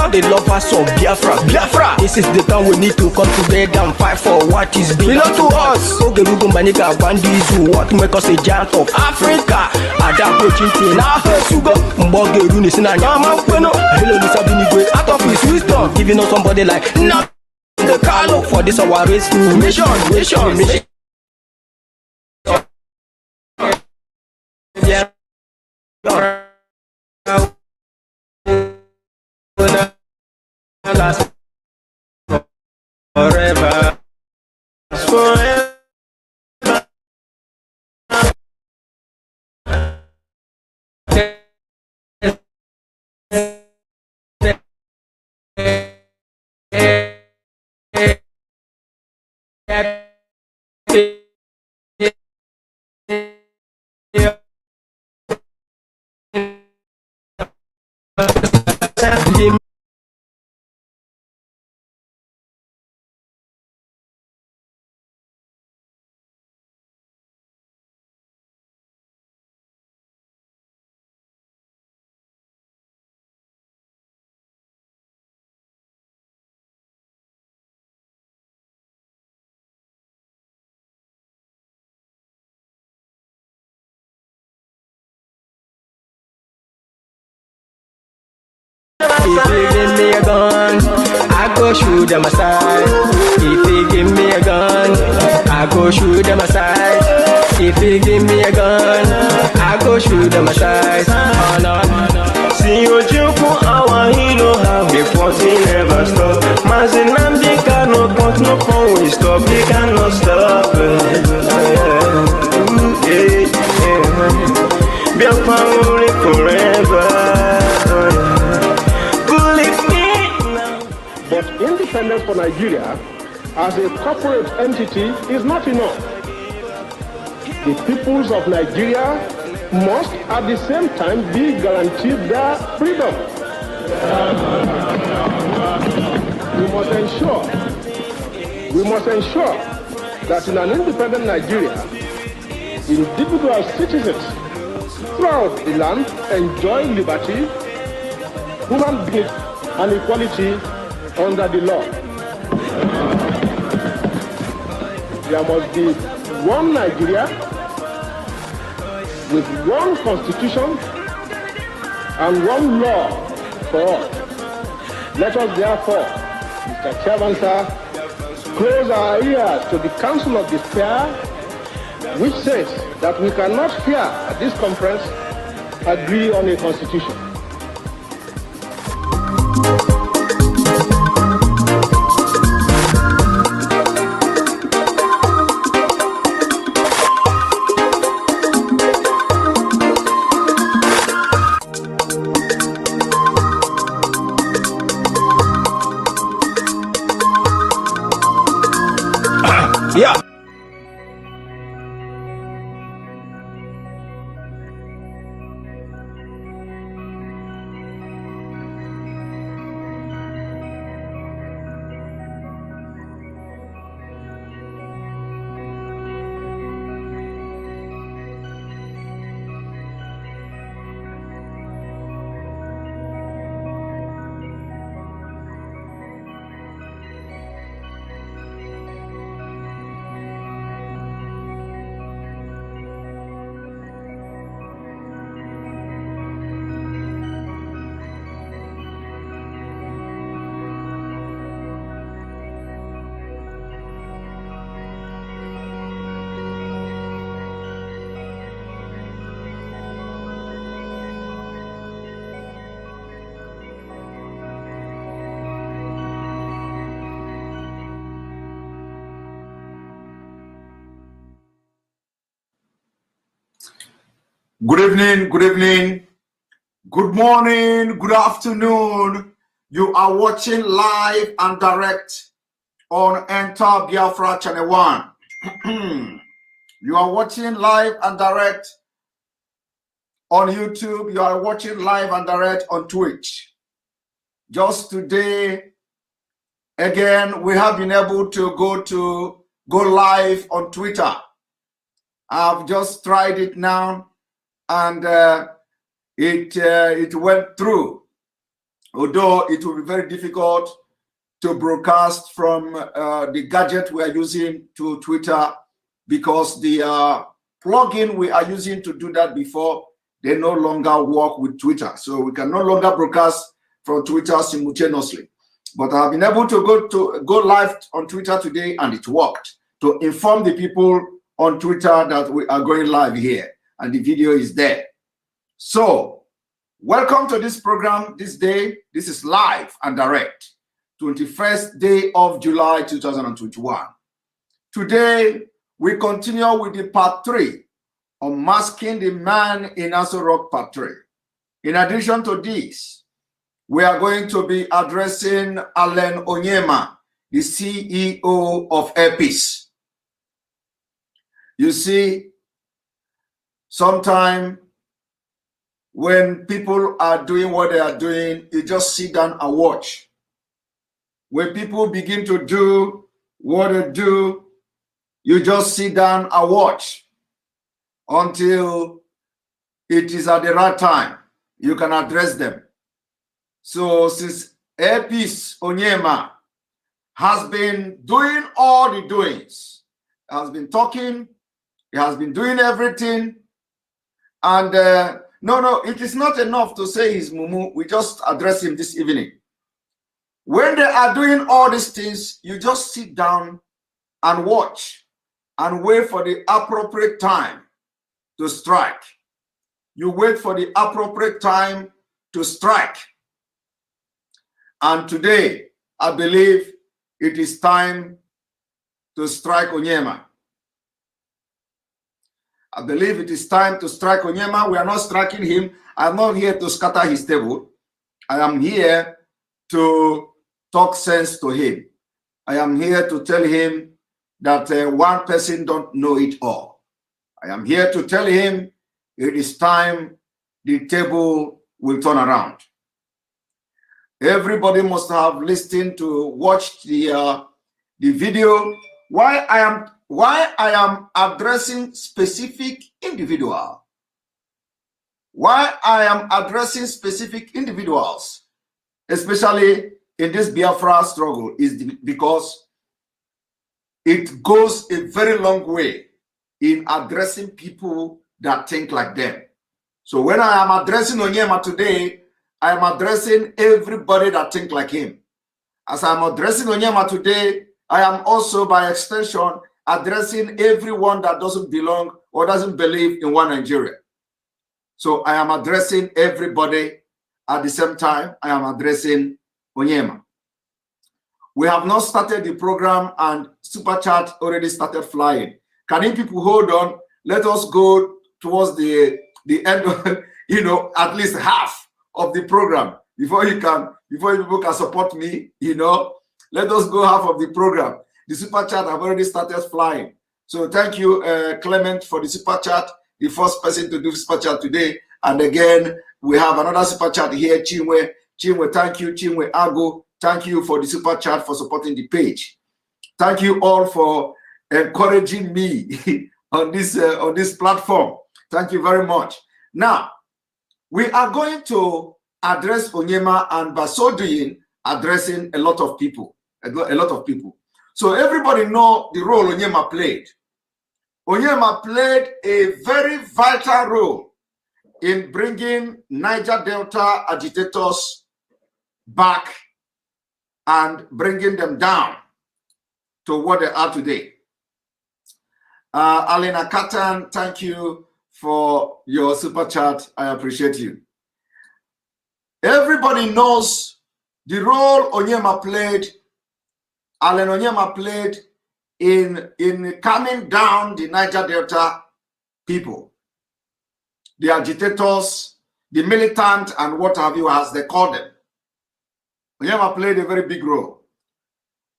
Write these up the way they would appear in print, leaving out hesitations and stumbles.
The lovers of Biafra. This is the time we need to come together and fight for what is belong to us. What make us a giant of Africa? Out of his wisdom, giving us somebody like the KANU for this our race mission. Yeah. Last forever. If you give me a gun, I go shoot them aside. If you give me a gun, I go shoot them aside. If you give me a gun, I go shoot them aside. Oh no. See you joke our hero, how we fighting never stop. MAZI NNAMDI cannot but no phone we stop, they cannot stop. Biafra forever. But independence for Nigeria as a corporate entity is not enough. The peoples of Nigeria must at the same time be guaranteed their freedom. We must ensure that in an independent Nigeria, individual citizens throughout the land enjoy liberty, human dignity, and equality under the law. There must be one Nigeria with one constitution and one law for all. Let us therefore, Mr. Chairman, sir, close our ears to the Council of Despair, which says that we cannot here at this conference agree on a constitution. Yeah. Good evening, good evening, good morning, good afternoon. You are watching live and direct on Enter Biafra Channel 1. You are watching live and direct on YouTube. You are watching live and direct on Twitch. Just today, again, we have been able to go live on Twitter. I've just tried it now, and it went through. although it will be very difficult to broadcast from the gadget we are using to Twitter, because the plugin we are using to do that before, they no longer work with Twitter. So we can no longer broadcast from Twitter simultaneously. But I've been able to go live on Twitter today, and it worked, to inform the people on Twitter that we are going live here, and the video is there. So welcome to this program this day. This is live and direct, 21st day of July 2021. Today we continue with the part 3 of Masking the Man in Aso Rock part 3. In addition to this, we are going to be addressing Allen Onyema, the CEO of Ekpa. You see, sometimes when people are doing what they are doing, you just sit down and watch. When people begin to do what they do, you just sit down and watch until it is at the right time. You can address them. So since Ekpa Onyema has been doing all the doings, has been talking, he has been doing everything, and no, it is not enough to say he's mumu. We just address him this evening. When they are doing all these things, you just sit down and watch and wait for the appropriate time to strike. You wait for the appropriate time to strike. And today, I believe it is time to strike Onyema. I believe it is time to strike Onyema. We are not striking him. I'm not here to scatter his table. I am here to talk sense to him. I am here to tell him that one person don't know it all. I am here to tell him it is time the table will turn around. Everybody must have listened to watch the video. Why I am addressing specific individual. Why I am addressing specific individuals, especially in this Biafra struggle, is because it goes a very long way in addressing people that think like them. So when I am addressing Onyema today, I am addressing everybody that think like him. As I am addressing Onyema today, I am also, by extension, addressing everyone that doesn't belong or doesn't believe in one Nigeria. So I am addressing everybody at the same time. I am addressing Onyema. We have not started the program, and Super Chat already started flying. Can you people hold on? Let us go towards the end of, at least half of the program before you people can support me. Let us go half of the program. The Super Chat have already started flying. So thank you, Clement, for the Super Chat, the first person to do Super Chat today. And again, we have another Super Chat here, Chinwe. Chinwe, thank you. Chinwe Ago, thank you for the Super Chat, for supporting the page. Thank you all for encouraging me on this platform. Thank you very much. Now, we are going to address Onyema, and by so doing, addressing a lot of people. So everybody know the role Onyema played. Onyema played a very vital role in bringing Niger Delta agitators back and bringing them down to what they are today. Alena Katan, thank you for your Super Chat. I appreciate you. Everybody knows the role Onyema played, Allen Onyema played in calming down the Niger Delta people, the agitators, the militant, and what have you, as they call them. Onyema played a very big role.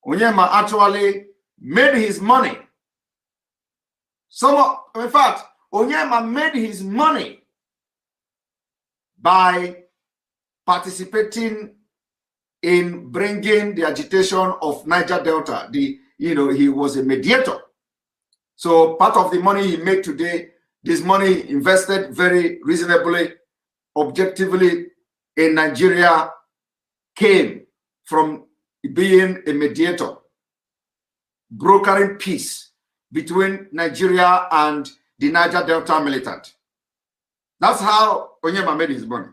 Onyema actually made his money. In fact, Onyema made his money by participating in bringing the agitation of Niger Delta. He was a mediator. So part of the money he made today, this money invested very reasonably, objectively in Nigeria, came from being a mediator, brokering peace between Nigeria and the Niger Delta militant. That's how Onyema made his money.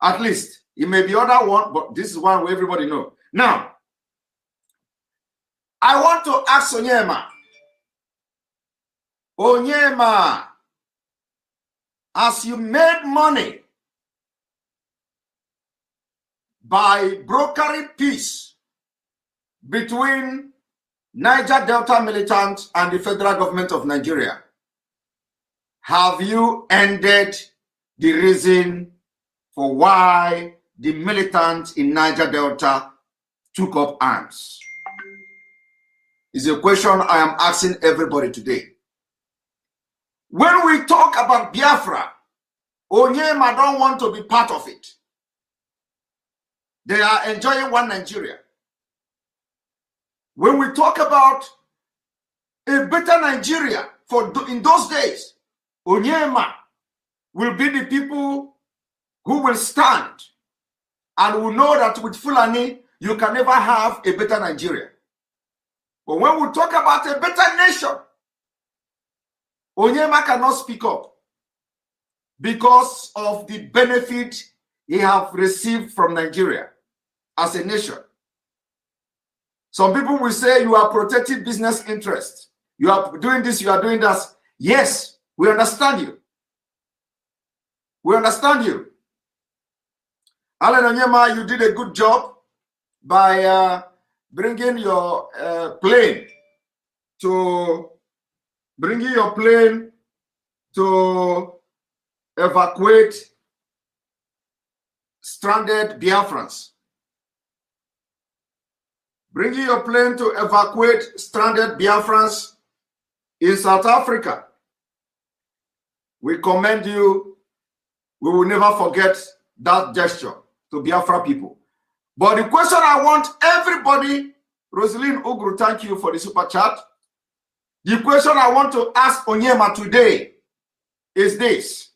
At least, it may be other one, but this is one where everybody knows. Now, I want to ask Onyema. Onyema, as you made money by brokering peace between Niger Delta militants and the federal government of Nigeria, have you ended the reason for why the militants in Niger Delta took up arms? It's a question I am asking everybody today. When we talk about Biafra, Onyema don't want to be part of it. They are enjoying one Nigeria. When we talk about a better Nigeria in those days, Onyema will be the people who will stand and will know that with Fulani, you can never have a better Nigeria. But when we talk about a better nation, Onyema cannot speak up because of the benefit he have received from Nigeria as a nation. Some people will say you are protecting business interests. You are doing this, you are doing that. Yes, we understand you. We understand you. Alan Onyema, you did a good job by bringing your plane to evacuate stranded Biafrans. Bringing your plane to evacuate stranded Biafrans in South Africa. We commend you. We will never forget that gesture to Biafra people. But the question I want everybody, Rosaline Ugru, thank you for the super chat. The question I want to ask Onyema today is this.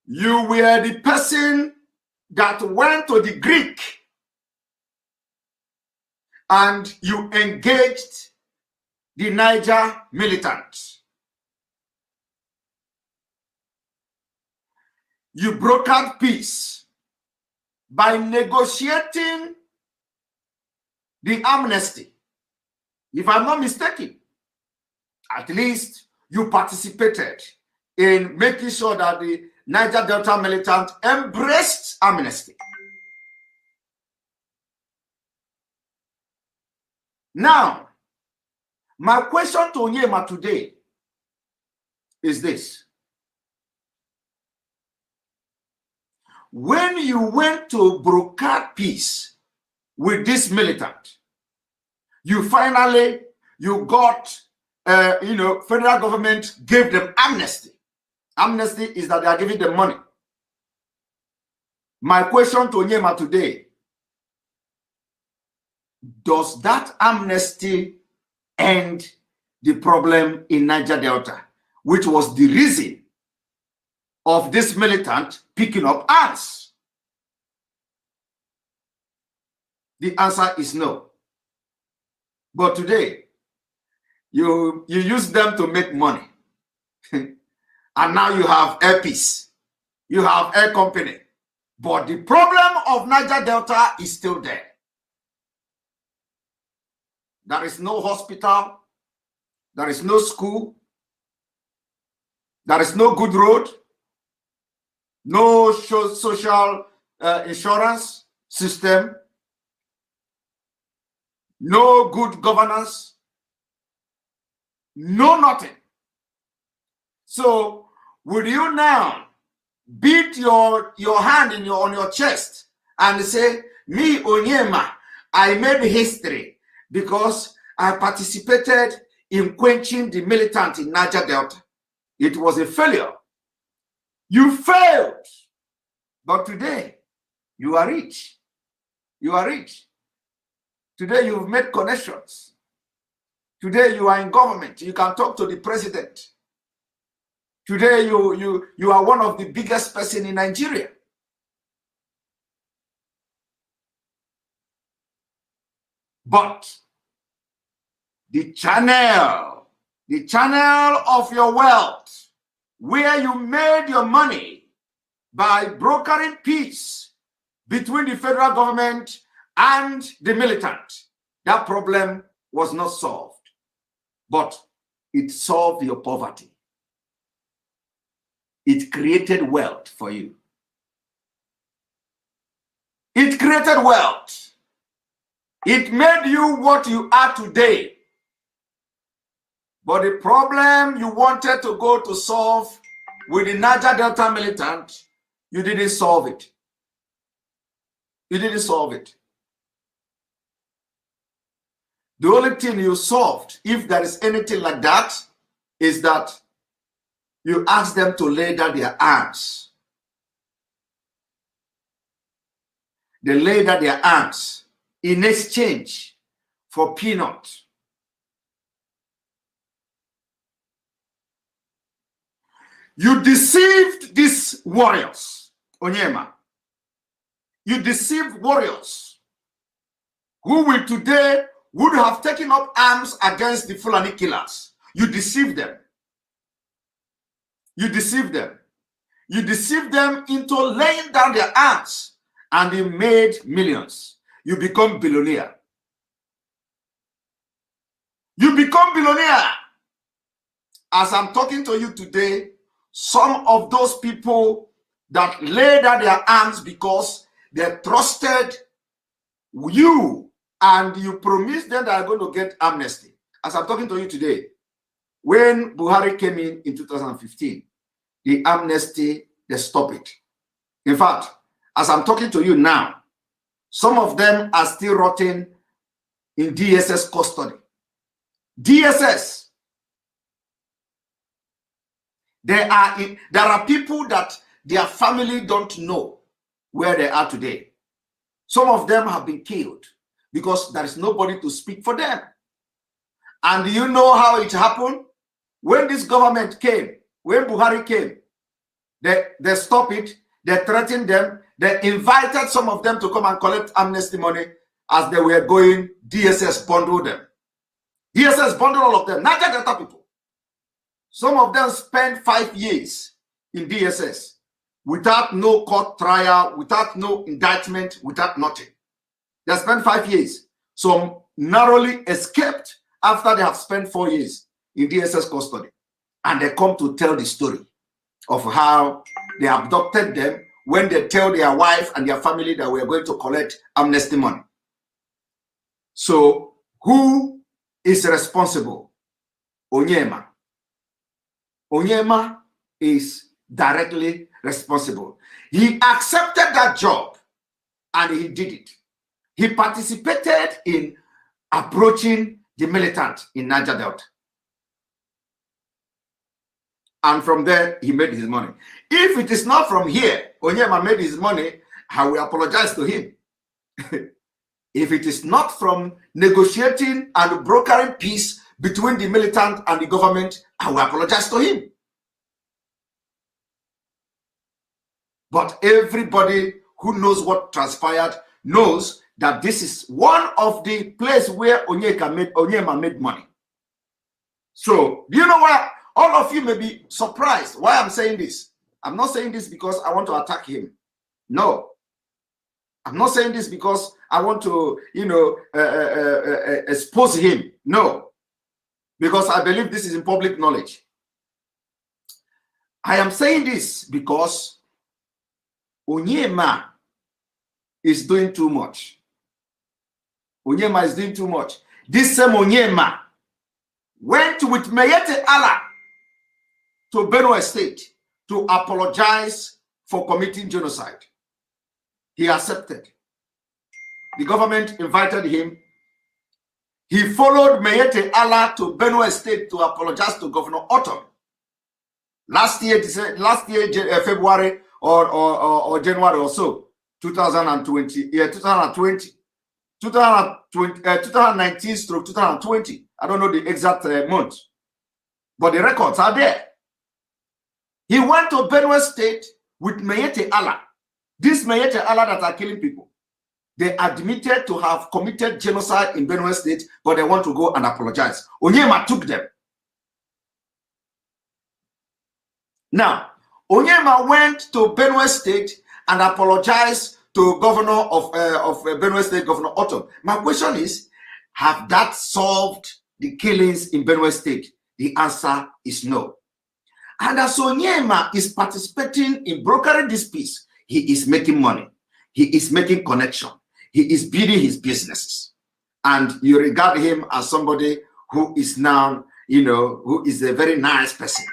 You were the person that went to the Greek and you engaged the Niger militants. You brokered peace by negotiating the amnesty. If I'm not mistaken, at least you participated in making sure that the Niger Delta militant embraced amnesty. Now, my question to Onyema today is this. When you went to broker peace with this militant, you finally, got, federal government gave them amnesty. Amnesty is that they are giving them money. My question to Onyema today, does that amnesty end the problem in Niger Delta, which was the reason of this militant picking up arms? The answer is no. But today, you use them to make money. And now you have air peace. You have air company. But the problem of Niger Delta is still there. There is no hospital. There is no school. There is no good road. No social insurance system. No good governance. No nothing. So, would you now beat your hand on your chest and say, me, Onyema, I made history because I participated in quenching the militant in Niger Delta? It was a failure. You failed. But today, you are rich. You are rich. Today, you've made connections. Today, you are in government. You can talk to the president. Today, you are one of the biggest person in Nigeria. But the channel of your wealth, where you made your money by brokering peace between the federal government and the militant, that problem was not solved, but it solved your poverty. It created wealth for you. It created wealth. It made you what you are today. But the problem you wanted to go to solve with the Niger Delta militant, you didn't solve it. You didn't solve it. The only thing you solved, if there is anything like that, is that you ask them to lay down their arms. They lay down their arms in exchange for peanuts. You deceived these warriors, Onyema. You deceived warriors who will today would have taken up arms against the Fulani killers. You deceived them. You deceived them. You deceived them into laying down their arms, and you made millions. You become billionaire. You become billionaire. As I'm talking to you today, some of those people that laid down their arms because they trusted you and you promised them that are going to get amnesty. As I'm talking to you today, when Buhari came in 2015, the amnesty, they stopped it. In fact, as I'm talking to you now, some of them are still rotting in DSS custody. DSS. There are people that their family don't know where they are today. Some of them have been killed because there is nobody to speak for them. And you know how it happened? When this government came, when Buhari came, they stopped it, they threatened them, they invited some of them to come and collect amnesty money. As they were going, DSS bundled them. DSS bundled all of them, not just the people. Some of them spent 5 years in DSS without no court trial, without no indictment, without nothing. They spent 5 years. Some narrowly escaped after they have spent 4 years in DSS custody. And they come to tell the story of how they abducted them when they tell their wife and their family that we are going to collect amnesty money. So who is responsible? Onyema. Onyema is directly responsible. He accepted that job and he did it. He participated in approaching the militant in Niger Delta. And from there, he made his money. If it is not from here, Onyema made his money, I will apologize to him. If it is not from negotiating and brokering peace between the militant and the government, I will apologize to him. But everybody who knows what transpired knows that this is one of the places where Onyema made money. So, do you know why? All of you may be surprised why I'm saying this. I'm not saying this because I want to attack him. No. I'm not saying this because I want to, expose him. No. Because I believe this is in public knowledge. I am saying this because Onyema is doing too much. Onyema is doing too much. This same Onyema went with Mayete Allah to Benue State to apologize for committing genocide. He accepted. The government invited him. He followed Mayete Allah to Benue State to apologize to Governor Otton. Last year, February or January or so, 2020. 2019 stroke 2020. I don't know the exact month, but the records are there. He went to Benue State with Mayete Allah. This Mayete Allah that are killing people. they admitted to have committed genocide in Benue State, but they want to go and apologize. Onyema took them. Now, Onyema went to Benue State and apologized to governor of Benue State, Governor Otto. My question is, have that solved the killings in Benue State? The answer is no. And as Onyema is participating in brokering this peace, he is making money. He is making connection. He is building his businesses. And you regard him as somebody who is now, who is a very nice person.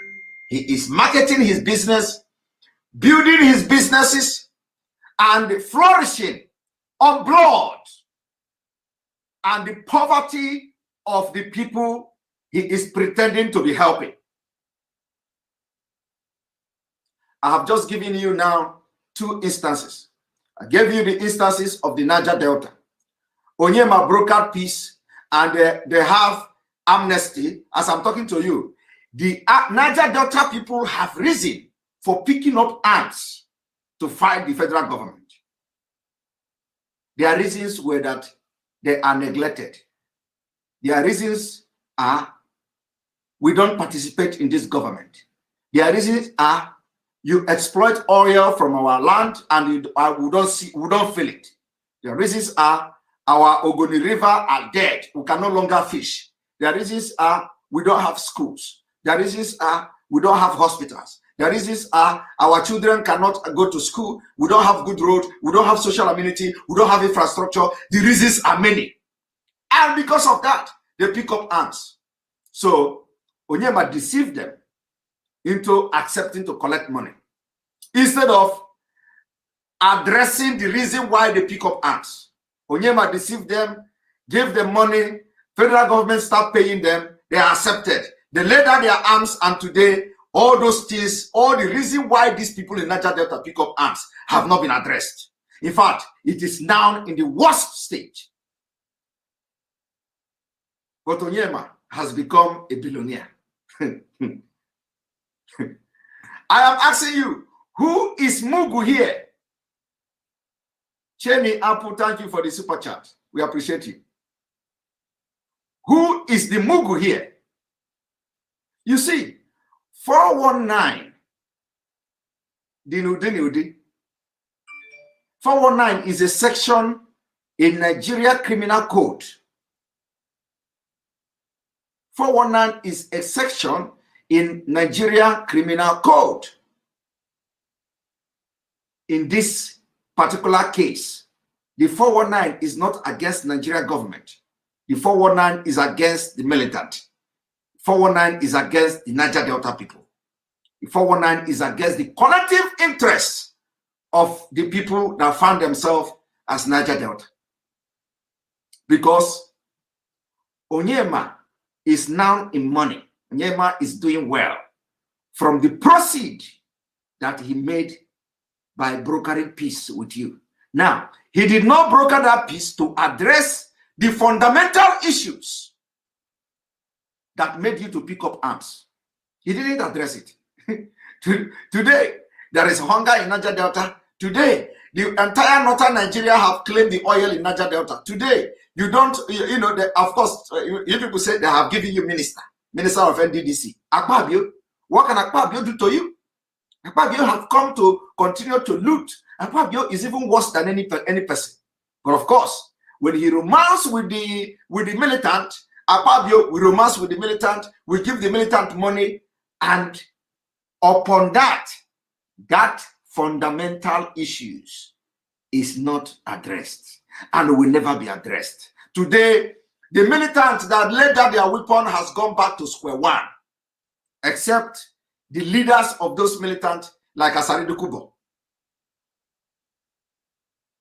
He is marketing his business, building his businesses, and flourishing on blood and the poverty of the people he is pretending to be helping. I have just given you now 2 instances. I gave you the instances of the Niger Delta. Onyema brokered peace, and they have amnesty. As I'm talking to you, the Niger Delta people have risen for picking up arms to fight the federal government. Their reasons were that they are neglected. Their reasons are, we don't participate in this government. Their reasons are, you exploit oil from our land and we don't feel it. The reasons are, our Ogoni River are dead. We can no longer fish. The reasons are, we don't have schools. The reasons are, we don't have hospitals. The reasons are, our children cannot go to school. We don't have good road. We don't have social amenity. We don't have infrastructure. The reasons are many. And because of that, they pick up arms. So Onyema deceived them into accepting to collect money, instead of addressing the reason why they pick up arms. Onyema deceived them, gave them money, federal government start paying them, they accepted. They laid down their arms, and today, all those things, all the reason why these people in Niger Delta pick up arms have not been addressed. In fact, it is now in the worst stage. But Onyema has become a billionaire. I am asking you, who is Mugu here? Cheney Apple, thank you for the super chat. We appreciate you. Who is the Mugu here? You see, 419, 419 is a section in Nigeria Criminal Code. 419 is a section in Nigeria Criminal Code. In this particular case, the 419 is not against Nigeria government. The 419 is against the militant. 419 is against the Niger Delta people. The 419 is against the collective interests of the people that found themselves as Niger Delta. Because Onyema is now in money. Onyema is doing well from the proceed that he made by brokering peace with you. Now, he did not broker that peace to address the fundamental issues that made you to pick up arms. He didn't address it. Today, there is hunger in Niger Delta. Today, the entire northern Nigeria have claimed the oil in Niger Delta. Today, you don't, of course, you people say they have given you minister of NDDC. Akpabio, what can Akpabio do to you? Akpabio have come to continue to loot. Akpabio is even worse than any person. But of course, when he romanced with the militant, Akpabio will romance with the militant, we give the militant money, and upon that fundamental issues is not addressed and will never be addressed. Today, the militant that laid down their weapon has gone back to square one, except the leaders of those militants like Asari Dokubo,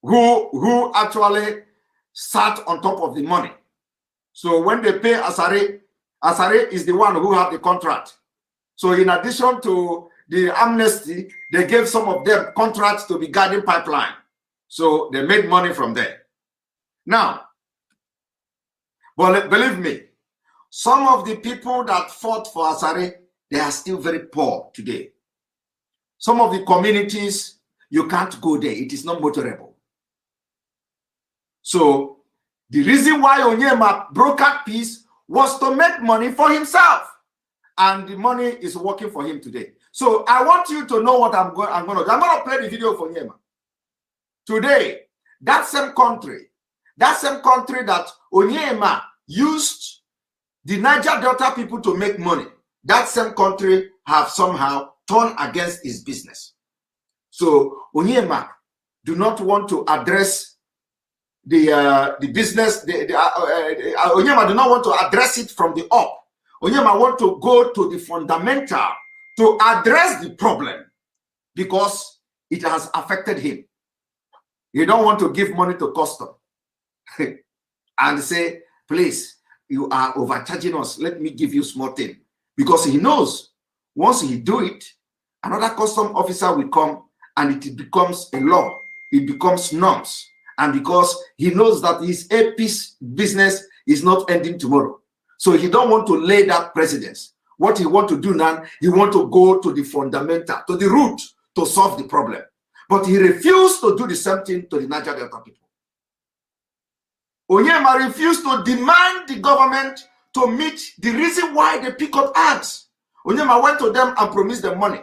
who actually sat on top of the money. So when they pay Asari, Asari is the one who had the contract. So in addition to the amnesty, they gave some of them contracts to be guarding pipeline. So they made money from there. Now, but believe me, some of the people that fought for Asari, they are still very poor today. Some of the communities, you can't go there. It is not motorable. So the reason why Onyema brokered peace was to make money for himself. And the money is working for him today. So I want you to know what I'm going to do. I'm going to play the video for Onyema. Today, that same country that Onyema used the Niger Delta people to make money, that same country have somehow turned against his business. So Onyema do not want to address the business. Onyema do not want to address it from the up. Onyema want to go to the fundamental to address the problem because it has affected him. You don't want to give money to custom and say, please, you are overcharging us. Let me give you small thing. Because he knows once he do it, another custom officer will come and it becomes a law. It becomes norms. And because he knows that his AP's business is not ending tomorrow. So he don't want to lay that precedence. What he want to do now, he want to go to the fundamental, to the root to solve the problem. But he refused to do the same thing to the Niger Delta people. Onyema refused to demand the government to meet the reason why they pick up arms. Onyema went to them and promised them money.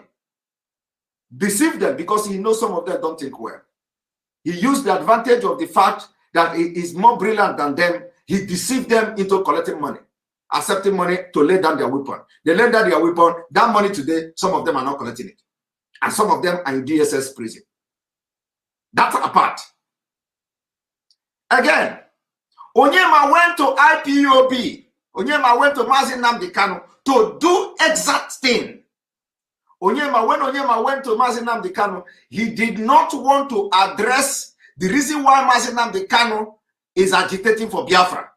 Deceived them because he knows some of them don't think well. He used the advantage of the fact that he is more brilliant than them. He deceived them into collecting money, accepting money to lay down their weapon. They laid down their weapon. That money today, some of them are not collecting it. And some of them are in DSS prison. That's apart. Again, Onyema went to IPOB. Onyema went to MAZI NNAMDI KANU to do exact thing. When Onyema went to MAZI NNAMDI KANU, he did not want to address the reason why MAZI NNAMDI KANU is agitating for Biafra.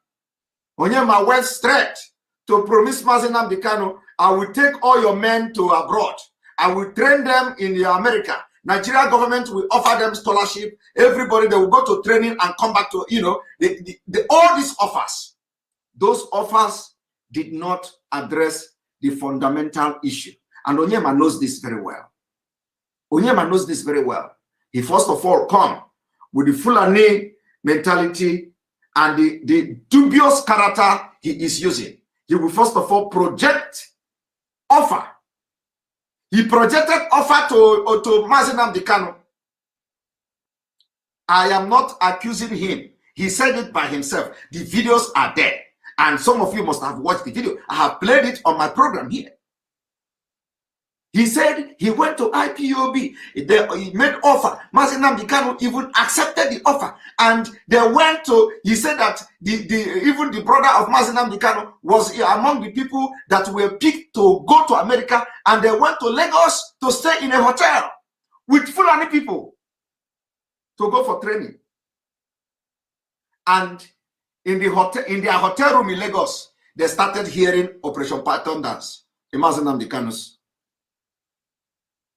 Onyema went straight to promise MAZI NNAMDI KANU, I will take all your men to abroad. I will train them in America. Nigeria government will offer them scholarship. Everybody, they will go to training and come back to, all these offers. Those offers did not address the fundamental issue. And Onyema knows this very well. Onyema knows this very well. He first of all come with the Fulani mentality and the dubious character he is using. He will first of all project offer. He projected offer to MAZI NNAMDI KANU. I am not accusing him. He said it by himself. The videos are there. And some of you must have watched the video. I have played it on my program here. He said he went to IPOB. He made offer. MAZI NNAMDI KANU even accepted the offer. And they went to, he said that even the brother of MAZI NNAMDI KANU was among the people that were picked to go to America. And they went to Lagos to stay in a hotel with Fulani people to go for training. And in their hotel room in Lagos, they started hearing Operation Python dance in MAZI NNAMDI KANU's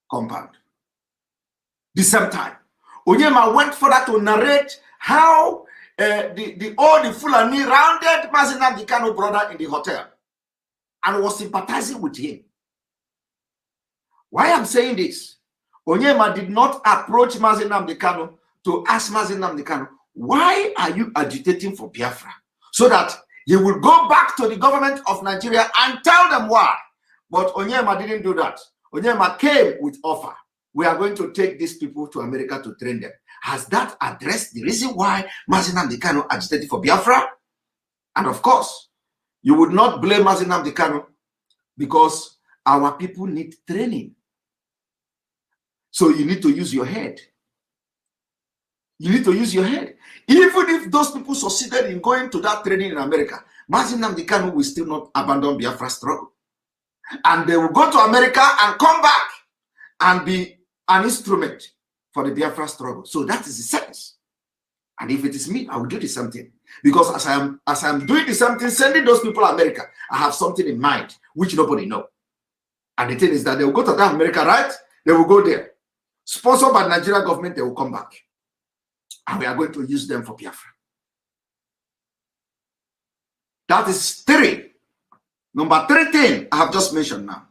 compound. The same time, Onyema went further to narrate how all the Fulani rounded MAZI NNAMDI KANU brother in the hotel and was sympathizing with him. Why I'm saying this? Onyema did not approach MAZI NNAMDI KANU to ask MAZI NNAMDI KANU, why are you agitating for Biafra? So that he will go back to the government of Nigeria and tell them why. But Onyema didn't do that. Onyema came with offer. We are going to take these people to America to train them. Has that addressed the reason why MAZI NNAMDI KANU agitated for Biafra? And of course, you would not blame MAZI NNAMDI KANU because our people need training. So you need to use your head. You need to use your head. Even if those people succeeded in going to that training in America, MAZI NNAMDI KANU will still not abandon Biafra struggle. And they will go to America and come back and be an instrument for the Biafra struggle. So that is the sense. And if it is me, I will do the same thing. Because as I am doing the same thing, sending those people to America, I have something in mind which nobody knows. And the thing is that they will go to that America, right? They will go there. Sponsored by the Nigerian government, they will come back. And we are going to use them for Biafra. That is 3. Number 3 thing I have just mentioned now.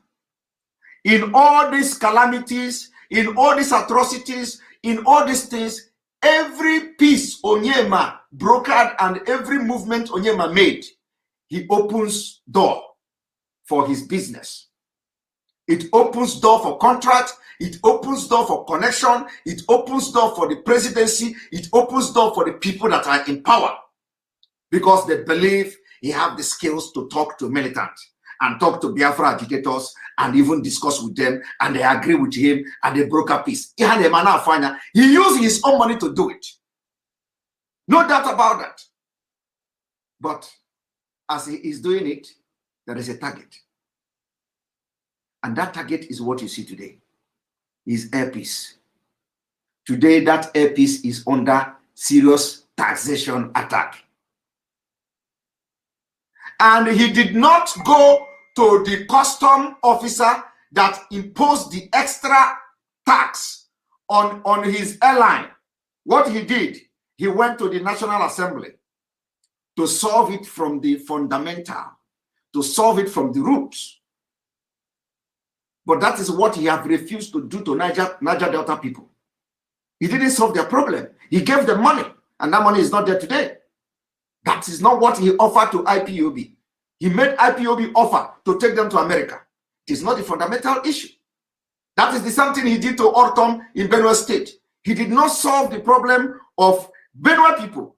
In all these calamities, in all these atrocities, in all these things, every peace Onyema brokered and every movement Onyema made, he opens door for his business. It opens door for contract. It opens door for connection. It opens door for the presidency. It opens door for the people that are in power because they believe he have the skills to talk to militants and talk to Biafra agitators and even discuss with them, and they agree with him and they broker peace. He had a man of finance. He used his own money to do it. No doubt about that. But as he is doing it, there is a target. And that target is what you see today. Is airpiece. Today, that airpiece is under serious taxation attack. And he did not go to the custom officer that imposed the extra tax on his airline. What he did, he went to the National Assembly to solve it from the fundamental, to solve it from the roots. But that is what he have refused to do to Niger Delta people. He didn't solve their problem. He gave them money, and that money is not there today. That is not what he offered to IPOB. He made IPOB offer to take them to America. It is not the fundamental issue. That is the same thing he did to Ortom in Benue State. He did not solve the problem of Benue people.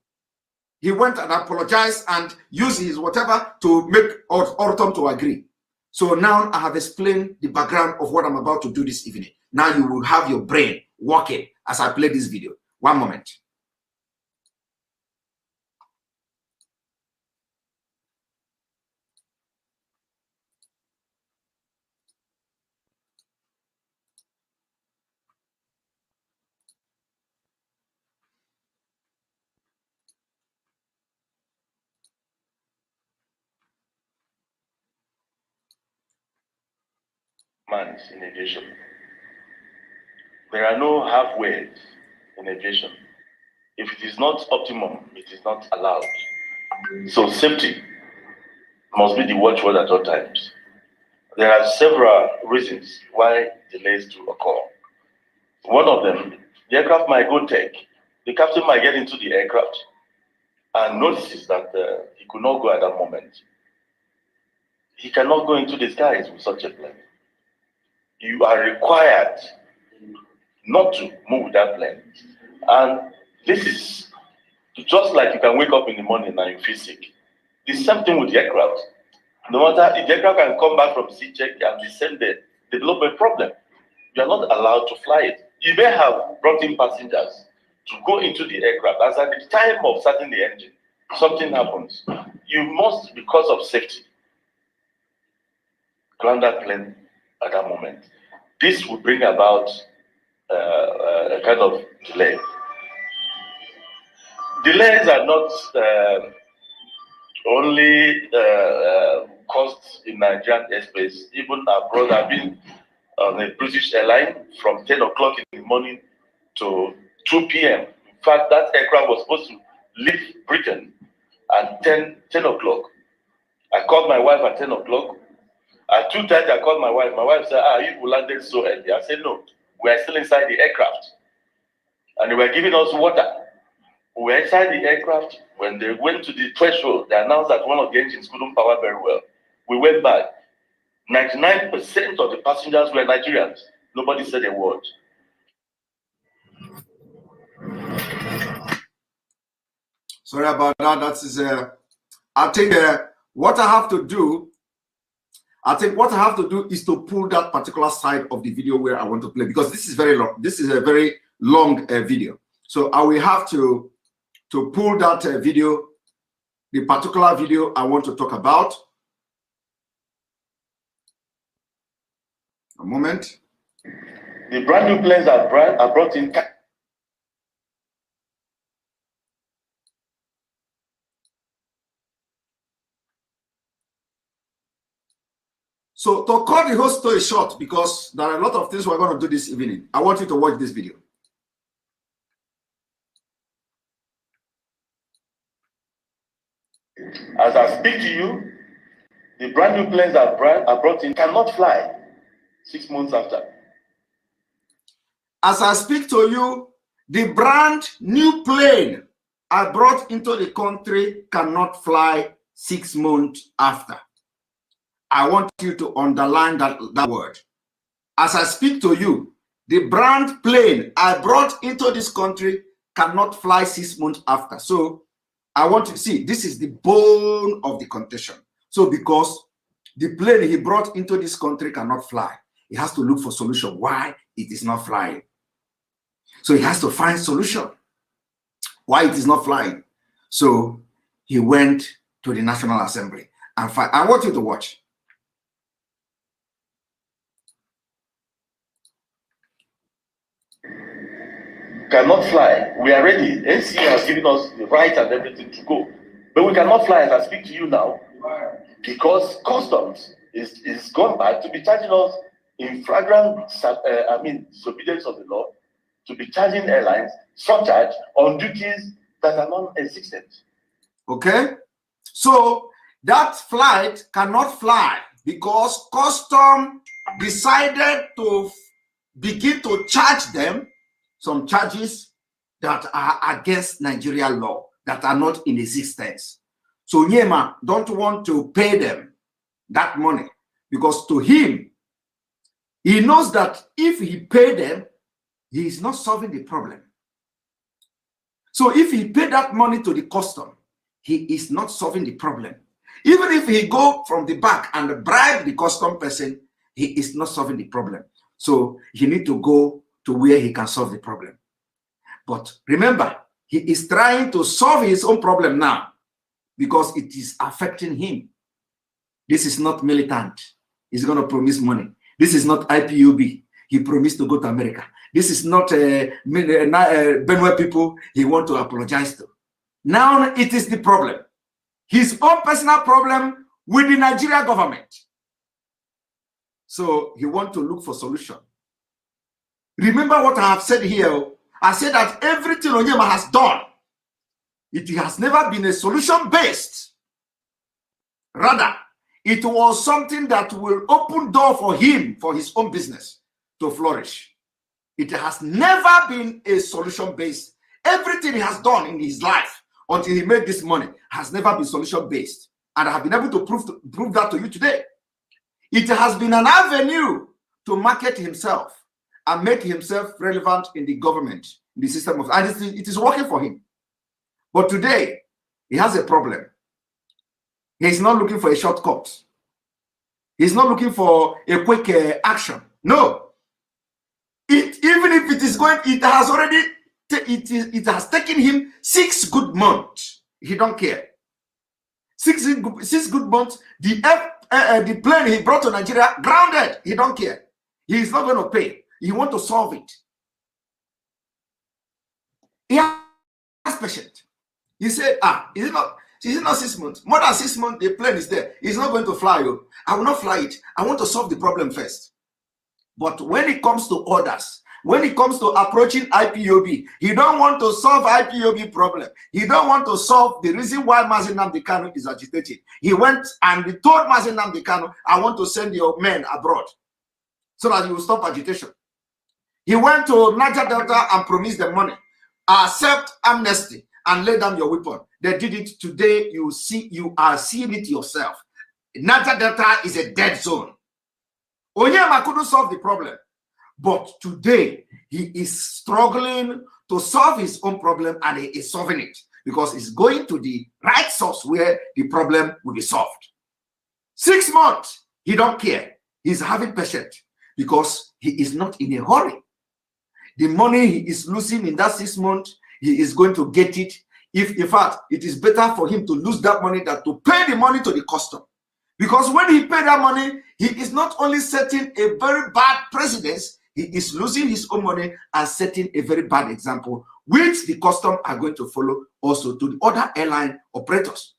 He went and apologized and used his whatever to make Ortom to agree. So now I have explained the background of what I'm about to do this evening. Now you will have your brain working as I play this video. One moment. Months in aviation. There are no halfways in aviation. If it is not optimum, it is not allowed. So safety must be the watchword at all times. There are several reasons why delays do occur. One of them, the aircraft might go take. The captain might get into the aircraft and notices that he could not go at that moment. He cannot go into the skies with such a plane. You are required not to move that plane. And this is just like you can wake up in the morning and you feel sick. The same thing with the aircraft. No matter if the aircraft can come back from sea check and descend there, develop a problem. You are not allowed to fly it. You may have brought in passengers to go into the aircraft. As at the time of starting the engine, something happens. You must, because of safety, land that plane at that moment. This will bring about a kind of delay. Delays are not only caused in Nigerian airspace. Even abroad, I've been on a British airline from 10 o'clock in the morning to 2 p.m. In fact, that aircraft was supposed to leave Britain at 10 o'clock. I called my wife at 10 o'clock. At 2:30, I called my wife. My wife said, you landed so early. I said, no, we are still inside the aircraft. And they were giving us water. We were inside the aircraft. When they went to the threshold, they announced that one of the engines couldn't power very well. We went back. 99% of the passengers were Nigerians. Nobody said a word. Sorry about that. That is, I think what I have to do is to pull that particular side of the video where I want to play, because this is very long. This is a very long video. So I will have to pull that video, the particular video I want to talk about. A moment. The brand new planes are brought in. So to cut the whole story short, because there are a lot of things we're going to do this evening, I want you to watch this video. As I speak to you, the brand new planes are brought in cannot fly 6 months after. As I speak to you, the brand new plane I brought into the country cannot fly 6 months after. I want you to underline that word. As I speak to you, the brand plane I brought into this country cannot fly 6 months after. So I want to see, this is the bone of the contention. So because the plane he brought into this country cannot fly, he has to look for solution why it is not flying. So he has to find solution why it is not flying. So he went to the National Assembly and I want you to watch. Cannot fly. We are ready. NCA has given us the right and everything to go. But we cannot fly as I speak to you now because customs is gone back to be charging us in flagrant disobedience of the law, to be charging airlines surcharge on duties that are non-existent. Okay? So that flight cannot fly because custom decided to begin to charge them some charges that are against Nigerian law, that are not in existence. So Nyema don't want to pay them that money because to him, he knows that if he pay them, he is not solving the problem. So if he pay that money to the custom, he is not solving the problem. Even if he go from the back and bribe the custom person, he is not solving the problem. So he need to go to where he can solve the problem. But remember, he is trying to solve his own problem now because it is affecting him. This is not militant. He's going to promise money. This is not IPOB. He promised to go to America. This is not Benue people he want to apologize to. Now it is the problem. His own personal problem with the Nigerian government. So he wants to look for solution. Remember what I have said here. I said that everything Onyema has done, it has never been a solution-based. Rather, it was something that will open door for him, for his own business to flourish. It has never been a solution-based. Everything he has done in his life until he made this money has never been solution-based. And I have been able to prove that to you today. It has been an avenue to market himself and make himself relevant in the government, in the system of, and it is working for him. But today, he has a problem. He's not looking for a shortcut. He's not looking for a quick action. No. Even if it is going, it has already, it has taken him 6 good months. He don't care. 6 good months. The plane he brought to Nigeria grounded. He don't care. He is not going to pay. He want to solve it. He has patient. He said, is it not 6 months? More than 6 months, the plane is there. He's not going to fly you. I will not fly it. I want to solve the problem first. But when it comes to orders, when it comes to approaching IPOB, he don't want to solve IPOB problem. He don't want to solve the reason why MAZI NNAMDI KANU is agitated. He went and he told MAZI NNAMDI KANU, I want to send your men abroad so that you will stop agitation. He went to Niger Delta and promised them money. Accept amnesty and lay down your weapon. They did it today. You are seeing it yourself. Niger Delta is a dead zone. Onyema couldn't solve the problem. But today, he is struggling to solve his own problem, and he is solving it because he's going to the right source where the problem will be solved. 6 months, he don't care. He's having patience because he is not in a hurry. The money he is losing in that 6 months, he is going to get it. If in fact, it is better for him to lose that money than to pay the money to the custom. Because when he paid that money, he is not only setting a very bad precedence, he is losing his own money and setting a very bad example, which the custom are going to follow also to the other airline operators.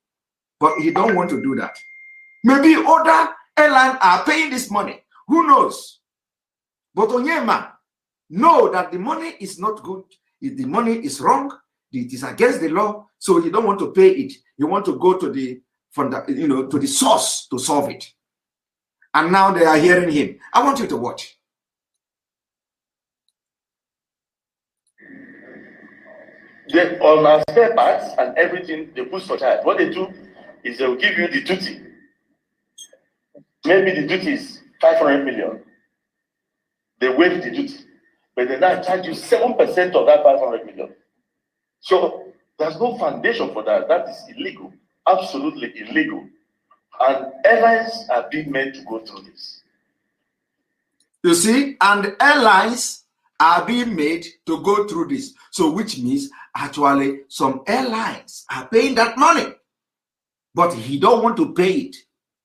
But he don't want to do that. Maybe other airlines are paying this money. Who knows? But Onyema know that the money is not good. If the money is wrong, it is against the law, so he don't want to pay it. He want to go to the to the source to solve it. And now they are hearing him. I want you to watch. They, on our spare parts and everything, they put surcharge. What they do is they will give you the duty. Maybe the duty is 500 million. They waive the duty, but they now charge you 7% of that 500 million. So there's no foundation for that. That is illegal, absolutely illegal. And airlines are being made to go through this. You see, and airlines are being made to go through this. So which means actually some airlines are paying that money, but he don't want to pay it.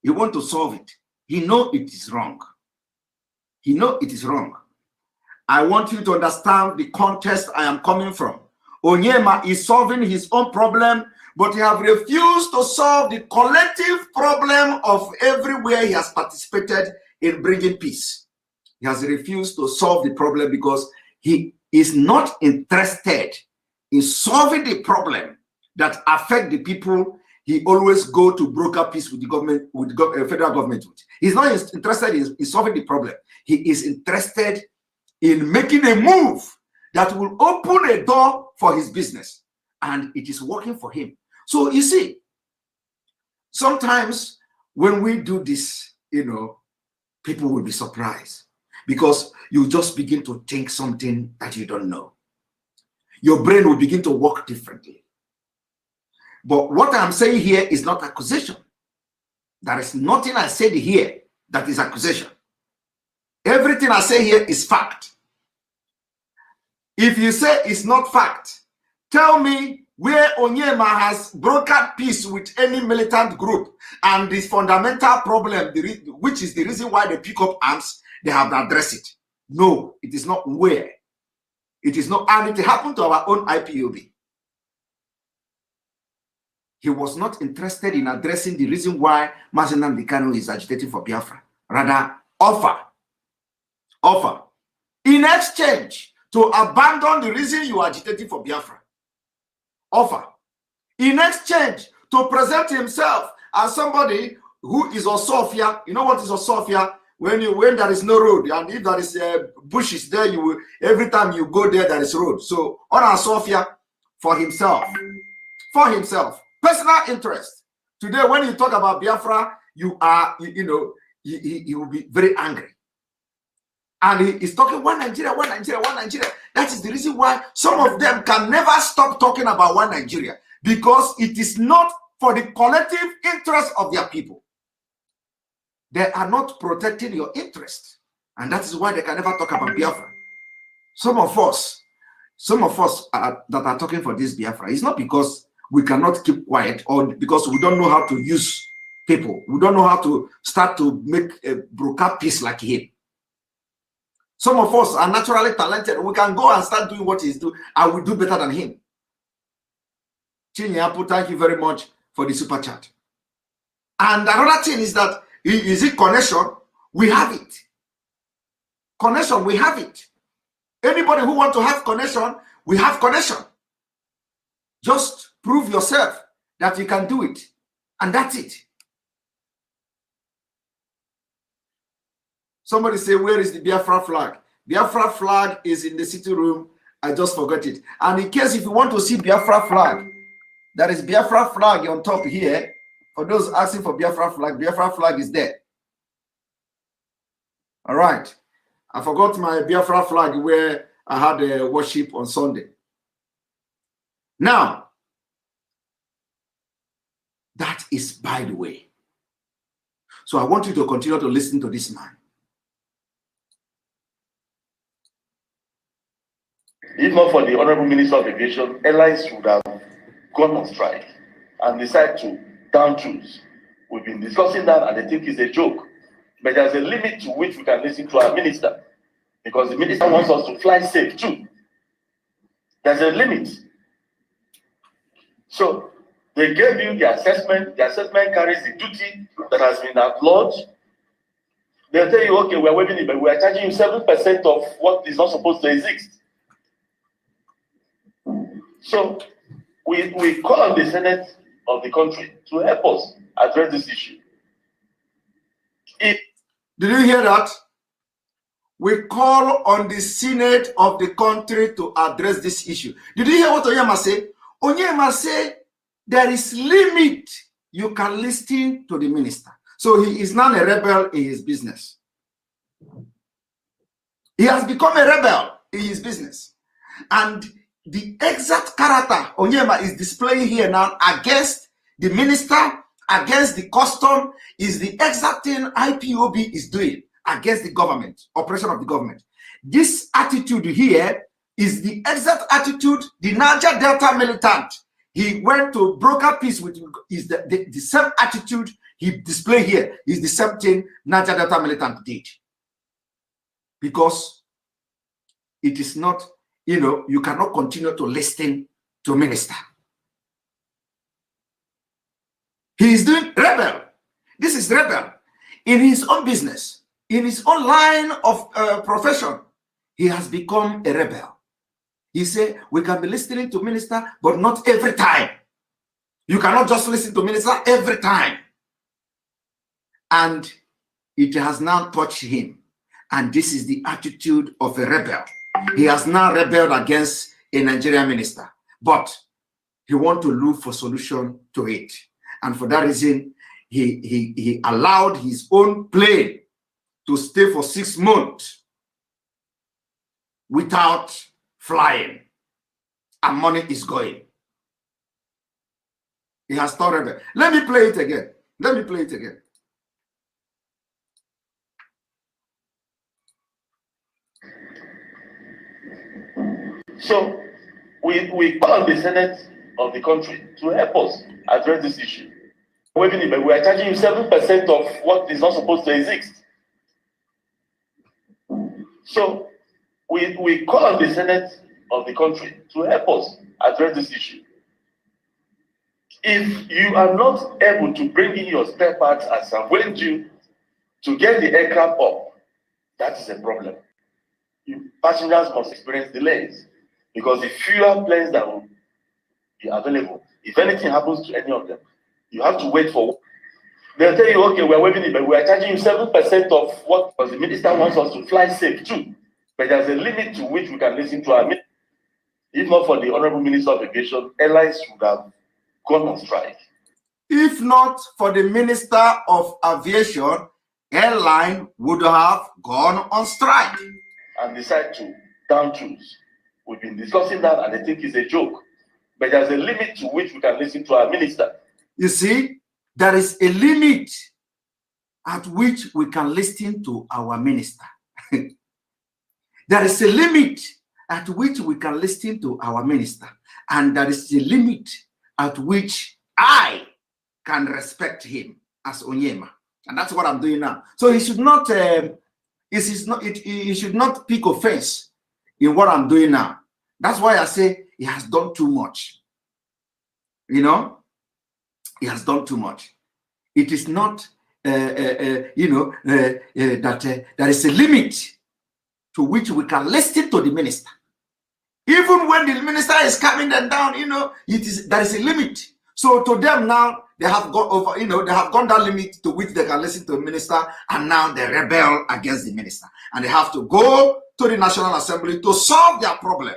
He want to solve it. He know it is wrong. He know it is wrong. I want you to understand the context I am coming from. Onyema is solving his own problem, but he have refused to solve the collective problem of everywhere he has participated in bringing peace. He has refused to solve the problem because he is not interested in solving the problem that affect the people he always go to broker peace with the government, with the federal government. He's not interested in solving the problem. He is interested in making a move that will open a door for his business, and it is working for him. So you see, sometimes when we do this, you know, people will be surprised because you just begin to think something that you don't know. Your brain will begin to work differently. But what I'm saying here is not accusation. There is nothing I said here that is accusation. Everything I say here is fact. If you say it's not fact, tell me where Onyema has brokered peace with any militant group and this fundamental problem, which is the reason why they pick up arms, they have addressed it. No, it is not where. It is not, and it happened to our own IPOB. He was not interested in addressing the reason why MAZI NNAMDI KANU is agitating for Biafra. Rather, offer in exchange to abandon the reason you are agitating for Biafra. Offer in exchange to present himself as somebody who is Osofia. You know what is Osofia? When there is no road, and if there is bushes there, you will, every time you go there is road. So on Osofia for himself. Personal interest. Today, when you talk about Biafra, you know, he will be very angry. And he is talking one Nigeria, one Nigeria, one Nigeria. That is the reason why some of them can never stop talking about one Nigeria, because it is not for the collective interest of their people. They are not protecting your interest. And that is why they can never talk about Biafra. Some of us that are talking for this Biafra, it's not because we cannot keep quiet or because we don't know how to use people. We don't know how to start to make a broker peace like him. Some of us are naturally talented. We can go and start doing what he's doing, and we do better than him. Chinyapu, thank you very much for the super chat. And another thing is that, is it connection? We have it. Connection, we have it. Anybody who wants to have connection, we have connection. Just prove yourself that you can do it. And that's it. Somebody say, where is the Biafra flag? Biafra flag is in the sitting room. I just forgot it. And in case if you want to see Biafra flag, there is Biafra flag on top here. For those asking for Biafra flag is there. All right. I forgot my Biafra flag where I had a worship on Sunday. Now, that is by the way. So I want you to continue to listen to this man. If not for the Honorable Minister of Aviation, airlines would have gone on strike and decided to down tools. We've been discussing that and they think it's a joke. But there's a limit to which we can listen to our minister, because the minister wants us to fly safe too. There's a limit. So they gave you the assessment. The assessment carries the duty that has been outlawed. They'll tell you, okay, we're waiving it, but we are charging you 7% of what is not supposed to exist. So we call on the Senate of the country to help us address this issue. Did you hear that? we call on the Senate of the country to address this issue. Did you hear what Onyema said? Onyema said there is limit you can listen to the minister. So he is not a rebel in his business. He has become a rebel in his business. And the exact character Onyema is displaying here now against the minister, against the custom, is the exact thing IPOB is doing against the government, operation of the government. This attitude here is the exact attitude the Niger Delta militant, he went to broker peace with, is the same attitude he displayed here, is the same thing Niger Delta militant did. Because it is not, you cannot continue to listen to minister. He is doing rebel. This is rebel in his own business, in his own line of profession. He has become a rebel. He said, we can be listening to minister, but not every time. You cannot just listen to minister every time. And it has now touched him. And this is the attitude of a rebel. He has now rebelled against a Nigerian minister, but he wants to look for solution to it. And for that reason, he allowed his own plane to stay for 6 months without flying, and money is going. He has started rebel. Let me play it again. Let me play it again. So we call on the Senate of the country to help us address this issue. We are charging you 7% of what is not supposed to exist. So we call on the Senate of the country to help us address this issue. If you are not able to bring in your spare parts as I'm waiting you to get the aircraft up, that is a problem. Passengers must experience delays because the fewer planes that will be available, if anything happens to any of them, you have to wait for. They'll tell you, okay, we're waiving it, but we are charging you 7% of what the minister wants us to fly safe too. But there's a limit to which we can listen to our minister. If not for the Honorable Minister of Aviation, airlines would have gone on strike. If not for the Minister of Aviation, airline would have gone on strike. And decide to down tools. We've been discussing that and I think it's a joke. But there's a limit to which we can listen to our minister. You see, there is a limit at which we can listen to our minister. There is a limit at which we can listen to our minister. And there is a limit at which I can respect him as Onyema. And that's what I'm doing now. So he should not, he should not pick offense in what I'm doing now. That's why I say he has done too much. He has done too much. It is not, that there is a limit to which we can listen to the minister. Even when the minister is coming them down, there is a limit. So to them now, they have gone over, they have gone that limit to which they can listen to the minister, and now they rebel against the minister. And they have to go to the National Assembly to solve their problem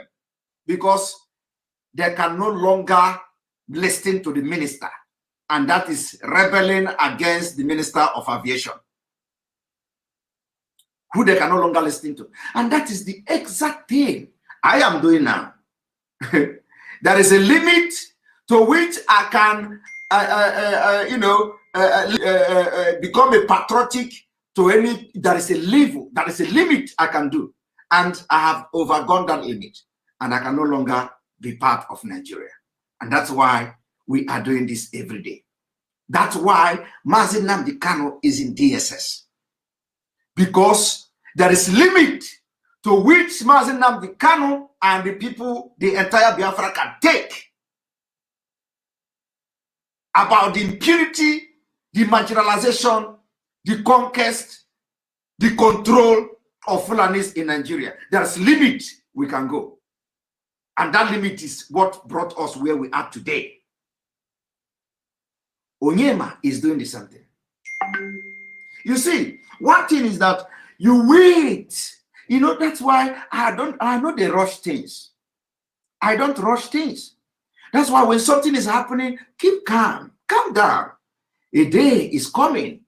because they can no longer listen to the minister. And that is rebelling against the Minister of Aviation, who they can no longer listen to. And that is the exact thing I am doing now. There is a limit to which I can, become a patriotic to any. There is a level, there is a limit I can do, and I have overgone that limit, and I can no longer be part of Nigeria. And that's why we are doing this every day. That's why MAZI NNAMDI is in DSS, because there is limit to which MAZI NNAMDI and the people, the entire Biafra, can take about the impunity, the marginalization, the conquest, the control of Fulanis in Nigeria. There's limit we can go. And that limit is what brought us where we are today. Onyema is doing the same thing. You see, one thing is that you wait You know, that's why I know they rush things. I don't rush things. That's why when something is happening, keep calm, calm down. A day is coming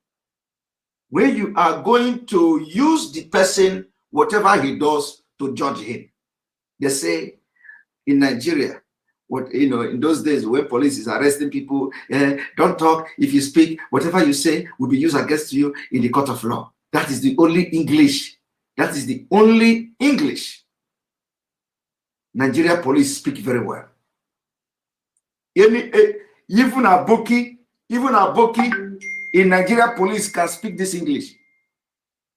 where you are going to use the person, whatever he does, to judge him. They say in Nigeria, what, you know, in those days when police is arresting people, don't talk. If you speak, whatever you say will be used against you in the court of law. That is the only English. That is the only English Nigeria police speak very well. Even a Boki in Nigeria police can speak this English.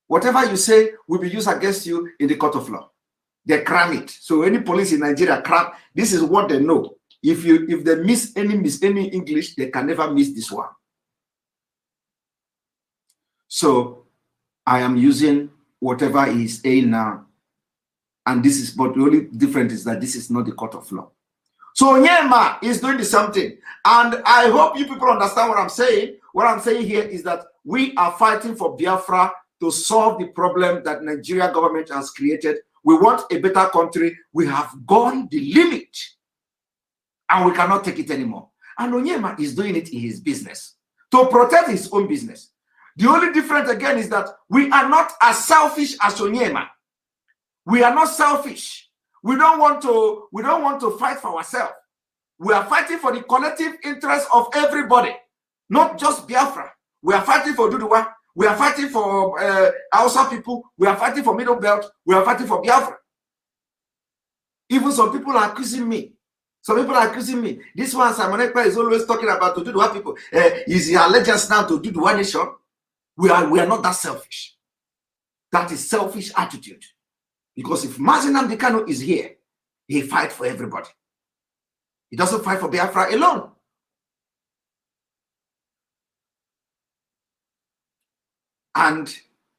Whatever you say will be used against you in the court of law. They cram it. So any police in Nigeria cram. This is what they know. If they miss any English, they can never miss this one. So I am using whatever he is saying now, and this is, but the only difference is that this is not the court of law. So Onyema is doing the same thing, and I hope you people understand what I'm saying. What I'm saying here is that we are fighting for Biafra to solve the problem that Nigeria government has created. We want a better country. We have gone the limit, and we cannot take it anymore. And Onyema is doing it in his business to protect his own business. The only difference again is that we are not as selfish as Onyema. We are not selfish. We don't want to fight for ourselves. We are fighting for the collective interest of everybody, not just Biafra. We are fighting for Duduwa. We are fighting for Hausa people. We are fighting for Middle Belt. We are fighting for Biafra. Even some people are accusing me. Some people are accusing me. This one, Simon Ekpa, is always talking about to Duduwa people. Is the allegiance now to Duduwa nation? We are not that selfish. That is selfish attitude. Because if MAZI NNAMDI is here, he fights for everybody. He doesn't fight for Biafra alone. And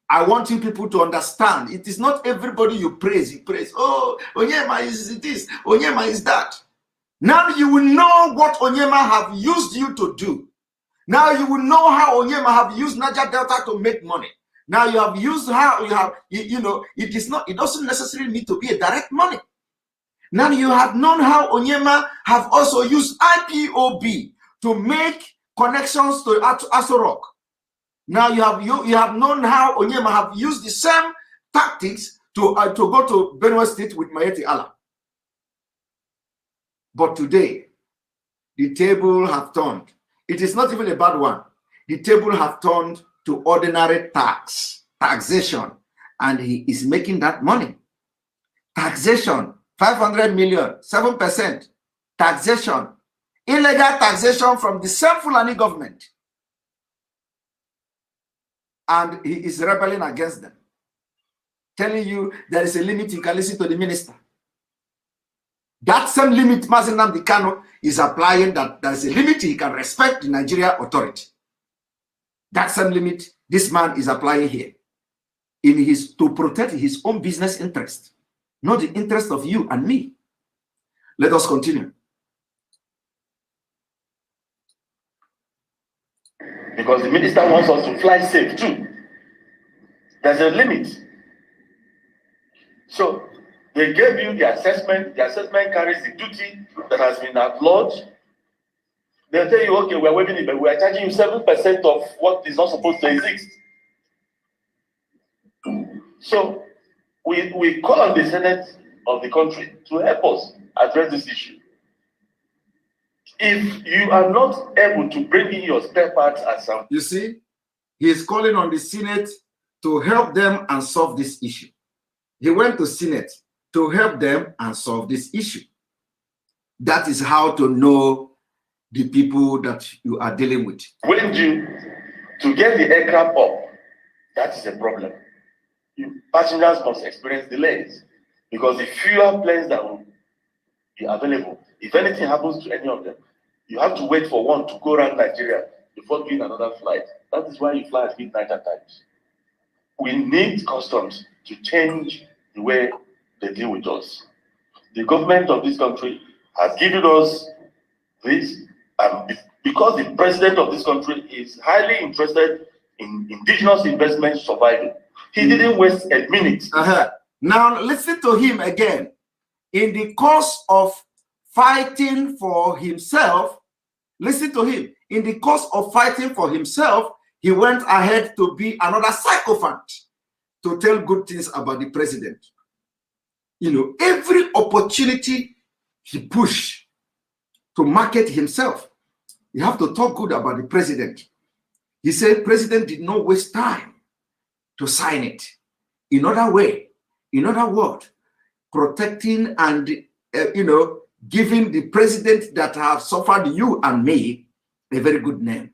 I want you people to understand, it is not everybody you praise. You praise, oh, Onyema is this, Onyema is that. Now you will know what Onyema have used you to do. Now you will know how Onyema have used Niger Delta to make money. Now you have used how you have, you know, it doesn't necessarily need to be a direct money. Now you have known how Onyema have also used IPOB to make connections to Aso Rock. Now you have known how Onyema have used the same tactics to go to Benue State with Maeti Allah. But today, the table have turned. It is not even a bad one. The table have turned to ordinary taxation, and he is making that money. Taxation, 500 million, 7%. Taxation, illegal taxation from the same Fulani government. And he is rebelling against them, telling you there is a limit, you can listen to the minister. That same limit MAZI NNAMDI is applying, that there is a limit he can respect the Nigeria authority. That same limit this man is applying here to protect his own business interest, not the interest of you and me. Let us continue. Because the minister wants us to fly safe too. There's a limit. So they gave you the assessment. The assessment carries the duty that has been outlawed. They'll tell you, okay, we're waiving it, but we're charging you 7% of what is not supposed to exist. So we call on the Senate of the country to help us address this issue. If you are not able to bring in your spare parts as some, you see, he is calling on the Senate to help them and solve this issue. He went to Senate to help them and solve this issue. That is how to know the people that you are dealing with. When you to get the aircraft up, that is a problem. Passengers must experience delays because the fewer planes that will be available, if anything happens to any of them, you have to wait for one to go around Nigeria before doing another flight. That is why you fly at midnight at times. We need customs to change the way they deal with us. The government of this country has given us this, because the president of this country is highly interested in indigenous investment surviving. He didn't waste a minute. Now listen to him again. In the course of fighting for himself, listen to him. In the course of fighting for himself, he went ahead to be another sycophant to tell good things about the president. You know, every opportunity he pushed to market himself, you have to talk good about the president. He said president did not waste time to sign it. In other words, protecting and giving the president that have suffered you and me a very good name.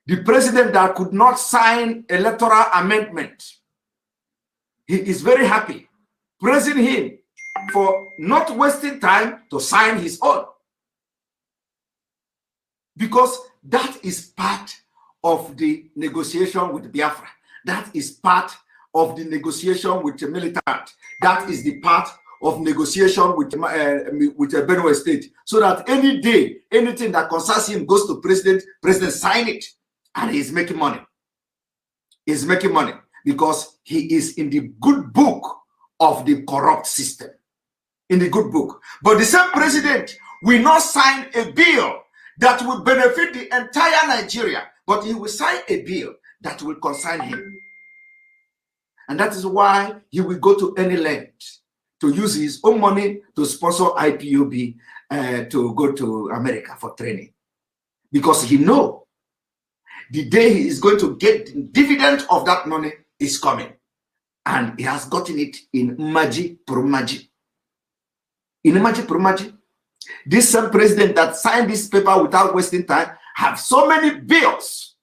The president that could not sign electoral amendment, he is very happy, praising him for not wasting time to sign his own. Because that is part of the negotiation with Biafra. That is part of the negotiation with the militant. That is the part of negotiation with Benue State. So that any day, anything that concerns him goes to president sign it. And he's making money. He's making money because he is in the good book of the corrupt system. In the good book. But the same president will not sign a bill that will benefit the entire Nigeria, but he will sign a bill that will concern him. And that is why he will go to any length to use his own money to sponsor IPOB to go to America for training. Because he knows the day he is going to get the dividend of that money is coming. And he has gotten it in MAZI pro MAZI. In MAZI pro MAZI. This same president that signed this paper without wasting time have so many bills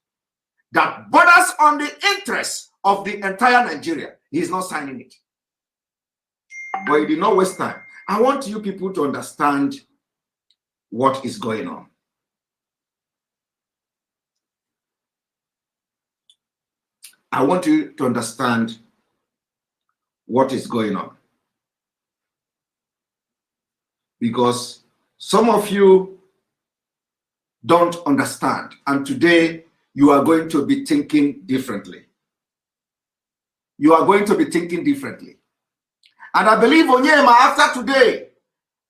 that borders on the interest of the entire Nigeria. He is not signing it. But he did not waste time. I want you people to understand what is going on. I want you to understand what is going on. Because some of you don't understand. And today you are going to be thinking differently. You are going to be thinking differently. And I believe Onyema after today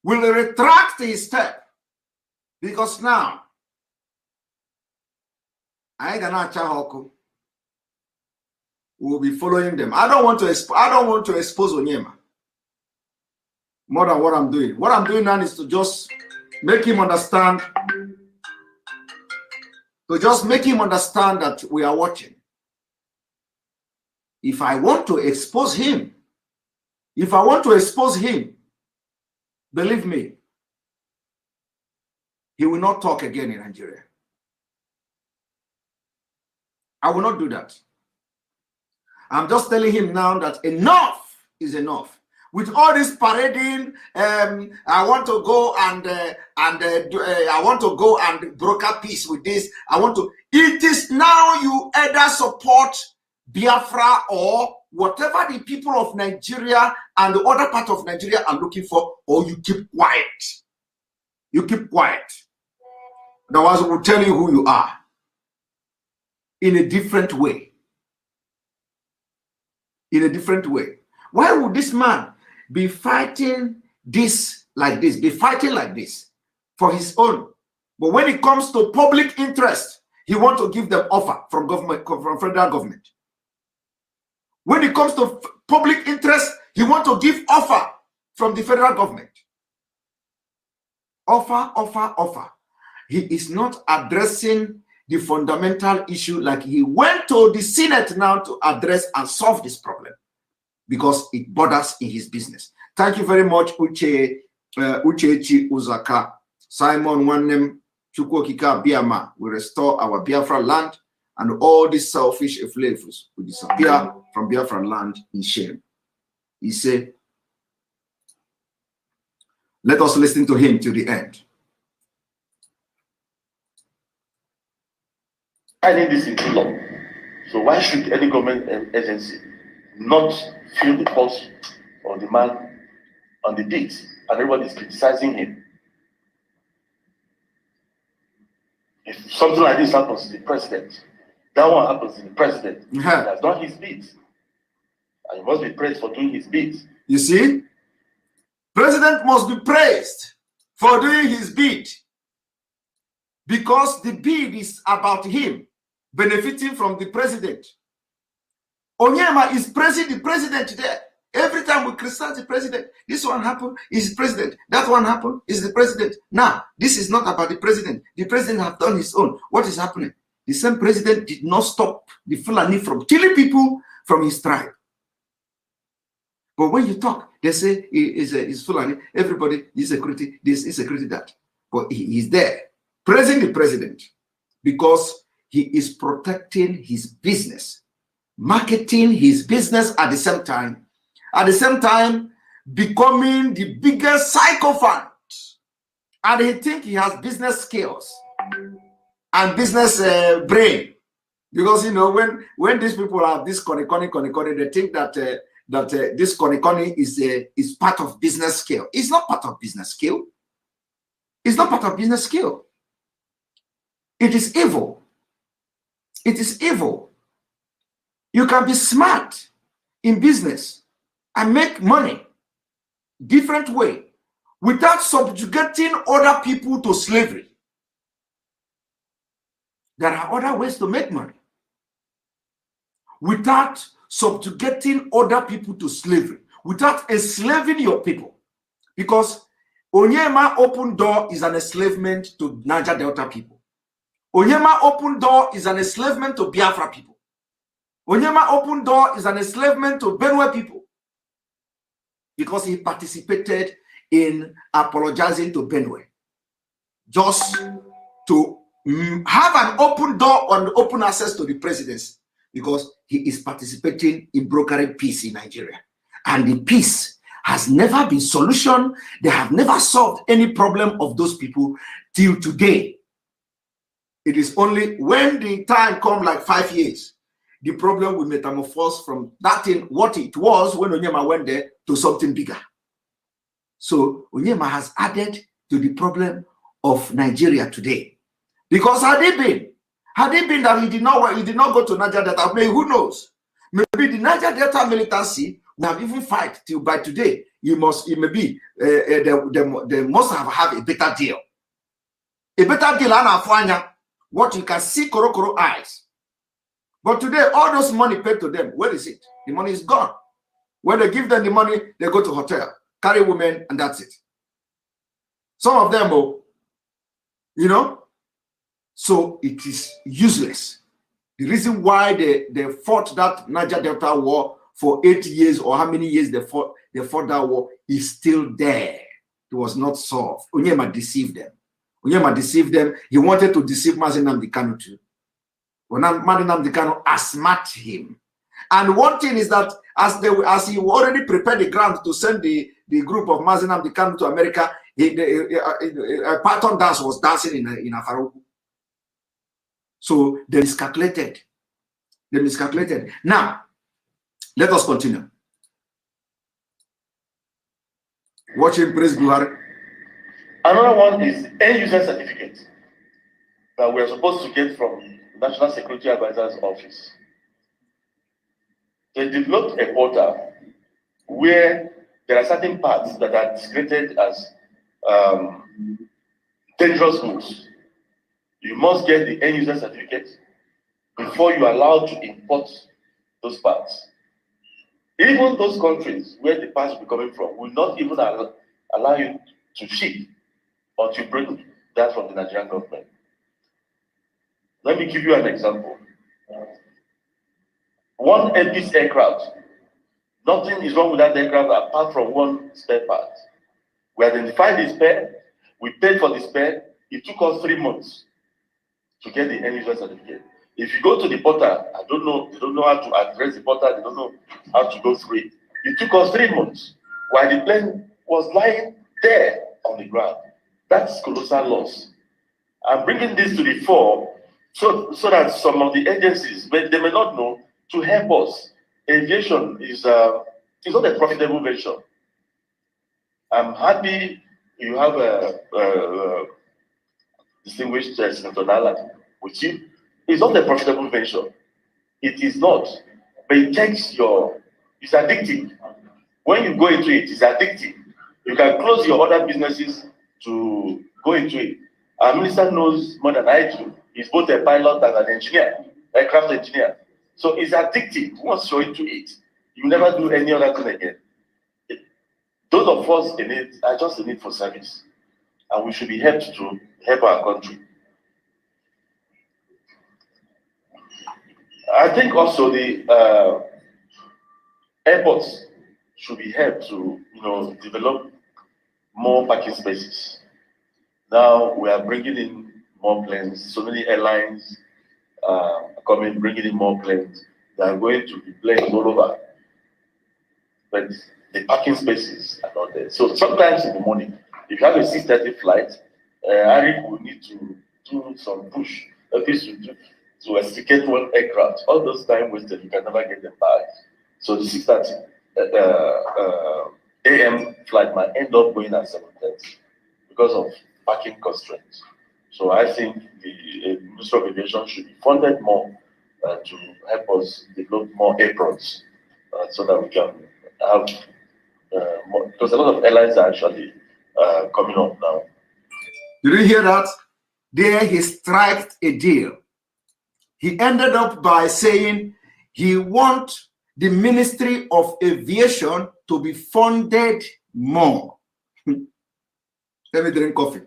will retract his step. Because now, I will be following them. I don't want to expose Onyema more than what I'm doing. What I'm doing now is to just make him understand. To just make him understand that we are watching. If I want to expose him, believe me, he will not talk again in Nigeria. I will not do that. I'm just telling him now that enough is enough. With all this parading, I want to go and I want to go and broker peace with this. It is now you either support Biafra or whatever the people of Nigeria and the other part of Nigeria are looking for, or you keep quiet. You keep quiet. Otherwise, we'll tell you who you are in a different way. In a different way. Why would this man be fighting this like this, be fighting like this for his own? But when it comes to public interest, he wants to give them offer from government, from federal government. When it comes to public interest, he wants to give offer from the federal government. Offer, offer, offer. He is not addressing the fundamental issue like he went to the Senate now to address and solve this problem because it borders in his business. Thank you very much, Uchechi Uzaka. Simon Wanem Chukwokika Biama will restore our Biafra land, and all these selfish flavors will disappear from Biafra land in shame. He said, let us listen to him to the end. I think this is law. So why should any government agency not feel the pulse of the man on the beat and everybody is criticizing him? If something like this happens to the president, that one happens to the president. That's not his beat. And he must be praised for doing his bit. You see? President must be praised for doing his bid, because the bid is about him benefiting from the president. Onyema is praising the president there. Every time we criticize the president, this one happened, is the president. That one happened, is the president. Now, this is not about the president. The president has done his own. What is happening? The same president did not stop the Fulani from killing people from his tribe. But when you talk, they say he's Fulani. Everybody is security, this is security, that. But he is there praising the president because he is protecting his business, marketing his business at the same time, becoming the biggest sycophant. And he thinks he has business skills and business brain. Because, you know, when these people have this koni, they think that this koni is part of business skill. It's not part of business skill. It's not part of business skill. It is evil. It is evil. You can be smart in business and make money different way without subjugating other people to slavery. There are other ways to make money without subjugating other people to slavery, without enslaving your people. Because Onyema open door is an enslavement to Niger Delta people. Onyema open door is an enslavement to Biafra people. Onyema open door is an enslavement to Benue people. Because he participated in apologizing to Benue. Just to have an open door and open access to the presidency. Because he is participating in brokering peace in Nigeria. And the peace has never been solution. They have never solved any problem of those people till today. It is only when the time comes, like 5 years, the problem will metamorphose from that thing, what it was when Onyema went there, to something bigger. So Onyema has added to the problem of Nigeria today. Because had it been that he did not go to Niger Delta, maybe who knows? Maybe the Niger Delta militancy will have even fight till by today. They must have a better deal. A better deal and what you can see korokoro eyes. But today, all those money paid to them, where is it? The money is gone. When they give them the money, they go to hotel, carry women, and that's it. Some of them, you know, so it is useless. The reason why they fought that Niger Delta war for 8 years, or how many years they fought that war, is still there. It was not solved. Onyema deceived them. Onyema deceived them. He wanted to deceive MAZI NNAMDI KANU too. But MAZI NNAMDI KANU outsmarted him. And one thing is that as he already prepared the ground to send the group of MAZI NNAMDI KANU to America, a Patton dance was dancing in Afaroku. So they miscalculated. They miscalculated. Now, let us continue. Watching Praise Buhari. Another one is end user certificate that we are supposed to get from National Security Advisor's office. They developed a portal where there are certain parts that are designated as dangerous goods. You must get the end user certificate before you are allowed to import those parts. Even those countries where the parts will be coming from will not even allow you to ship or to bring that from the Nigerian government. Let me give you an example. One Air aircraft, nothing is wrong with that aircraft apart from one spare part. We identified the spare, we paid for the spare, it took us 3 months to get the end user certificate. If you go to the portal, I don't know, they don't know how to address the portal, they don't know how to go through it. It took us 3 months while the plane was lying there on the ground. That's colossal loss. I'm bringing this to the fore so that some of the agencies, they may not know, to help us. Aviation is not a profitable venture. I'm happy you have a distinguished Senator Nala with you. It's not a profitable venture. It is not. But it takes your It's addictive. When you go into it, it's addictive. You can close your other businesses to go into it. Our minister knows more than I do. He's both a pilot and an engineer, aircraft engineer. So it's addictive. Once you're into it, you never do any other thing again. Those of us in it are just in it for service. And we should be helped to help our country. I think also the airports should be helped to, develop more parking spaces. Now we are bringing in more planes. So many airlines bringing in more planes. They are going to be planes all over, but the parking spaces are not there. So sometimes in the morning, if you have a 6:30 flight, Arik will need to do some push, at least to escape one aircraft. All those time wasted, you can never get them back. So the 6:30 a.m. flight might end up going at 7:30 because of parking constraints. So I think the Ministry of Aviation should be funded more to help us develop more aprons so that we can have more, because a lot of airlines are actually coming up now. Did you hear that? There he struck a deal. He ended up by saying he wants the Ministry of Aviation to be funded more. Let me drink coffee.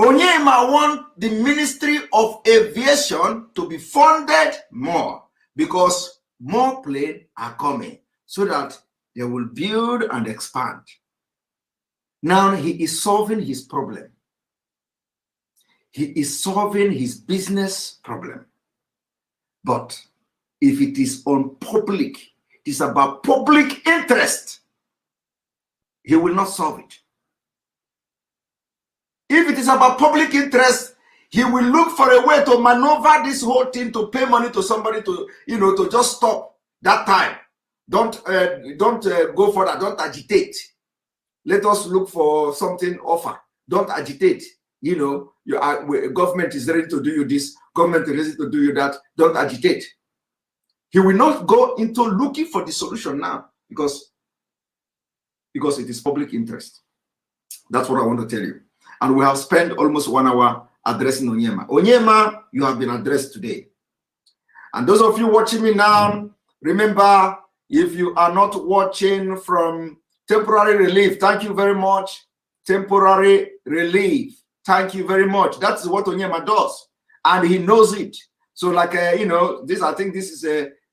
Onyema wants the Ministry of Aviation to be funded more because more planes are coming so that they will build and expand. Now he is solving his problem. He is solving his business problem. But if it is on public, it is about public interest, he will not solve it. If it is about public interest, he will look for a way to maneuver this whole thing to pay money to somebody to, to just stop that time. Don't go further. Don't agitate. Let us look for something offer. Don't agitate. Government is ready to do you this. Government is ready to do you that. Don't agitate. He will not go into looking for the solution now because it is public interest. That's what I want to tell you. And we have spent almost 1 hour addressing Onyema. Onyema, you have been addressed today. And those of you watching me now, remember, if you are not watching from temporary relief, thank you very much. Temporary relief, thank you very much. That's what Onyema does. And he knows it. So like, this, I think this is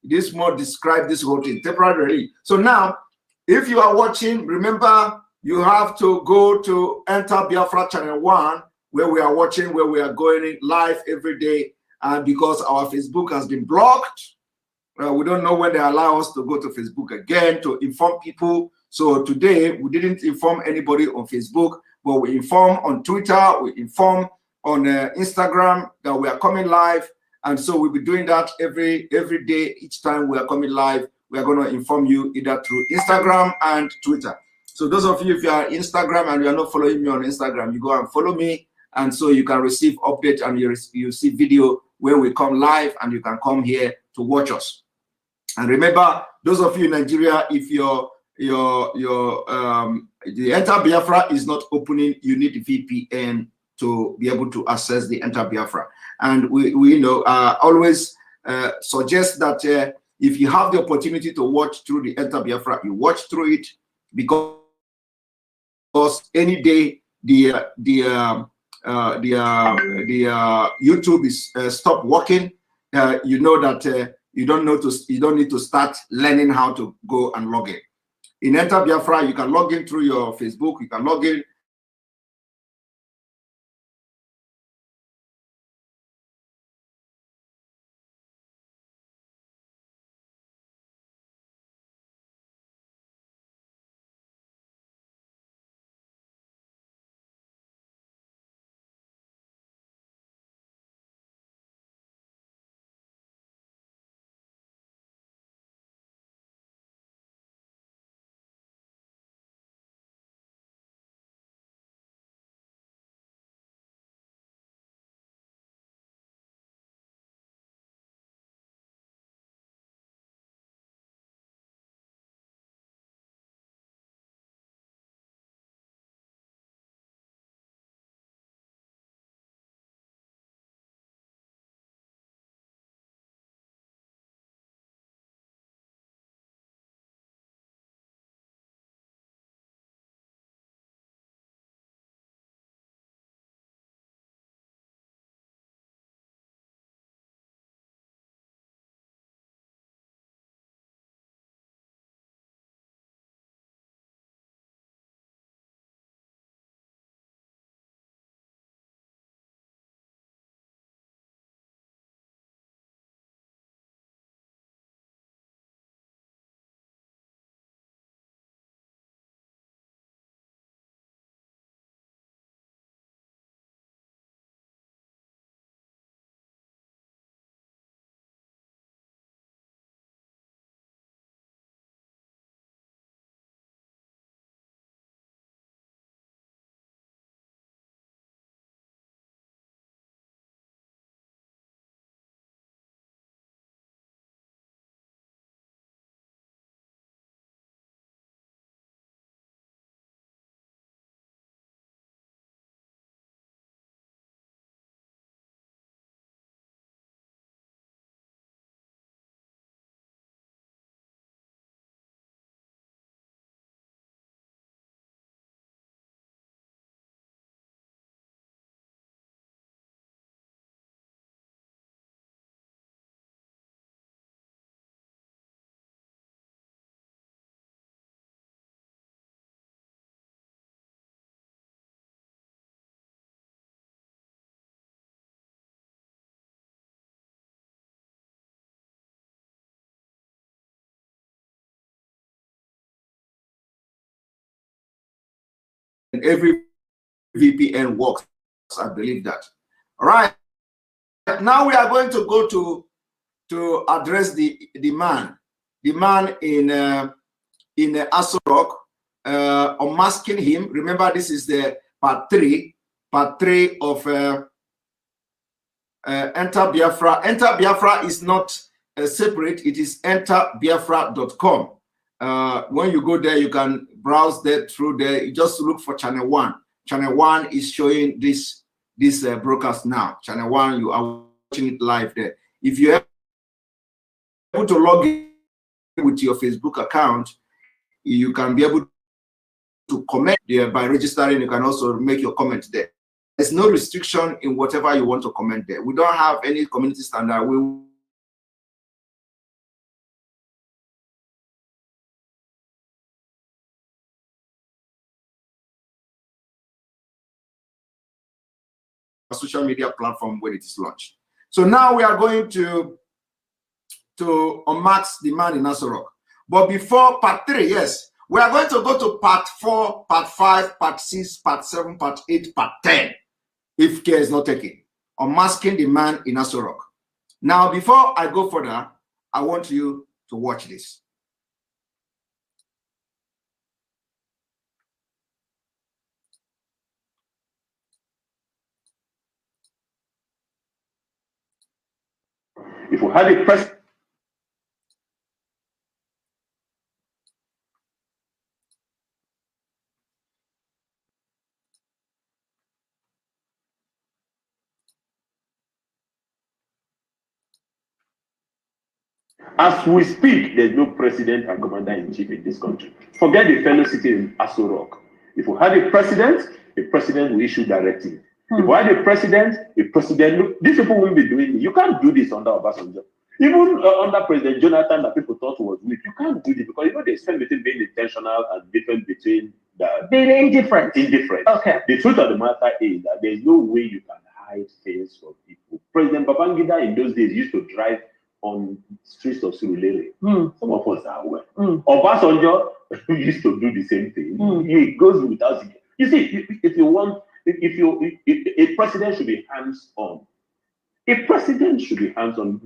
this more describe this whole thing, temporary relief. So now, if you are watching, remember, you have to go to Enter Biafra Channel 1, where we are watching, where we are going live every day. And because our Facebook has been blocked, we don't know when they allow us to go to Facebook again to inform people. So today, we didn't inform anybody on Facebook, but we inform on Twitter, we inform on Instagram that we are coming live. And so we'll be doing that every day. Each time we are coming live, we are going to inform you either through Instagram and Twitter. So those of you, if you are Instagram and you are not following me on Instagram, you go and follow me. And so you can receive updates and you see video when we come live, and you can come here to watch us. And remember, those of you in Nigeria, if the Enter Biafra is not opening, you need VPN to be able to access the Enter Biafra. And we always suggest that if you have the opportunity to watch through the Enter Biafra, you watch through it, because any day the YouTube is stop working, you know that you don't need to start learning how to go and log in. In Enter Biafra, you can log in through your Facebook, you can log in every VPN works. I believe that. All right. Now we are going to go to address the man in Aso Rock, unmasking him. Remember, this is the part three of Enter Biafra. Enter Biafra is not separate. It is enterbiafra.com. When you go there, you can browse there through there. You just look for channel 1. Channel 1 is showing this broadcast now. Channel 1, you are watching it live there. If you're able to log in with your Facebook account, you can be able to comment there by registering. You can also make your comment there. There's no restriction in whatever you want to comment there. We don't have any community standard. We social media platform when it is launched. So now we are going to unmask the man in Aso Rock. But before part 3, yes, we are going to go to part 4, part 5, part 6, part 7, part 8, part 10, if care is not taken. Unmasking the man in Aso Rock. Now, before I go further, I want you to watch this. If we had a president, as we speak, there's no president and commander-in-chief in this country. Forget the fellow sitting in Aso Rock. If we had a president will issue directive. If we had a president, look, these people will be doing it. You can't do this under Obasanjo. Even under President Jonathan, that people thought was weak, you can't do this because they spend between being intentional and different between being indifferent. Okay. The truth of the matter is that there's no way you can hide things from people. President Babangida in those days used to drive on streets of Surulere. Some of us are aware. Obasanjo used to do the same thing. It goes without saying. You see, if a president should be hands-on. A president should be hands-on.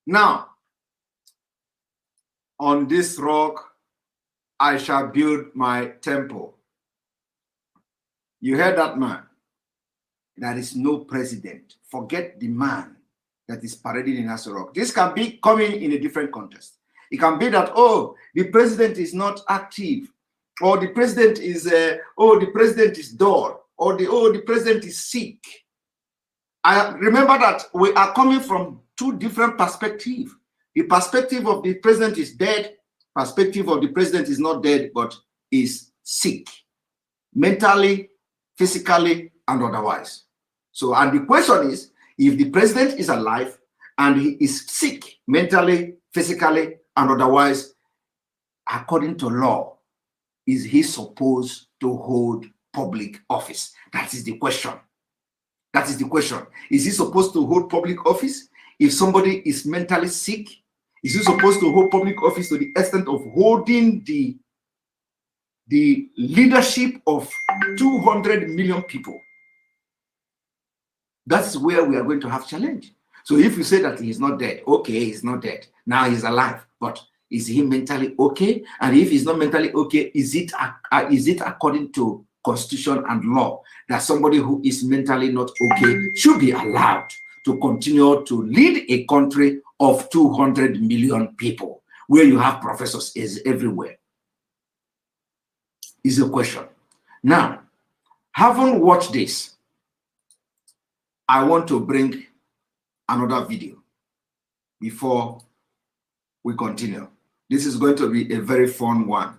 Now, on this rock, I shall build my temple. You heard that man? There is no president. Forget the man that is parading in Aso Rock. This can be coming in a different context. It can be that, oh, the president is not active, or the president is, the president is dull, or the president is sick. I remember that we are coming from two different perspectives. The perspective of the president is dead, perspective of the president is not dead, but is sick, mentally, physically, and otherwise. So, and the question is, if the president is alive and he is sick, mentally, physically, and otherwise, according to law, is he supposed to hold public office? That is the question. That is the question. Is he supposed to hold public office? If somebody is mentally sick, is he supposed to hold public office to the extent of holding the leadership of 200 million people? That's where we are going to have challenge. So if you say that he is not dead, okay, he's not dead. Now he's alive. But is he mentally okay? And if he's not mentally okay, is it according to constitution and law that somebody who is mentally not okay should be allowed to continue to lead a country of 200 million people, where you have professors is everywhere? Is the question. Now, having watched this, I want to bring another video before we continue. This is going to be a very fun one,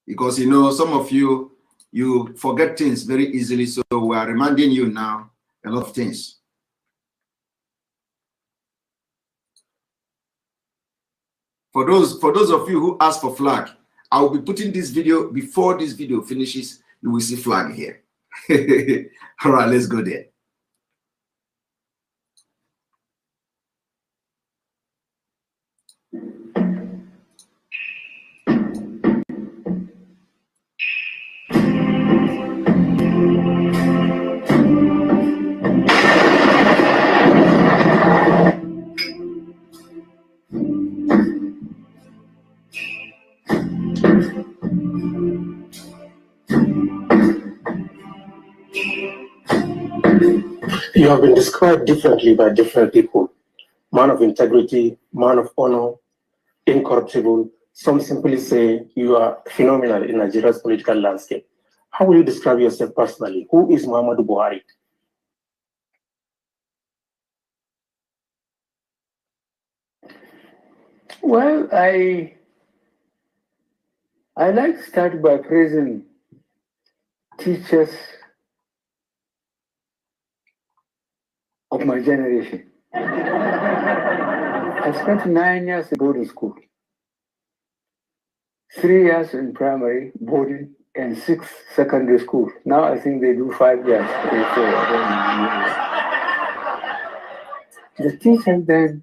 because you know, some of you forget things very easily, so we are reminding you now a lot of things. For those of you who ask for flag, I will be putting this video before this video finishes. You will see flag here. All right, let's go there. You have been described differently by different people. Man of integrity, man of honor, incorruptible. Some simply say you are phenomenal in Nigeria's political landscape. How will you describe yourself personally? Who is Muhammadu Buhari? Well, I like to start by praising teachers of my generation. I spent 9 years in boarding school, 3 years in primary boarding, and 6 secondary school. Now I think they do 5 years. The teachers then,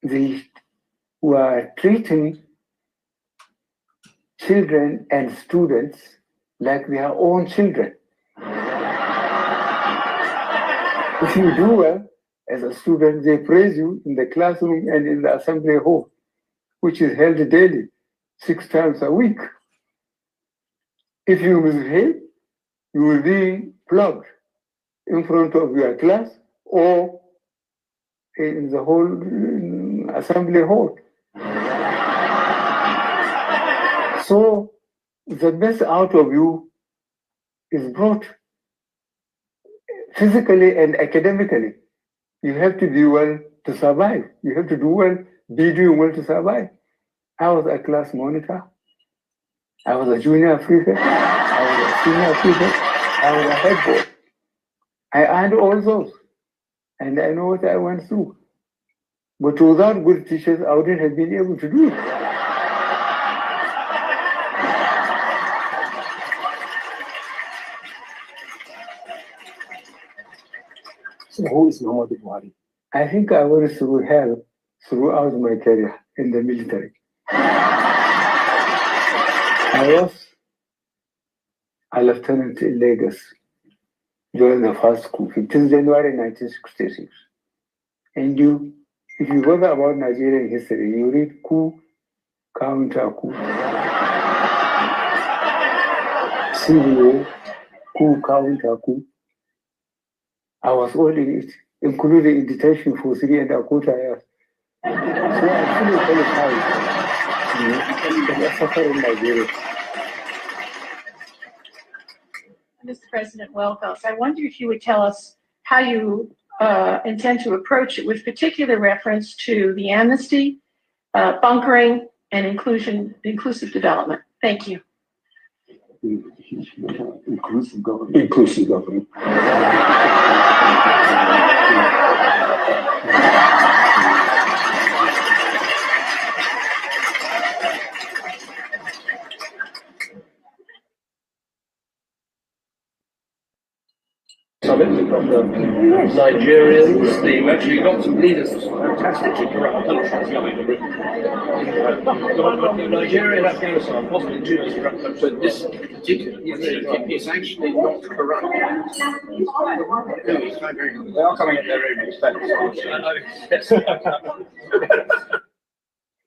they were treating children and students like their own children. If you do well as a student, they praise you in the classroom and in the assembly hall, which is held daily, 6 times a week. If you misbehave, you will be plugged in front of your class or in the whole assembly hall. So the best out of you is brought physically and academically. You have to do well to survive. You have to do well, be doing well to survive. I was a class monitor. I was a junior prefect. I was a senior prefect. I was a head boy. I earned all those. And I know what I went through. But without good teachers, I wouldn't have been able to do it. So who is Muhammadu Buhari? I think I went through hell throughout my career in the military. I was a lieutenant in Lagos during the first coup, 15th January 1966. And if you bother about Nigerian history, you read coup, counter coup, civil war, coup, counter coup. I was all in it, including in detention for 3.25 years. So I'm fully qualified to suffer in Nigeria. Mr. President, welcome. I wonder if you would tell us how you intend to approach it with particular reference to the amnesty, bunkering, and inclusive development. Thank you. Inclusive government. Inclusive government. Summit from the Nigerians, we got some leaders of some fantastically corrupt countries. Nigeria and Afghanistan, possibly two as corrupt countries, but this particular is actually not corrupt. They are coming at their own expense.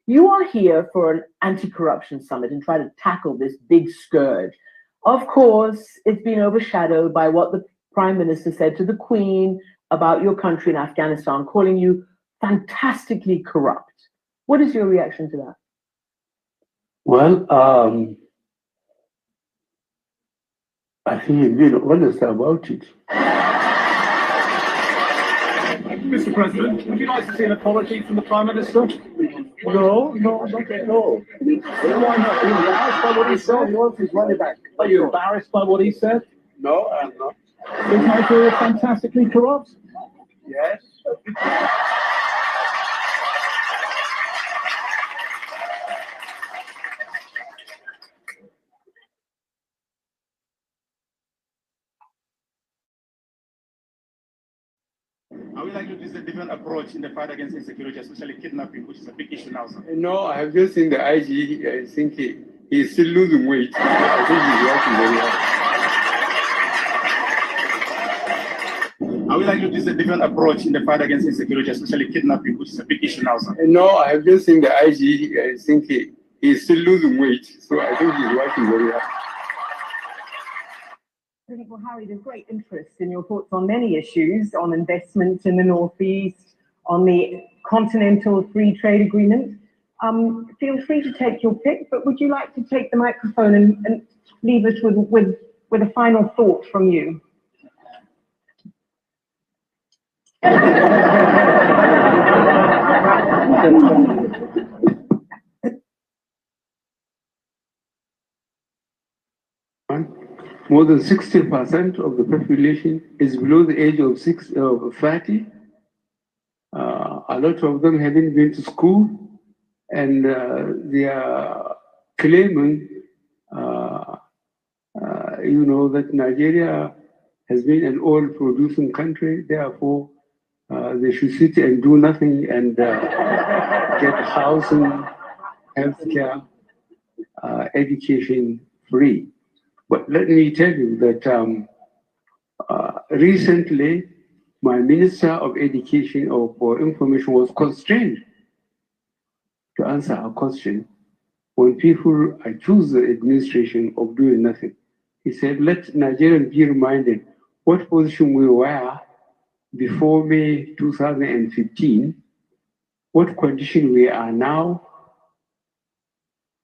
You are here for an anti-corruption summit and try to tackle this big scourge. Of course, it's been overshadowed by what the Prime Minister said to the Queen about your country in Afghanistan, calling you fantastically corrupt. What is your reaction to that? Well, I think he's been honest about it. Mr. President, would you like to see an apology from the Prime Minister? No, not at all. Why not? Are you embarrassed by what he said? He wants his money back. Are you embarrassed by what he said? No, I'm not. Is Nigeria fantastically corrupt? Yes. I would like to use a different approach in the fight against insecurity, especially kidnapping, which is a big issue now, sir. No, I have just seen the IG. I think he's still losing weight. I think he's working very hard. I would like to use a different approach in the fight against insecurity, especially kidnapping, which is a big issue now, sir. No, I have just seen the IG. I think he's still losing weight. So I think he's working very hard. President Buhari, there's great interest in your thoughts on many issues, on investment in the Northeast, on the Continental Free Trade Agreement. Feel free to take your pick, but would you like to take the microphone and leave us with a final thought from you? More than 60% of the population is below the age of 30. A lot of them haven't been to school, and they are claiming, that Nigeria has been an oil-producing country. Therefore, they should sit and do nothing and get housing, healthcare, education free. But let me tell you that recently, my Minister of Education or for Information was constrained to answer a question when people accuse the administration of doing nothing. He said, let Nigerians be reminded what position we were before May 2015, what condition we are now,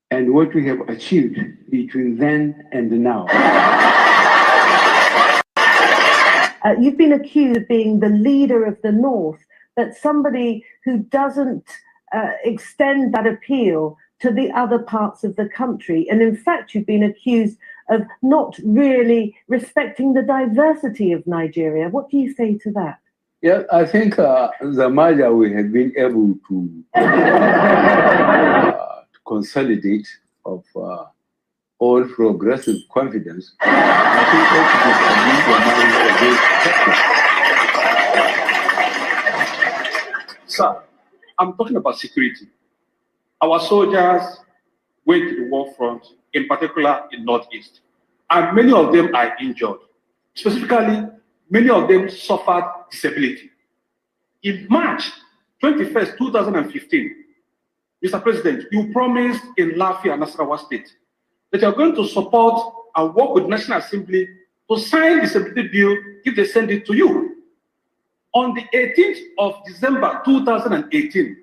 and what we have achieved between then and now. You've been accused of being the leader of the North, but somebody who doesn't extend that appeal to the other parts of the country. And in fact, you've been accused of not really respecting the diversity of Nigeria. What do you say to that? Yeah, I think the MAZI we have been able to consolidate of all progressive confidence. I think Sir, I'm talking about security. Our soldiers went to the war front, in particular in Northeast, and many of them are injured. Specifically, many of them suffered disability. In March 21st, 2015, Mr. President, you promised in Lafia and Nasarawa State that you are going to support and work with the National Assembly to sign the disability bill if they send it to you. On the 18th of December 2018,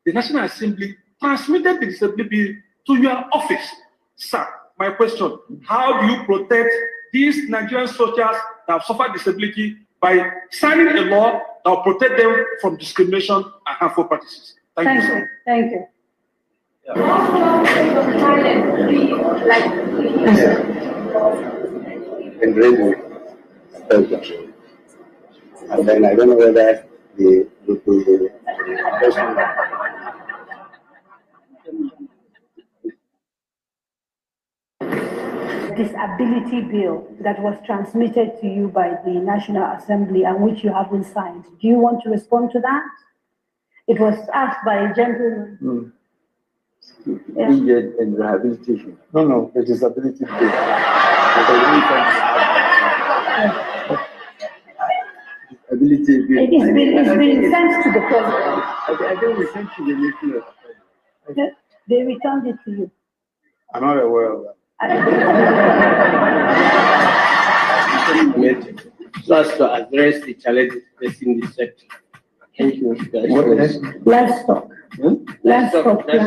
the National Assembly transmitted the disability bill to your office. Sir, my question, how do you protect these Nigerian soldiers that have suffered disability by signing a law that will protect them from discrimination and harmful practices? Thank you, sir. Thank you. And radio, and then I don't know whether the disability bill that was transmitted to you by the National Assembly and which you haven't signed. Do you want to respond to that? It was asked by a gentleman. Injured and rehabilitation. No, the disability bill. Disability bill. It's been sent to the president. I think we sent to the national. They returned it to you. I'm not aware of that. So as to address the challenges facing the sector. Thank you, guys. Livestock. Livestock. These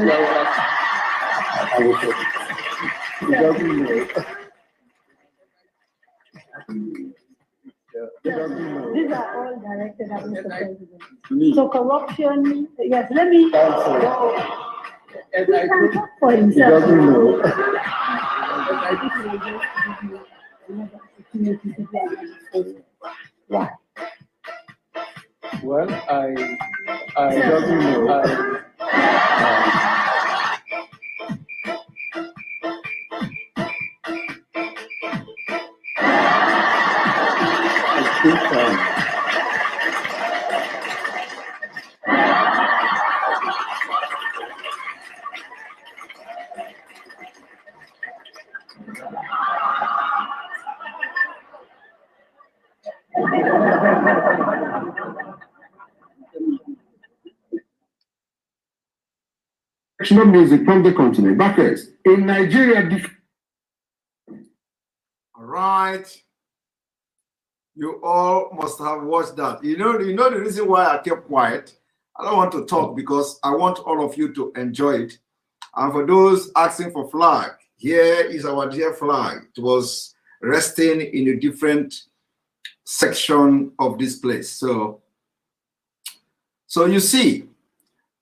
are all directed at Mr. President. So corruption, yes, let me go. He can talk for himself. Why? Well, I don't know. I think music from the continent. Backwards. In Nigeria. All right. You all must have watched that. You know the reason why I kept quiet. I don't want to talk because I want all of you to enjoy it. And for those asking for flag, here is our dear flag. It was resting in a different section of this place. So you see,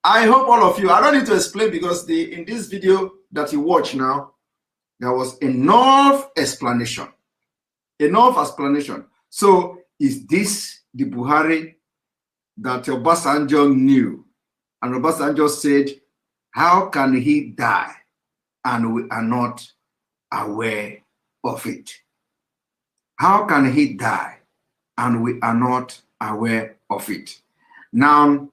I hope all of you, I don't need to explain because in this video that you watch now, there was enough explanation. Enough explanation. So is this the Buhari that Obasanjo knew? And Obasanjo said, how can he die and we are not aware of it? How can he die and we are not aware of it? Now,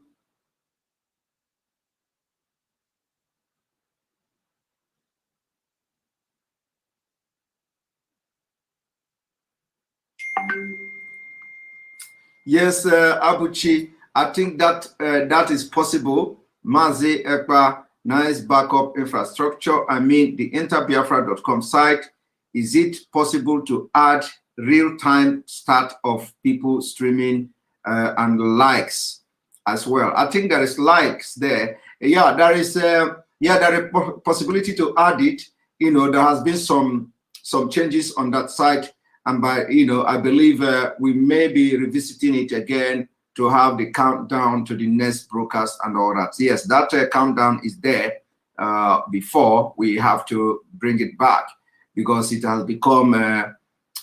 yes, Abuchi, I think that that is possible. MAZI, Ekpa, nice backup infrastructure. I mean, the interbiafra.com site, is it possible to add real-time start of people streaming and likes as well? I think there is likes there. Yeah, there is possibility to add it. You know, there has been some changes on that site. And by, I believe we may be revisiting it again to have the countdown to the next broadcast and all that. Yes, that countdown is there before. We have to bring it back because it has become,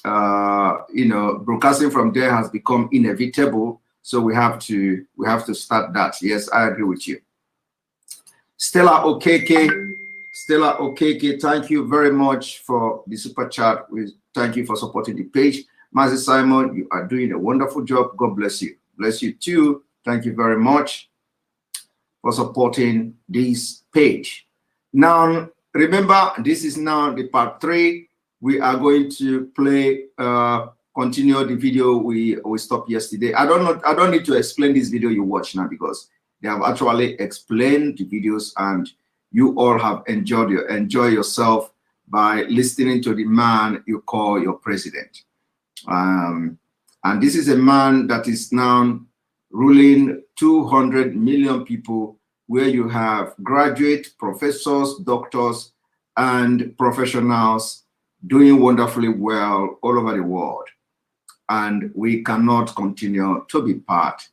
broadcasting from there has become inevitable. So we have to start that. Yes, I agree with you. Stella Okeke, thank you very much for the super chat. Thank you for supporting the page. MAZI Simon, you are doing a wonderful job. God bless you. Bless you too. Thank you very much for supporting this page. Now, remember, this is now the part 3. We are going to play, continue the video we stopped yesterday. I don't need to explain this video you watch now because they have actually explained the videos and you all have enjoy yourself by listening to the man you call your president. And this is a man that is now ruling 200 million people, where you have graduate professors, doctors, and professionals doing wonderfully well all over the world. And we cannot continue to be part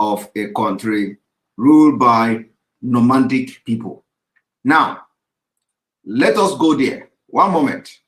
of a country ruled by nomadic people. Now, let us go there. One moment.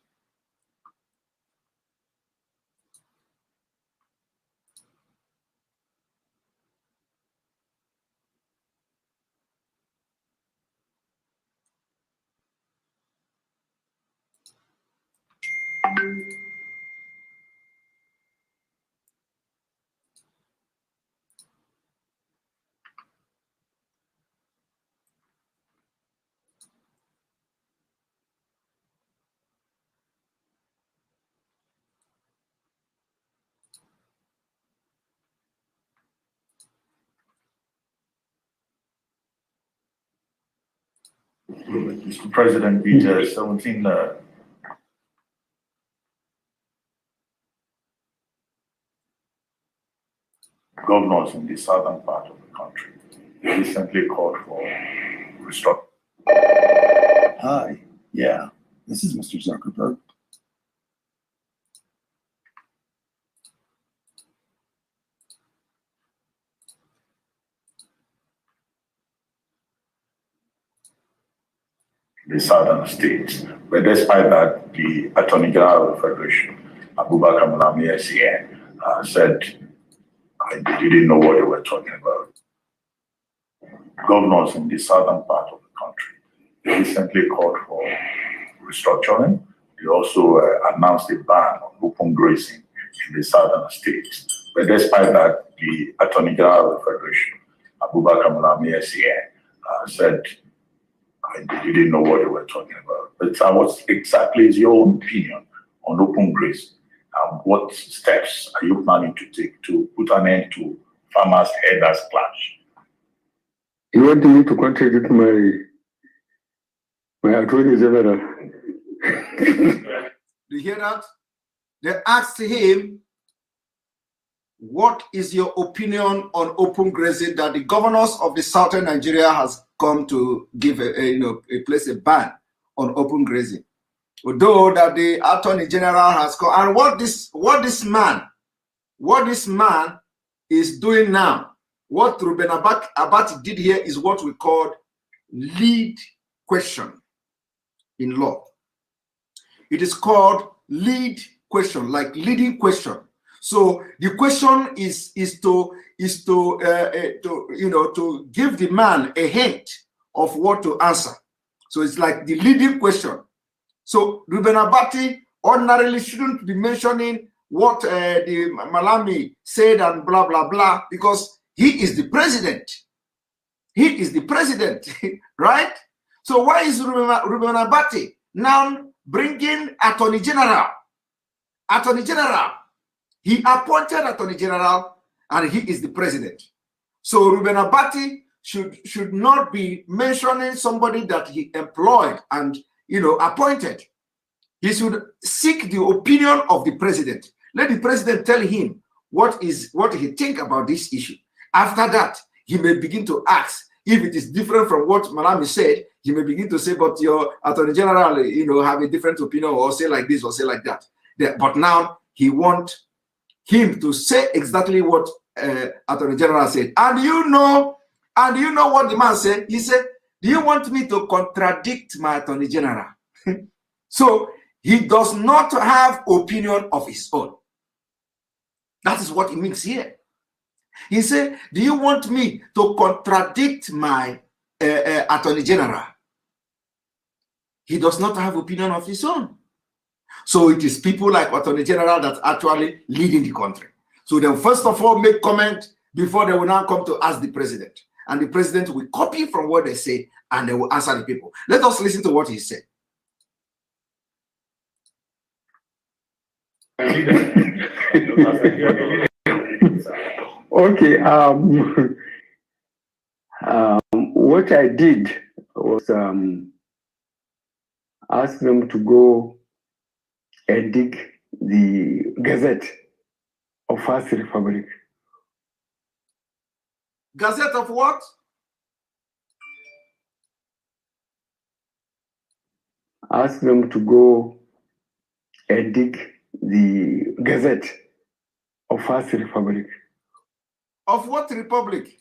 Mr. President, the 17 governors in the southern part of the country recently called for restructuring. Hi, yeah, this is Mr. Zuckerberg. The southern states, but despite that, the Attorney General of the Federation, Abubakar Malami SCN, said they didn't know what they were talking about. Governors in the southern part of the country recently called for restructuring. They also announced a ban on open grazing in the southern states. But despite that, the Attorney General of the Federation, Abubakar Malami SCN, said they didn't know what they were talking about. But what exactly is your own opinion on open grazing? What steps are you planning to take to put an end to farmers' headers clash? You want me to contribute my attorney general? Do you hear that? They asked him what is your opinion on open grazing that the governors of the southern Nigeria has come to give place a ban on open grazing? Although that the Attorney General has come, and what this man is doing now, what Ruben Abati did here is what we call lead question in law. It is called lead question, like leading question. So the question is to give the man a hint of what to answer. So it's like the leading question. So Ruben Abati ordinarily shouldn't be mentioning what the Malami said and blah blah blah, because he is the president. He is the president, right? So why is Ruben Abati now bringing Attorney General? Attorney General. He appointed Attorney General and he is the president. So Ruben Abati should not be mentioning somebody that he employed and appointed. He should seek the opinion of the president. Let the president tell him what he think about this issue. After that, he may begin to ask. If it is different from what Malami said, he may begin to say, but your Attorney General, have a different opinion, or say like this or say like that. But now he wants him to say exactly what Attorney General said. And you know what the man said? He said, do you want me to contradict my Attorney General? So he does not have opinion of his own. That is what it means here. He said, do you want me to contradict my Attorney General? He does not have opinion of his own. So it is people like Attorney General that actually leading the country. So they'll first of all make comment before they will now come to ask the president. And the president will copy from what they say and they will answer the people. Let us listen to what he said. Okay. What I did was ask them to go and dig the Gazette of First Republic. Gazette of what? Ask them to go and dig the Gazette of First Republic. Of what republic?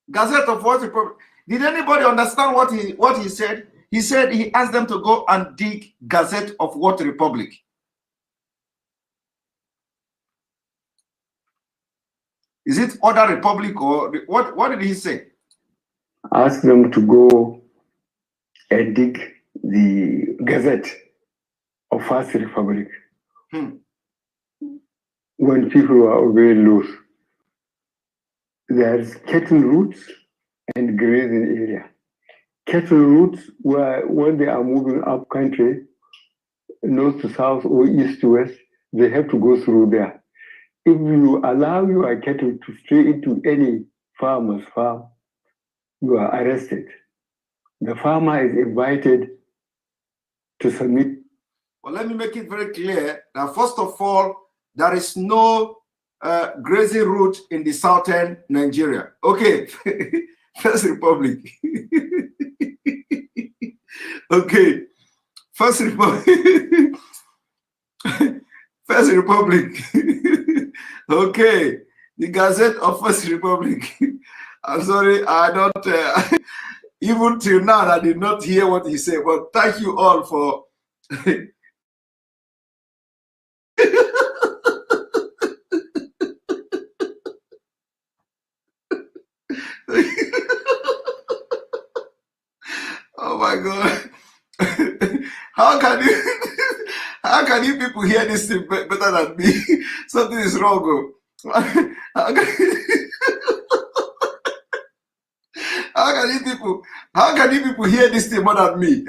Gazette of what republic? Did anybody understand what he said? He said he asked them to go and dig Gazette of what republic? Is it other republic or what did he say? Ask them to go and dig the Gazette of First Republic. When people were very loose. There's cattle routes and grazing area. Cattle routes where when they are moving up country, north to south or east to west, they have to go through there. If you allow your cattle to stray into any farmer's farm, you are arrested. The farmer is invited to submit. Well, let me make it very clear that first of all, there is no grazing route in the southern Nigeria. Okay, First Republic. Okay, First Republic. First Republic. Okay, the Gazette of First Republic. I'm sorry, I don't, even till now, I did not hear what he said, but thank you all for. Oh my God. How can you people hear this thing better than me? Something is wrong. How can you people hear this thing more than me?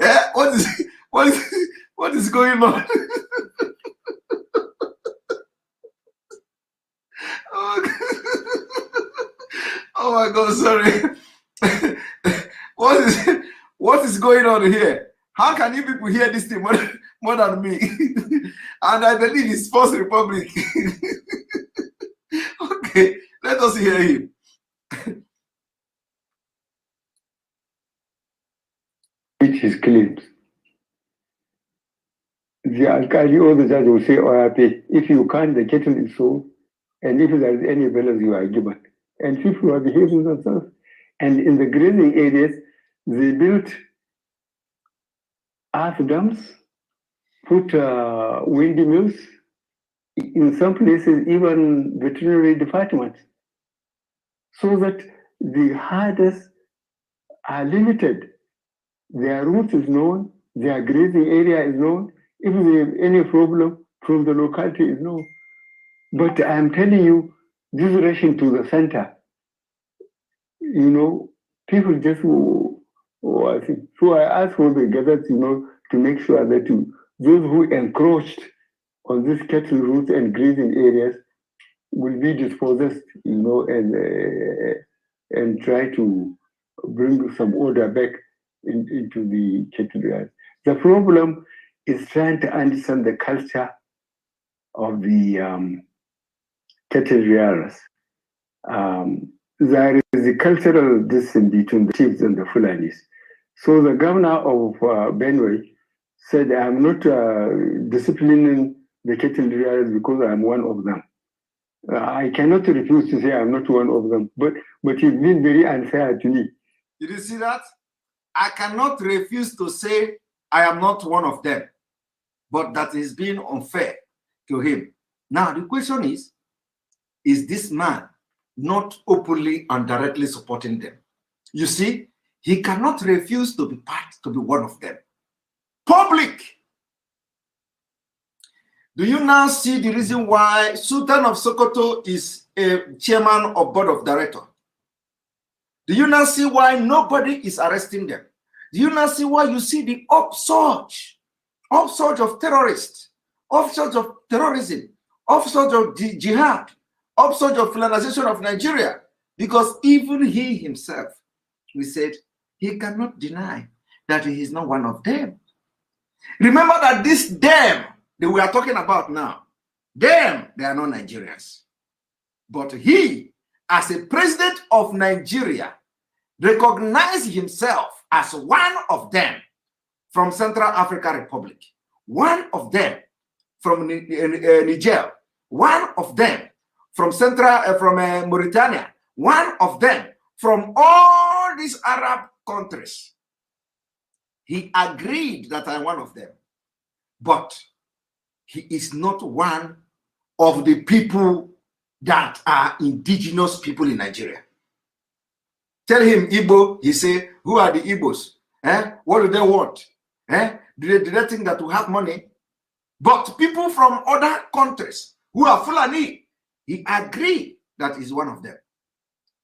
What is going on? Oh my God, sorry. What is going on here? How can you people hear this thing more than me? And I believe it's First Republic. Okay, let us hear him. Which his claims. The Alkali or the judge will say, oh, pay. If you can't, the kettle is sold. And if there is any balance, you are given. And people are behaving themselves. And in the grazing areas, they built earth dams, put windmills, in some places, even veterinary departments, so that the herders are limited. Their route is known, their grazing area is known. If they have any problem from the locality is known. But I'm telling you, this rushing to the center, you know, people just, I think. So I asked for the gathers, you know, to make sure that those who encroached on these cattle routes and grazing areas will be dispossessed, you know, and try to bring some order back into the cattle areas. The problem is trying to understand the culture of the cattle rearers. There is a cultural distance between the chiefs and the Fulanis. So the governor of Benue said, I'm not disciplining the cattle rearers because I'm one of them. I cannot refuse to say I'm not one of them, but he's been very unfair to me. Did you see that? I cannot refuse to say I am not one of them, but that is being unfair to him. Now, the question is this man not openly and directly supporting them? You see, he cannot refuse to be one of them. Public. Do you now see the reason why Sultan of Sokoto is a chairman of board of directors? Do you now see why nobody is arresting them? Do you now see why you see the upsurge of terrorists, upsurge of terrorism, upsurge of jihad, upsurge of Fulanization of Nigeria? Because even he himself, we said, he cannot deny that he is not one of them. Remember that this them that we are talking about now, them, they are not Nigerians. But he, as a president of Nigeria, recognized himself as one of them from Central African Republic, one of them from Niger, one of them from Mauritania, one of them from all these Arab countries. He agreed that I'm one of them, but he is not one of the people that are indigenous people in Nigeria. Tell him Igbo, he say, who are the Igbos? What do they want? Do they think that we have money? But people from other countries who are Fulani, he agreed that he's one of them.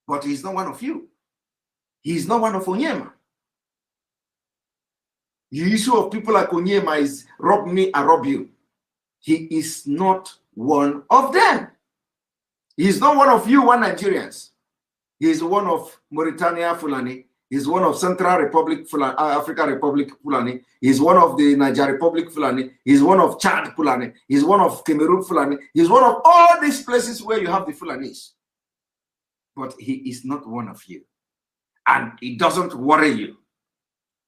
But he's not one of you. He's not one of Onyema. The issue of people like Onyema is rob me, I rob you. He is not one of them. He is not one of you, one Nigerians. He is one of Mauritania Fulani. He is one of Central Republic Fulani, African Republic Fulani. He is one of the Niger Republic Fulani. He is one of Chad Fulani. He is one of Cameroon Fulani. He is one of all these places where you have the Fulanis. But he is not one of you. And it doesn't worry you.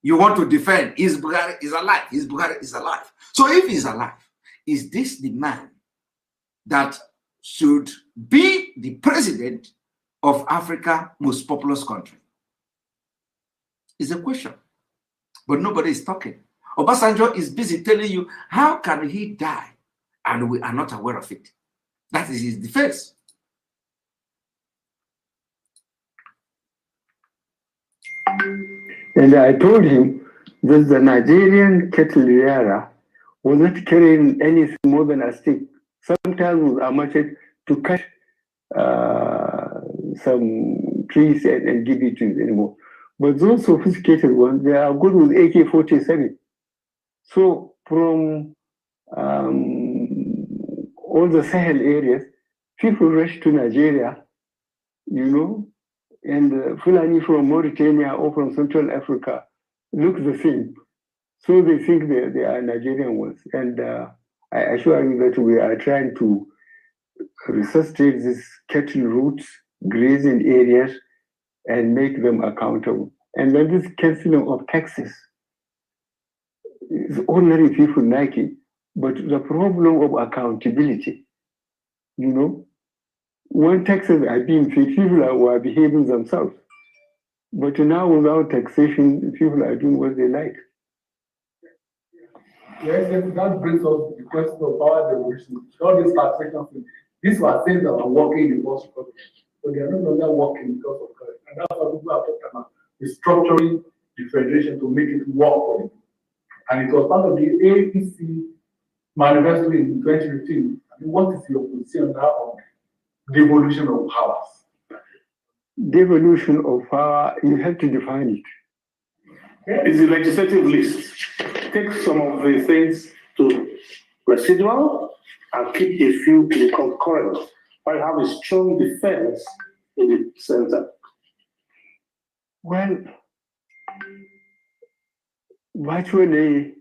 You want to defend, his Buhari is alive. His Buhari is alive. So if he's alive, is this the man that should be the president of Africa's most populous country? It's a question. But nobody is talking. Obasanjo is busy telling you, how can he die? And we are not aware of it. That is his defense. And I told him that the Nigerian cattle rearer was not carrying anything more than a stick. Sometimes with a machete to cut some trees and give it to anymore. But those sophisticated ones, they are good with AK-47. So from all the Sahel areas, people rush to Nigeria, you know, and Fulani from Mauritania or from Central Africa look the same. So they think they are Nigerian ones. And I assure you that we are trying to resuscitate these cattle routes, grazing areas, and make them accountable. And then this cancelling of taxes. Ordinary people like it, but the problem of accountability, you know, when taxes are being paid, people are behaving themselves. But now without taxation, people are doing what they like. Yes, that brings us to the question of power devolution. All these taxation things, these were things that were working in the first government, but they are no longer working because of COVID. And that's what people are talking about, restructuring the federation to make it work for them. And it was part of the APC manifesto in 2015. I mean, what is your position now on devolution of powers? Devolution of power, you have to define it. It's the legislative list. Take some of the things to residual and keep a few to concurrent, while you have a strong defense in the center. Well, virtually,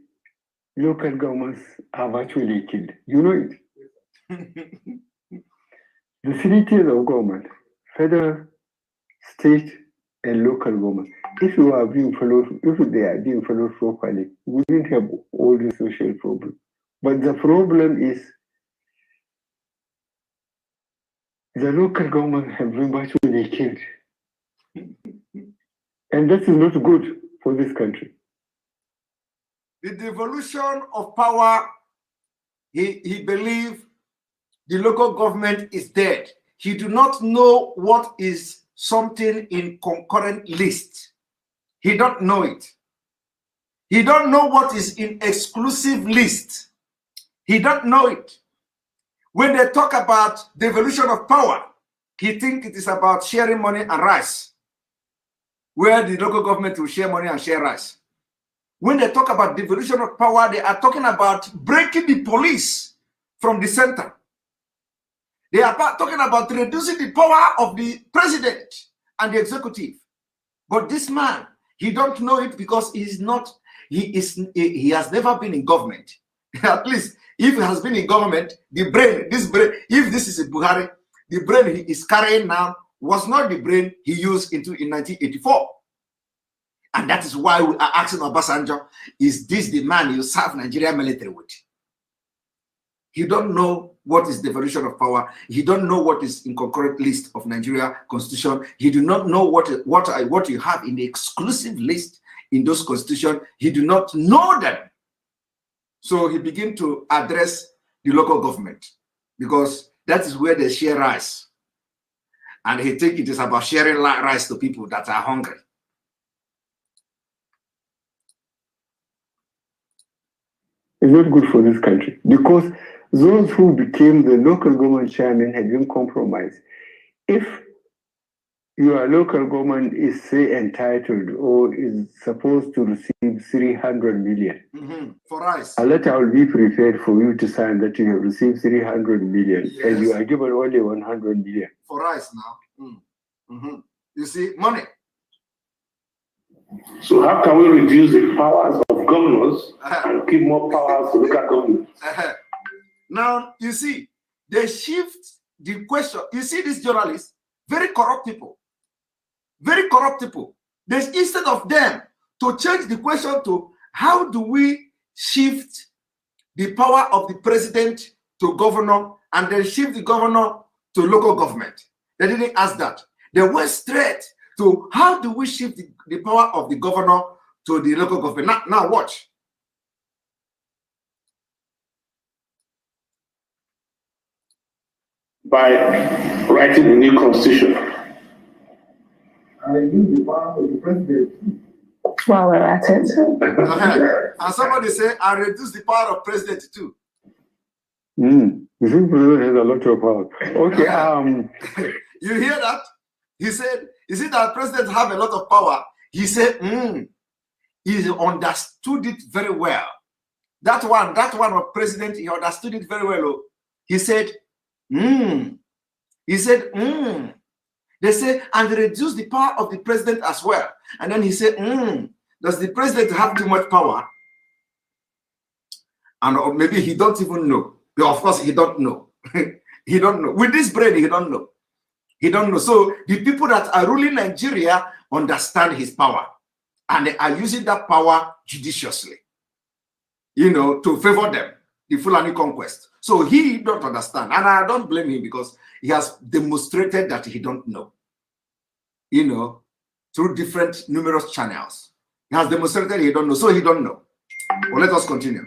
local governments are virtually killed. You know it. The 3 tiers of government, federal, state, and local government, if they are being followed properly, we wouldn't have all the social problems. But the problem is the local government have been virtually killed. And that is not good for this country. The devolution of power, he believed the local government is dead. He do not know what is something in concurrent list. He don't know it. He don't know what is in exclusive list. He don't know it. When they talk about devolution of power, he think it is about sharing money and rice, where the local government will share money and share rice. When they talk about devolution of power, they are talking about breaking the police from the center. They are talking about reducing the power of the president and the executive. But this man, he don't know it because he has never been in government. At least if he has been in government, the brain, if this is a Buhari, the brain he is carrying now was not the brain he used in 1984. And that is why we are asking Obasanjo, is this the man you serve Nigeria military with? He don't know what is devolution of power. He don't know what is in concurrent list of Nigeria constitution. He do not know what you have in the exclusive list in those constitution. He do not know them. So he begin to address the local government because that is where they share rice. And he think it is about sharing rice to people that are hungry. It's not good for this country because those who became the local government chairman had been compromised. If your local government is, say, entitled or is supposed to receive 300 million, for rice, a letter will be prepared for you to sign that you have received 300 million, yes, and you are given only 100 million. For rice now. You see, money. So how can we reduce the powers of governors and give more powers to local governments? Now, you see, they shift the question. You see these journalists, very corrupt people. Very corrupt people. Instead of them to change the question to how do we shift the power of the president to governor and then shift the governor to local government. They didn't ask that. They went straight to how do we shift the power of the governor to the local government. Now watch. By writing a new constitution. And use the power of the president. While we're at it. And somebody say, I reduce the power of president too. You think president has a lot of power? Okay. You hear that? He said, is it that president have a lot of power? He said, he understood it very well. That one of president, he understood it very well. He said, He said, They say, and reduce the power of the president as well. And then he said, does the president have too much power? And or maybe he don't even know. Of course, he don't know. He don't know. With this brain, he don't know. He don't know. So the people that are ruling Nigeria understand his power, and they are using that power judiciously, you know, to favor them, the Fulani conquest. So he don't understand, and I don't blame him because he has demonstrated that he don't know, you know, through different numerous channels. He has demonstrated he don't know, so he don't know. Well, let us continue.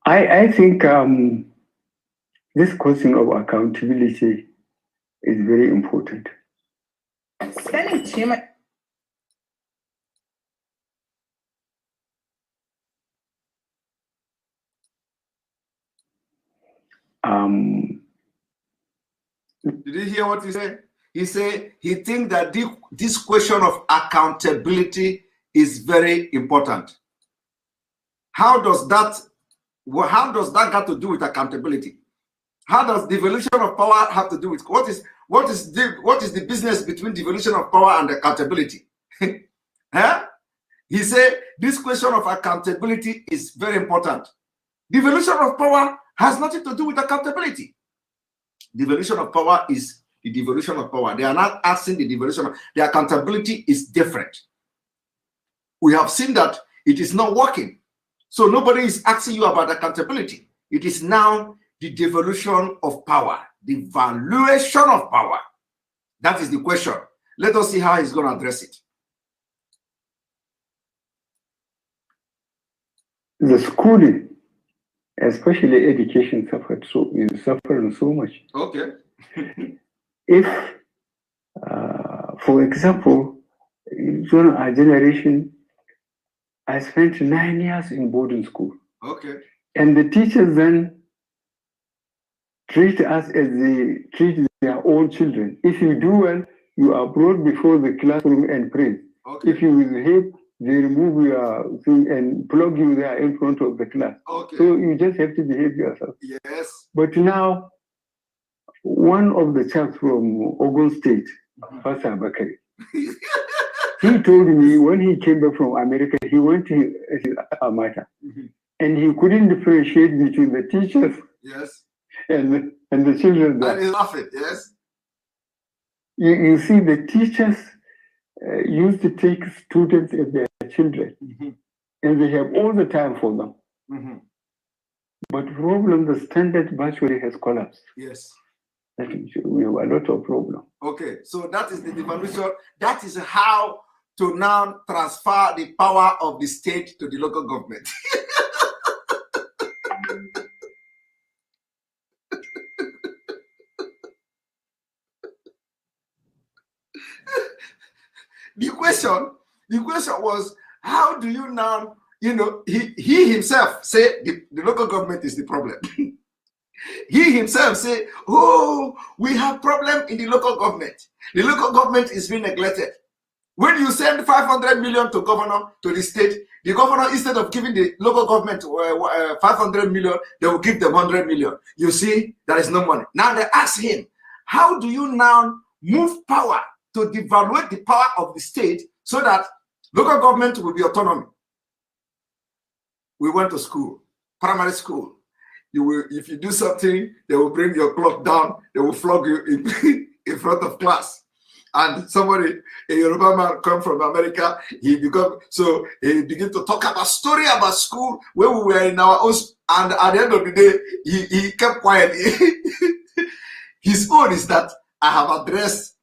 I think this question of accountability is very important. Spending too much. Did you hear what he said? He said he thinks that this question of accountability is very important. How does that got to do with accountability? How does devolution of power have to do with what is the business between devolution of power and accountability? Huh? He said this question of accountability is very important. Devolution of power has nothing to do with accountability. Devolution of power is the devolution of power. They are not asking the devolution of the accountability is different. We have seen that it is not working. So nobody is asking you about accountability. It is now the devolution of power, the valuation of power. That is the question. Let us see how he's going to address it. The schooling, especially education, suffered so much. Okay. If, for example, during our generation, I spent 9 years in boarding school. Okay. And the teachers then treat us as they treat their own children. If you do well, you are brought before the classroom and praised. Okay. If you misbehave, they remove your thing and plug you there in front of the class. Okay. So you just have to behave yourself. Yes. But now, one of the chaps from Ogun State, Pastor Bakari, he told me when he came back from America, he went to his alma mater, and he couldn't differentiate between the teachers, yes, and the children there. And he's laughing, yes. You see, the teachers used to take students as their children, and they have all the time for them. But the problem, the standard virtually has collapsed. Yes. We have a lot of problem. Okay, so that is the devolution. That is how to now transfer the power of the state to the local government. The question was, how do you now, you know, he himself say the local government is the problem. He himself say, oh, we have problem in the local government. The local government is being neglected. When you send 500 million to governor, to the state, the governor, instead of giving the local government 500 million, they will give them 100 million. You see, there is no money. Now they ask him, how do you now move power to devaluate the power of the state so that local government will be autonomy? We went to school, primary school. You will, if you do something, they will bring your clock down, they will flog you in front of class. And somebody, a Yoruba man come from America, he begin to talk about story about school where we were in our own, and at the end of the day, he kept quiet. His own is that I have addressed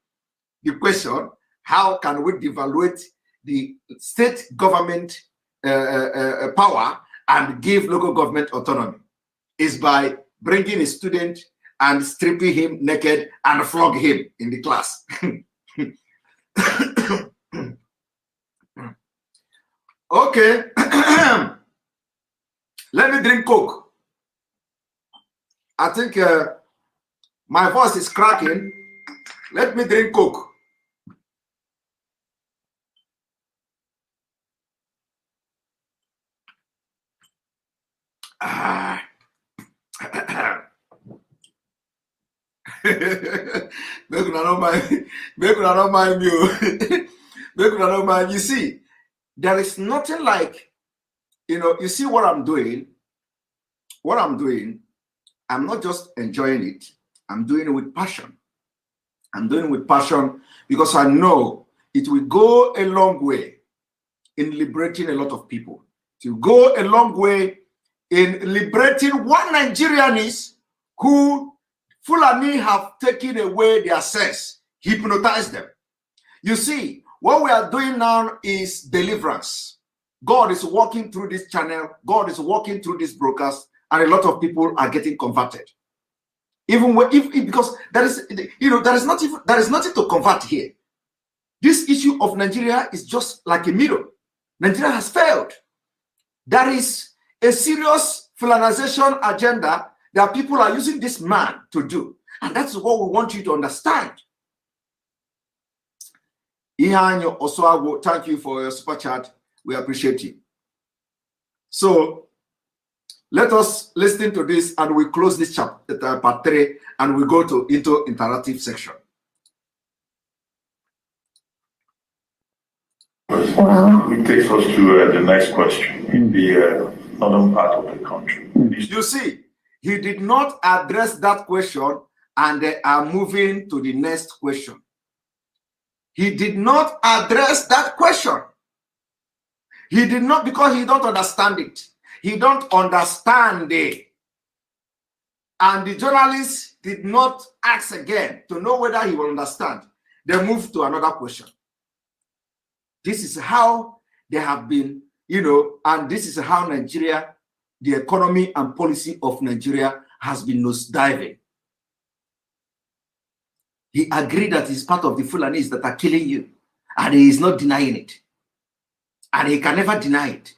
the question, how can we devaluate the state government power and give local government autonomy? Is by bringing a student and stripping him naked and flog him in the class. Okay. Let me drink Coke. I think my voice is cracking. Let me drink Coke. Make una no mind me. Make una no mind. You see, there is nothing like, you see what I'm doing. What I'm doing, I'm not just enjoying it. I'm doing it with passion. I'm doing it with passion because I know it will go a long way in liberating a lot of people. It will go a long way in liberating what Nigerians who Fulani have taken away their sense, hypnotized them. You see, what we are doing now is deliverance. God is walking through this channel. God is walking through this broadcast, and a lot of people are getting converted. Even when, because there is, there is nothing to convert here. This issue of Nigeria is just like a mirror. Nigeria has failed. There is a serious Fulanization agenda that people are using this man to do, and that's what we want you to understand. Ihanyo Oswago, thank you for your super chat. We appreciate it. So let us listen to this, and we close this chapter, part 3, and we go into interactive section. Wow. It takes us to the next question in the northern part of the country. You see, he did not address that question, and they are moving to the next question. He did not address that question. He did not, because he don't understand it. He don't understand it. And the journalists did not ask again to know whether he will understand. They moved to another question. This is how they have been, and this is how Nigeria, the economy and policy of Nigeria has been nosediving. He agreed that he's part of the Fulanis that are killing you, and he is not denying it. And he can never deny it.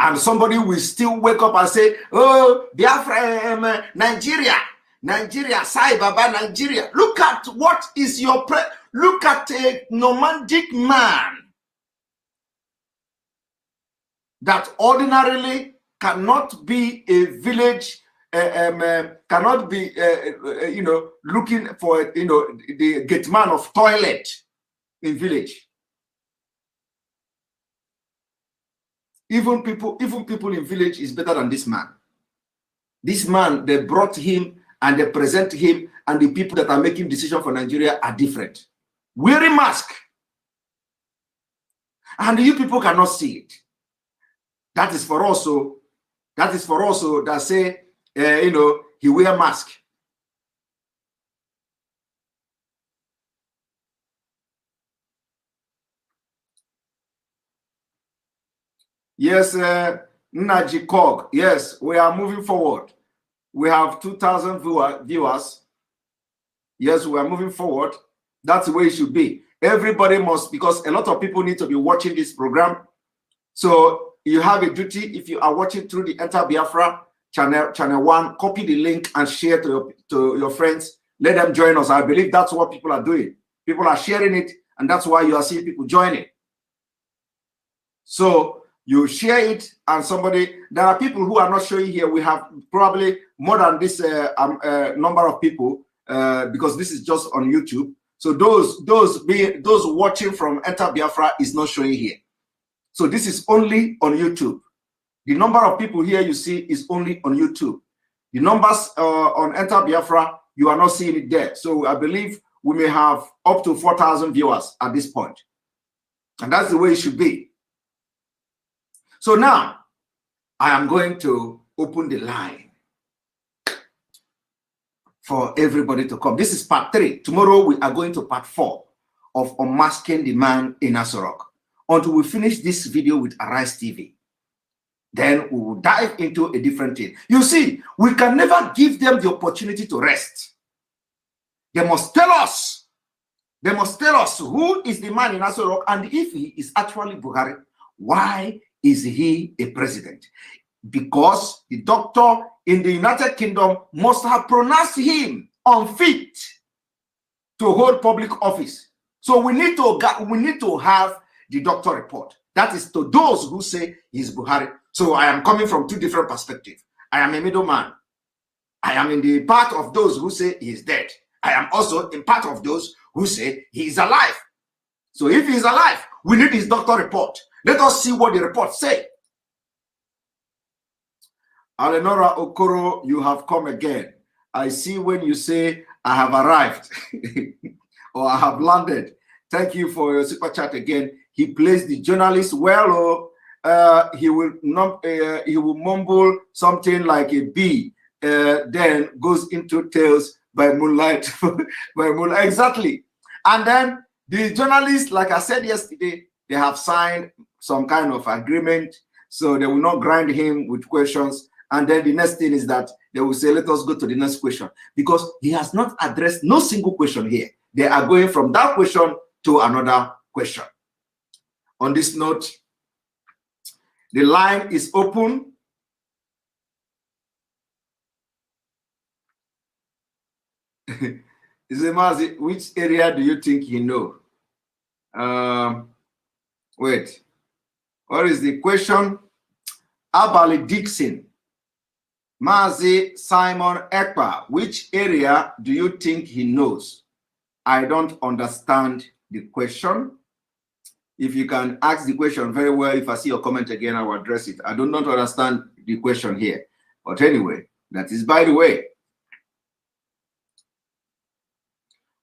And somebody will still wake up and say, oh, Biafra, Nigeria, Sai Baba, Nigeria. Look at what is your look at a nomadic man that ordinarily cannot be a village, cannot be, looking for, the gate man of toilet in village. Even people in village is better than this man. This man, they brought him and they present him, and the people that are making decisions for Nigeria are different. Wearing mask. And you people cannot see it. That is for us. That is for us that say, he wear mask. Yes, Naji Kog. Yes, we are moving forward. We have 2,000 viewers. Yes, we are moving forward. That's the way it should be. Everybody must, because a lot of people need to be watching this program. So you have a duty. If you are watching through the Enter Biafra channel 1, copy the link and share to your friends. Let them join us. I believe that's what people are doing. People are sharing it, and that's why you are seeing people joining. So you share it, and there are people who are not showing here. We have probably more than this number of people because this is just on YouTube. So those watching from Enter Biafra is not showing here. So this is only on YouTube. The number of people here you see is only on YouTube. The numbers on Enter Biafra, you are not seeing it there. So I believe we may have up to 4,000 viewers at this point. And that's the way it should be. So now, I am going to open the line for everybody to come. This is part 3. Tomorrow, we are going to part 4 of Unmasking the Man in Asorok. Until we finish this video with Arise TV, then we will dive into a different thing. You see, we can never give them the opportunity to rest. They must tell us. They must tell us who is the man in Asorok, and if he is actually Buhari, why is he a president? Because the doctor in the United Kingdom must have pronounced him unfit to hold public office. So we need to have the doctor report. That is to those who say he's Buhari. So I am coming from 2 different perspectives. I am a middleman. I am in the part of those who say he's dead. I am also in part of those who say he is alive. So if he's alive, we need his doctor report. Let us see what the report say. Alenora Okoro, you have come again. I see when you say, I have arrived or I have landed. Thank you for your super chat again. He plays the journalist well, or he will mumble something like a bee, then goes into tales by moonlight. By moonlight, exactly. And then the journalists, like I said yesterday, they have signed some kind of agreement, so they will not grind him with questions. And then the next thing is that they will say, let us go to the next question, because he has not addressed no single question here. They are going from that question to another question. On this note, the line is open. Mazi, which area do you think you know? Wait, what is the question? Abali Dixon. Mazi Simon Ekpa, which area do you think he knows? I don't understand the question. If you can ask the question very well, if I see your comment again, I will address it. I do not understand the question here. But anyway, that is by the way.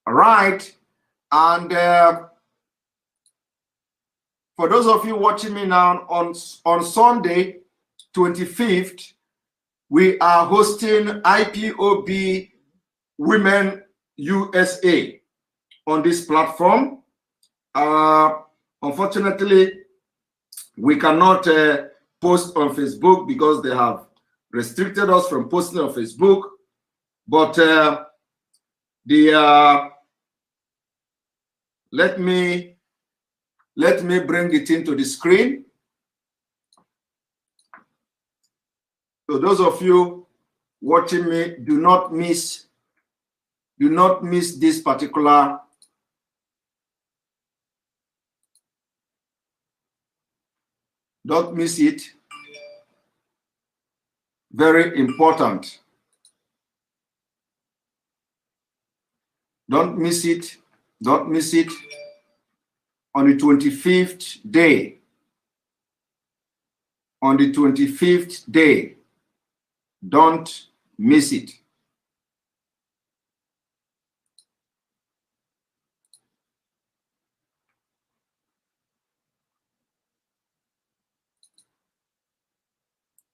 All right. And for those of you watching me now on Sunday, 25th, we are hosting IPOB Women USA on this platform. Unfortunately, we cannot post on Facebook because they have restricted us from posting on Facebook. But let me bring it into the screen. So those of you watching me, do not miss this particular don't miss it. Very important. Don't miss it. Don't miss it. On the 25th day. On the 25th day. Don't miss it.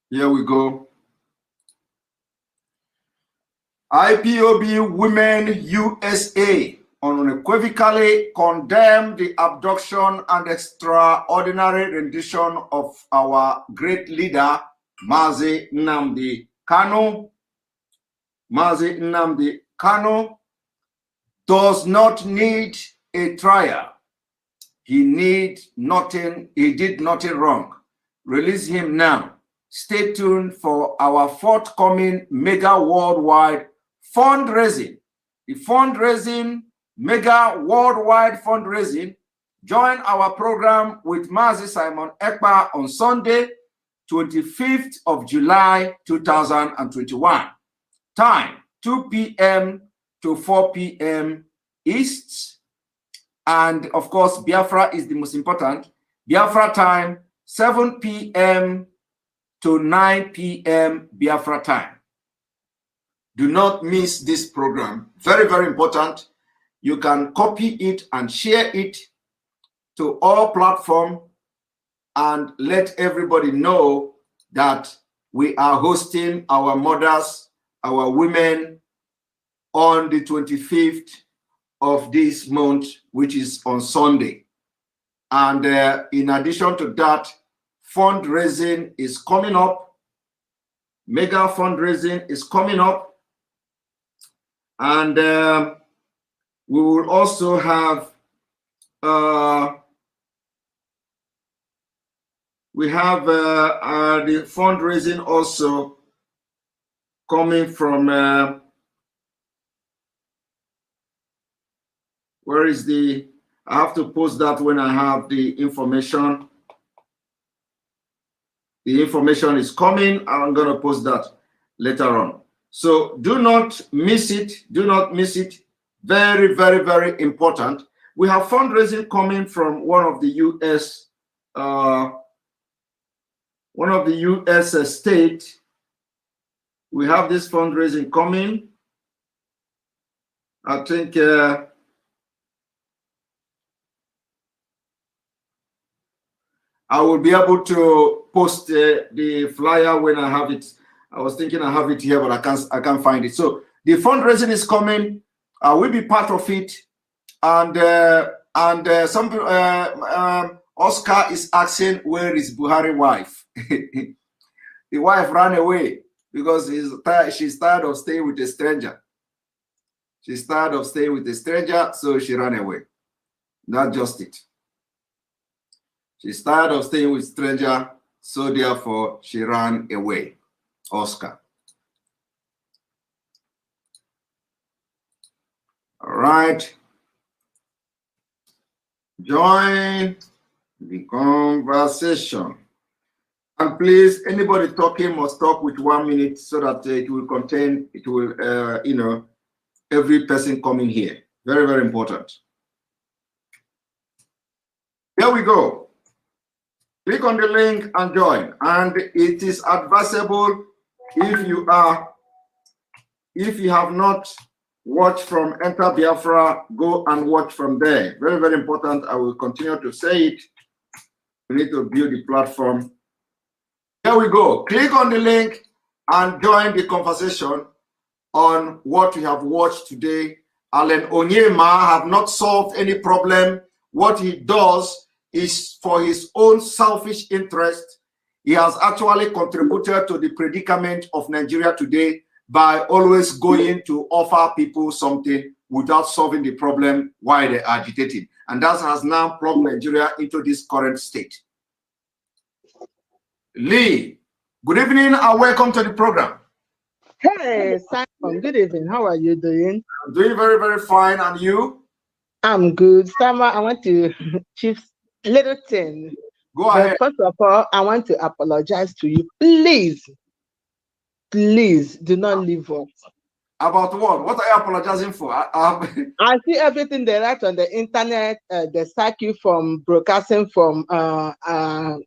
Here we go. IPOB Women USA unequivocally condemn the abduction and extraordinary rendition of our great leader, MAZI NNAMDI KANU. MAZI NNAMDI KANU does not need a trial. He need nothing. He did nothing wrong. Release him now. Stay tuned for our forthcoming mega worldwide fundraising. The fundraising, mega worldwide fundraising. Join our program with MAZI Simon Ekpa on Sunday, 25th of July, 2021. Time, 2 p.m. to 4 p.m. East. And of course, Biafra is the most important. Biafra time, 7 p.m. to 9 p.m. Biafra time. Do not miss this program. Very, very important. You can copy it and share it to all platforms and let everybody know that we are hosting our mothers, our women on the 25th of this month, which is on Sunday. And in addition to that, fundraising is coming up. Mega fundraising is coming up. And we will also have the fundraising also coming from where is the, I have to post that when I have the information. The information is coming. I'm going to post that later on. So do not miss it. Do not miss it. Very, very, very important. We have fundraising coming from one of the U.S. State. We have this fundraising coming. I think I will be able to post the flyer when I have it. I was thinking I have it here, but I can't find it. So the fundraising is coming. We'll be part of it, and Oscar is asking where is Buhari's wife. The wife ran away because she's tired of staying with a stranger. She's tired of staying with a stranger, so she ran away. That's just it. She's tired of staying with stranger, so therefore she ran away. Oscar. All right. Join the conversation. And please, anybody talking must talk with 1 minute so that it will contain, every person coming here. Very, very important. Here we go. Click on the link and join. And it is advisable if you have not watched from Enter Biafra, go and watch from there. Very, very important. I will continue to say it. We need to build the platform. Here we go. Click on the link and join the conversation on what we have watched today. Alan Onyema have not solved any problem. What he does is for his own selfish interest. He has actually contributed to the predicament of Nigeria today by always going to offer people something without solving the problem while they're agitating. And that has now brought Nigeria into this current state. Lee, good evening and welcome to the program. Hey, Simon, good evening. How are you doing? I'm doing very, very fine. And you? I'm good. Simon, I want to chief little thing. Go ahead. First of all, I want to apologize to you. Please do not leave us. About what? What are you apologizing for? I see everything they write on the internet. They sack you from broadcasting from IBOB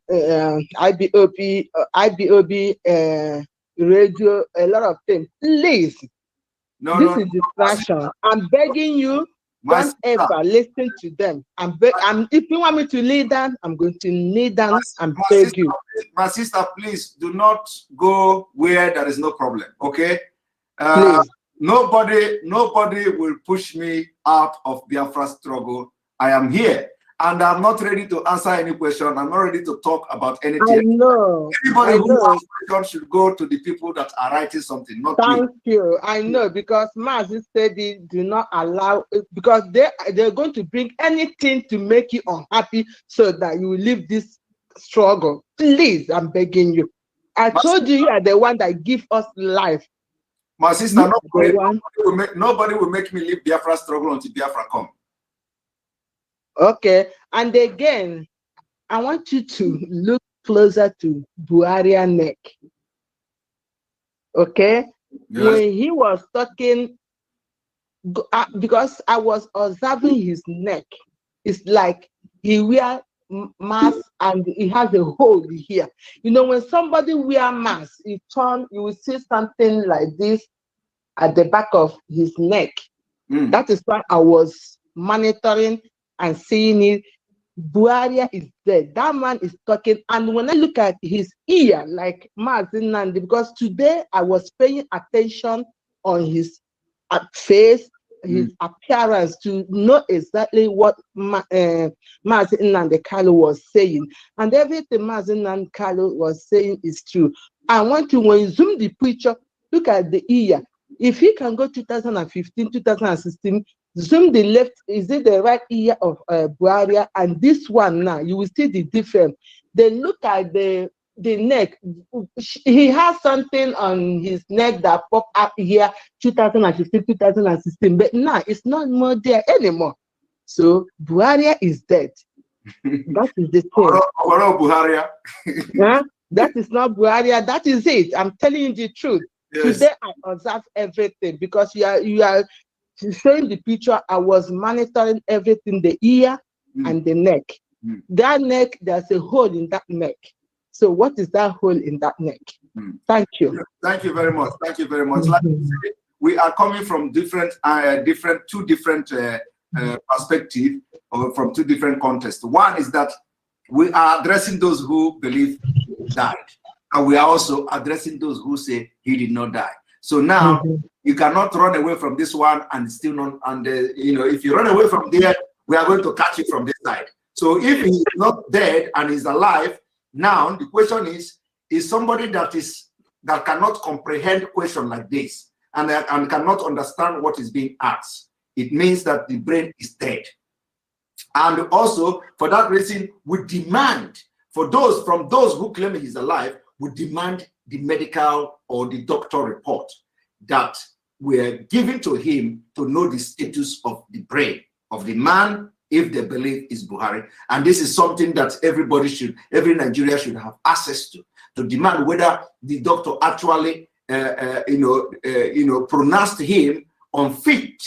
radio, a lot of things. Please, this is distraction. I'm begging you. Don't ever listen to them. If you want me to kneel down, I'm going to kneel down and beg you. My sister, please do not go where there is no problem. Okay? Please. Nobody will push me out of Biafra struggle. I am here. And I'm not ready to answer any question. I'm not ready to talk about anything. I know. Anybody who has questions should go to the people that are writing something, not me. Thank you. I know, because MAZI said they do not allow, because they're going to bring anything to make you unhappy so that you will leave this struggle. Please, I'm begging you. I told you are the one that gives us life. My sister, nobody will make me leave Biafra struggle until Biafra come. Okay, and again, I want you to look closer to Buhari's neck. Okay, yes. When he was talking, because I was observing his neck, it's like he wear mask and he has a hole here. You know, when somebody wear mask, you will see something like this at the back of his neck. That is why I was monitoring and seeing it. Buhari is dead. That man is talking. And when I look at his ear, like MAZI NNAMDI, because today I was paying attention on his face, his appearance, to know exactly what MAZI NNAMDI was saying. And everything MAZI NNAMDI was saying is true. I want to, when you zoom the picture, look at the ear. If he can go 2015, 2016, zoom the left, is it the right ear of Buhari? And this one now, you will see the difference. Then look at the neck. He has something on his neck that popped up here 2015, 2016, but now it's not more there anymore. So Buhari is dead. That is the thing. Buhari. Yeah? That is not Buhari. That is it. I'm telling you the truth. Yes. Today I observe everything, because you are showing the picture, I was monitoring everything, the ear and the neck. That neck, there's a hole in that neck. So what is that hole in that neck? Thank you. Thank you very much. Thank you very much. Like I said, we are coming from two different perspectives, or from two different contexts. One is that we are addressing those who believe he died, and we are also addressing those who say he did not die. So now you cannot run away from this one and still not. And if you run away from there, we are going to catch you from this side. So if he is not dead and is alive, now the question is somebody that cannot comprehend a question like this and cannot understand what is being asked. It means that the brain is dead. And also, for that reason, we demand from those who claim he's alive, we demand the medical or the doctor report that were given to him to know the status of the brain of the man, if they believe is Buhari. And this is something that every Nigerian should have access to demand whether the doctor actually, pronounced him unfit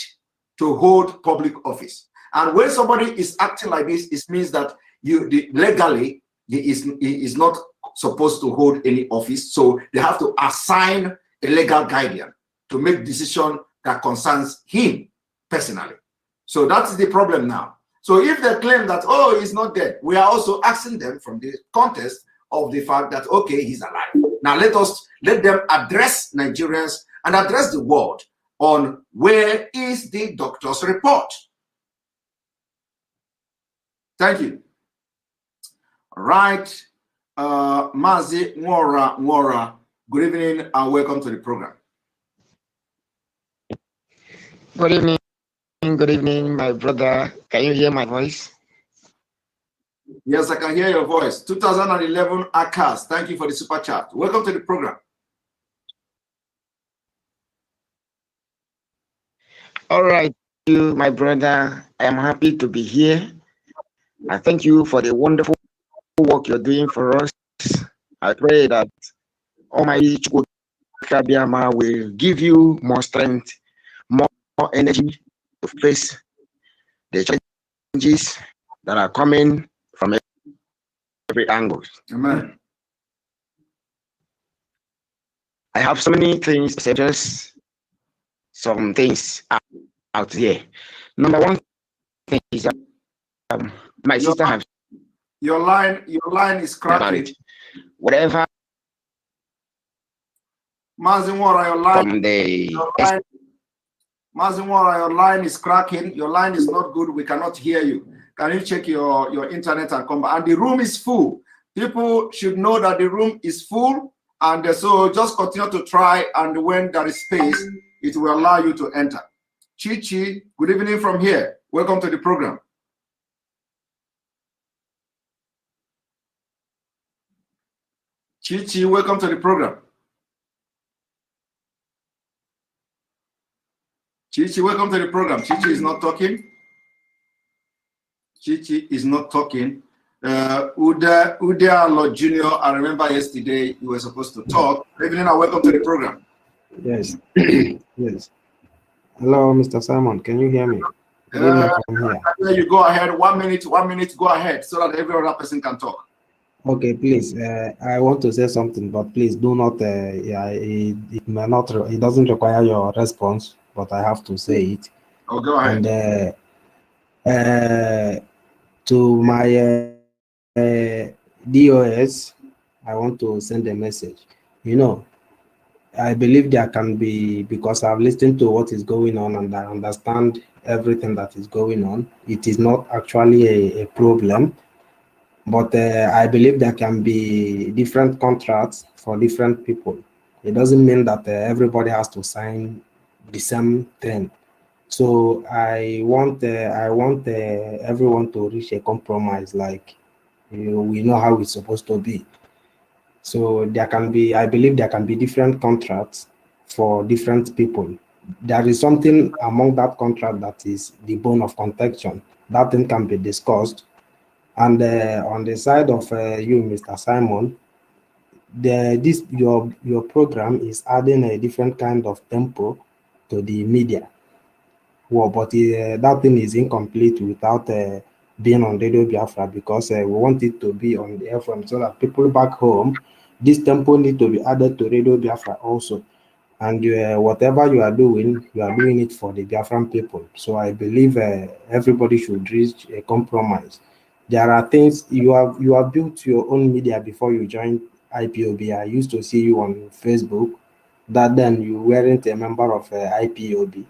to hold public office. And when somebody is acting like this, it means that legally he is not supposed to hold any office. So they have to assign a legal guardian to make decision that concerns him personally. So that's the problem now. So if they claim that, oh, he's not dead, we are also asking them from the context of the fact that, okay, he's alive. Now let them address Nigerians and address the world on where is the doctor's report. Thank you. All right. MAZI Nwora, good evening and welcome to the program. Good evening, my brother. Can you hear my voice? Yes, I can hear your voice. 2011 ACAS. Thank you for the super chat. Welcome to the program. All right, you, my brother. I am happy to be here. I thank you for the wonderful work you're doing for us. I pray that Almighty Kabiyama will give you more strength, more energy to face the challenges that are coming from every angle. Amen. I have so many things to say, just some things out here. Number one thing is that my sister has your line is cracking. Whatever. MAZI Nwora, your line is cracking. Your line is not good. We cannot hear you. Can you check your internet and come back? And the room is full. People should know that the room is full. And so just continue to try. And when there is space, it will allow you to enter. Chichi, good evening from here. Welcome to the program. Chichi, welcome to the program. Chichi, welcome to the program. Chichi is not talking. Chichi is not talking. Uda Lord Jr., I remember yesterday you were supposed to talk. Good evening and welcome to the program. Yes. Yes. Hello, Mr. Simon. Can you hear me? Good evening from here. You go ahead. 1 minute, go ahead so that every other person can talk. Okay, please. I want to say something, but please do not. It may not. It doesn't require your response, but I have to say it. Oh, go ahead. And to my DOS, I want to send a message. You know, I believe there can be, because I've listened to what is going on and I understand everything that is going on. It is not actually a problem. But I believe there can be different contracts for different people. It doesn't mean that everybody has to sign the same thing. So I want everyone to reach a compromise, like we know how it's supposed to be. So there can be, I believe there can be different contracts for different people. There is something among that contract that is the bone of contention. That thing can be discussed. And on the side of you, Mr. Simon, your program is adding a different kind of tempo to the media. war, but that thing is incomplete without being on Radio Biafra, because we want it to be on the FM so that people back home, this tempo need to be added to Radio Biafra also. And whatever you are doing it for the Biafran people. So I believe everybody should reach a compromise. There are things you have built your own media before you joined IPOB. I used to see you on Facebook. That then you weren't a member of IPOB.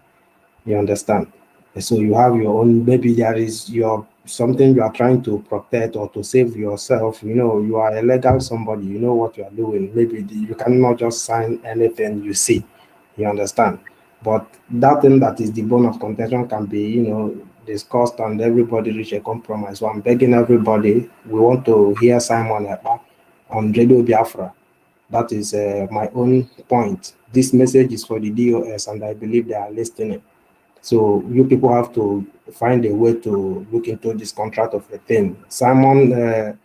You understand? So you have your own. Maybe there is your something you are trying to protect or to save yourself. You know, you are a legal somebody. You know what you are doing. Maybe you cannot just sign anything you see. You understand? But that thing that is the bone of contention can be, discussed and everybody reach a compromise. So I'm begging everybody. We want to hear Simon Ekpa on Radio Biafra. That is my own point. This message is for the DOS, and I believe they are listening. So you people have to find a way to look into this contract of a thing. Simon,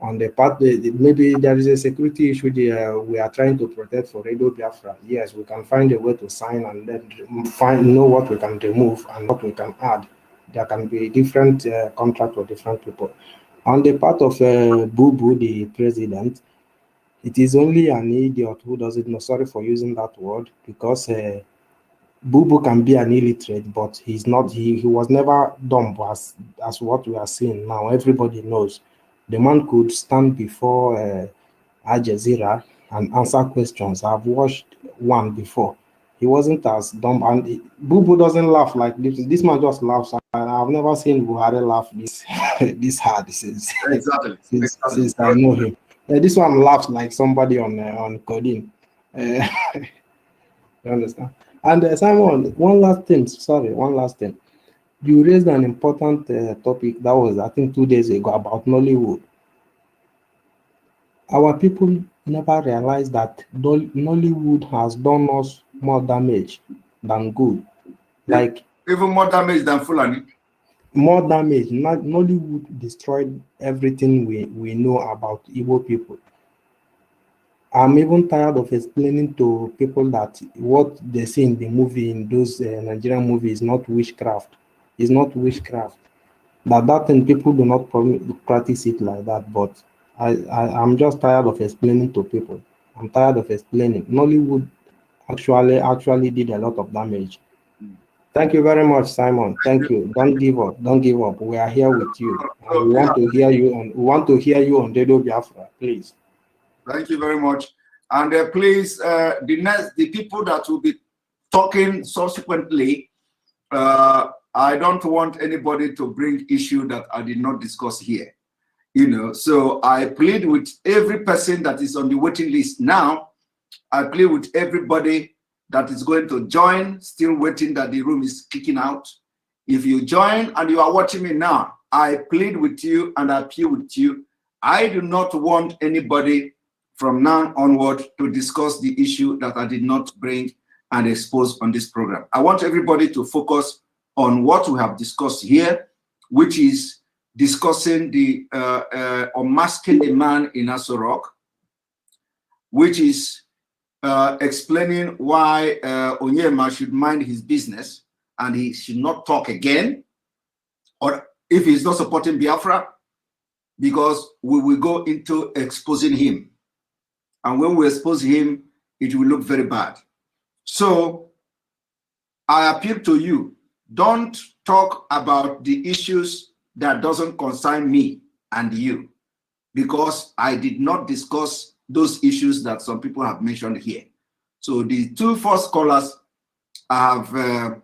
on the part, maybe there is a security issue there we are trying to protect for Radio Biafra. Yes, we can find a way to sign and then know what we can remove and what we can add. There can be different contract for different people. On the part of Boo Boo, the president, it is only an idiot who doesn't know. Sorry for using that word, because Bubu can be an illiterate, but he's not. He was never dumb as what we are seeing now. Everybody knows the man could stand before Al Jazeera and answer questions. I've watched one before. He wasn't as dumb, and Bubu doesn't laugh like this. This man just laughs. I've never seen Buhari laugh this this hard since since I know him. This one laughs like somebody on Coding. You understand? And Simon, one last thing. You raised an important topic that was, I think, 2 days ago about Nollywood. Our people never realized that Nollywood has done us more damage than good. Like even more damage than Fulani. More damage. Nollywood destroyed everything we know about Igbo people. I'm even tired of explaining to people that what they see in the movie, in those Nigerian movies, is not witchcraft. It's not witchcraft. That thing, people do not practice it like that. But I'm just tired of explaining to people. I'm tired of explaining. Nollywood actually did a lot of damage. Thank you very much, Simon. Thank you. Don't give up. Don't give up. We are here with you. And we want to hear you on. We want to hear you on Radio Biafra, please. Thank you very much. And please, the people that will be talking subsequently, I don't want anybody to bring issue that I did not discuss here. So I plead with every person that is on the waiting list now. I plead with everybody that is going to join, still waiting that the room is kicking out. If you join and you are watching me now, I plead with you and I appeal with you. I do not want anybody from now onward to discuss the issue that I did not bring and expose on this program. I want everybody to focus on what we have discussed here, which is discussing the unmasking the man in Aso Rock, which is explaining why Onyema should mind his business and he should not talk again, or if he's not supporting Biafra, because we will go into exposing him. And when we expose him, it will look very bad. So I appeal to you, don't talk about the issues that doesn't concern me and you, because I did not discuss those issues that some people have mentioned here. So the two first callers, I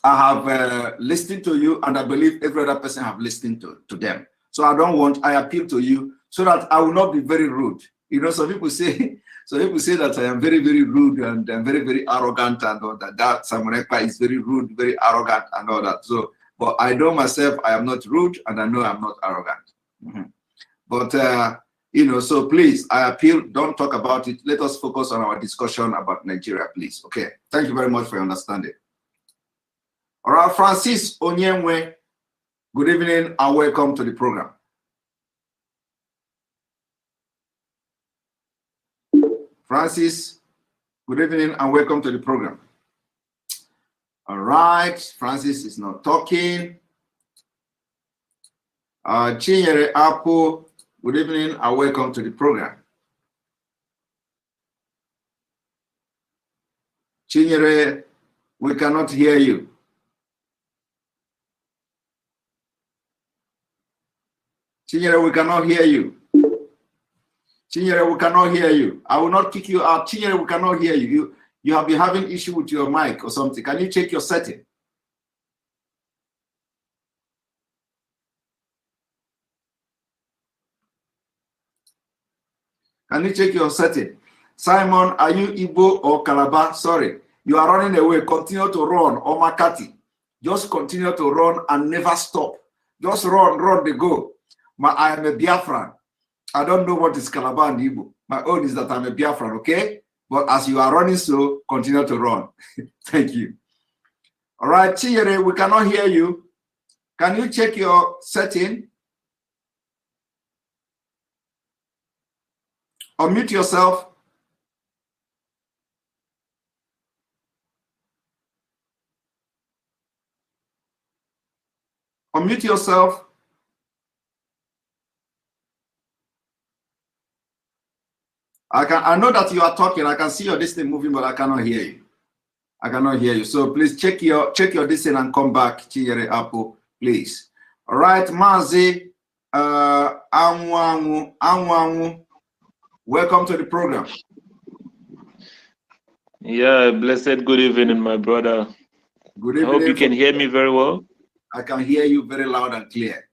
have listened to you, and I believe every other person have listened to them. So I appeal to you so that I will not be very rude. Some people say that I am very, very rude and very, very arrogant and all that. That Simon Ekpa is very rude, very arrogant and all that. So, but I know myself, I am not rude, and I know I'm not arrogant. But so please, I appeal, don't talk about it. Let us focus on our discussion about Nigeria, please. Okay. Thank you very much for your understanding. All right, Francis Onyemwe, good evening and welcome to the program. Francis, good evening and welcome to the program. All right, Francis is not talking. Chinyere Apo, good evening and welcome to the program. Chinyere, we cannot hear you. Chinyere, we cannot hear you. Chinyere, we cannot hear you. I will not kick you out. Chinyere, we cannot hear you. You have been having issue with your mic or something. Can you check your setting? Can you check your setting? Simon, are you Igbo or Calabar? Sorry, you are running away. Continue to run. Or Makati. Just continue to run and never stop. Just run, they go. I am a Biafran. I don't know what is Calabar and Igbo. My own is that I'm a Biafran, okay? But as you are running slow, continue to run. Thank you. All right, Chinyere, we cannot hear you. Can you check your setting? Unmute yourself. Unmute yourself. I know that you are talking. I can see your distance moving, but I cannot hear you. I cannot hear you. So please check your distance and come back, Chinyere Apo, please. All right, MAZI, Anwangu, welcome to the program. Yeah, blessed good evening, my brother. Good evening. I hope you can hear me very well. I can hear you very loud and clear.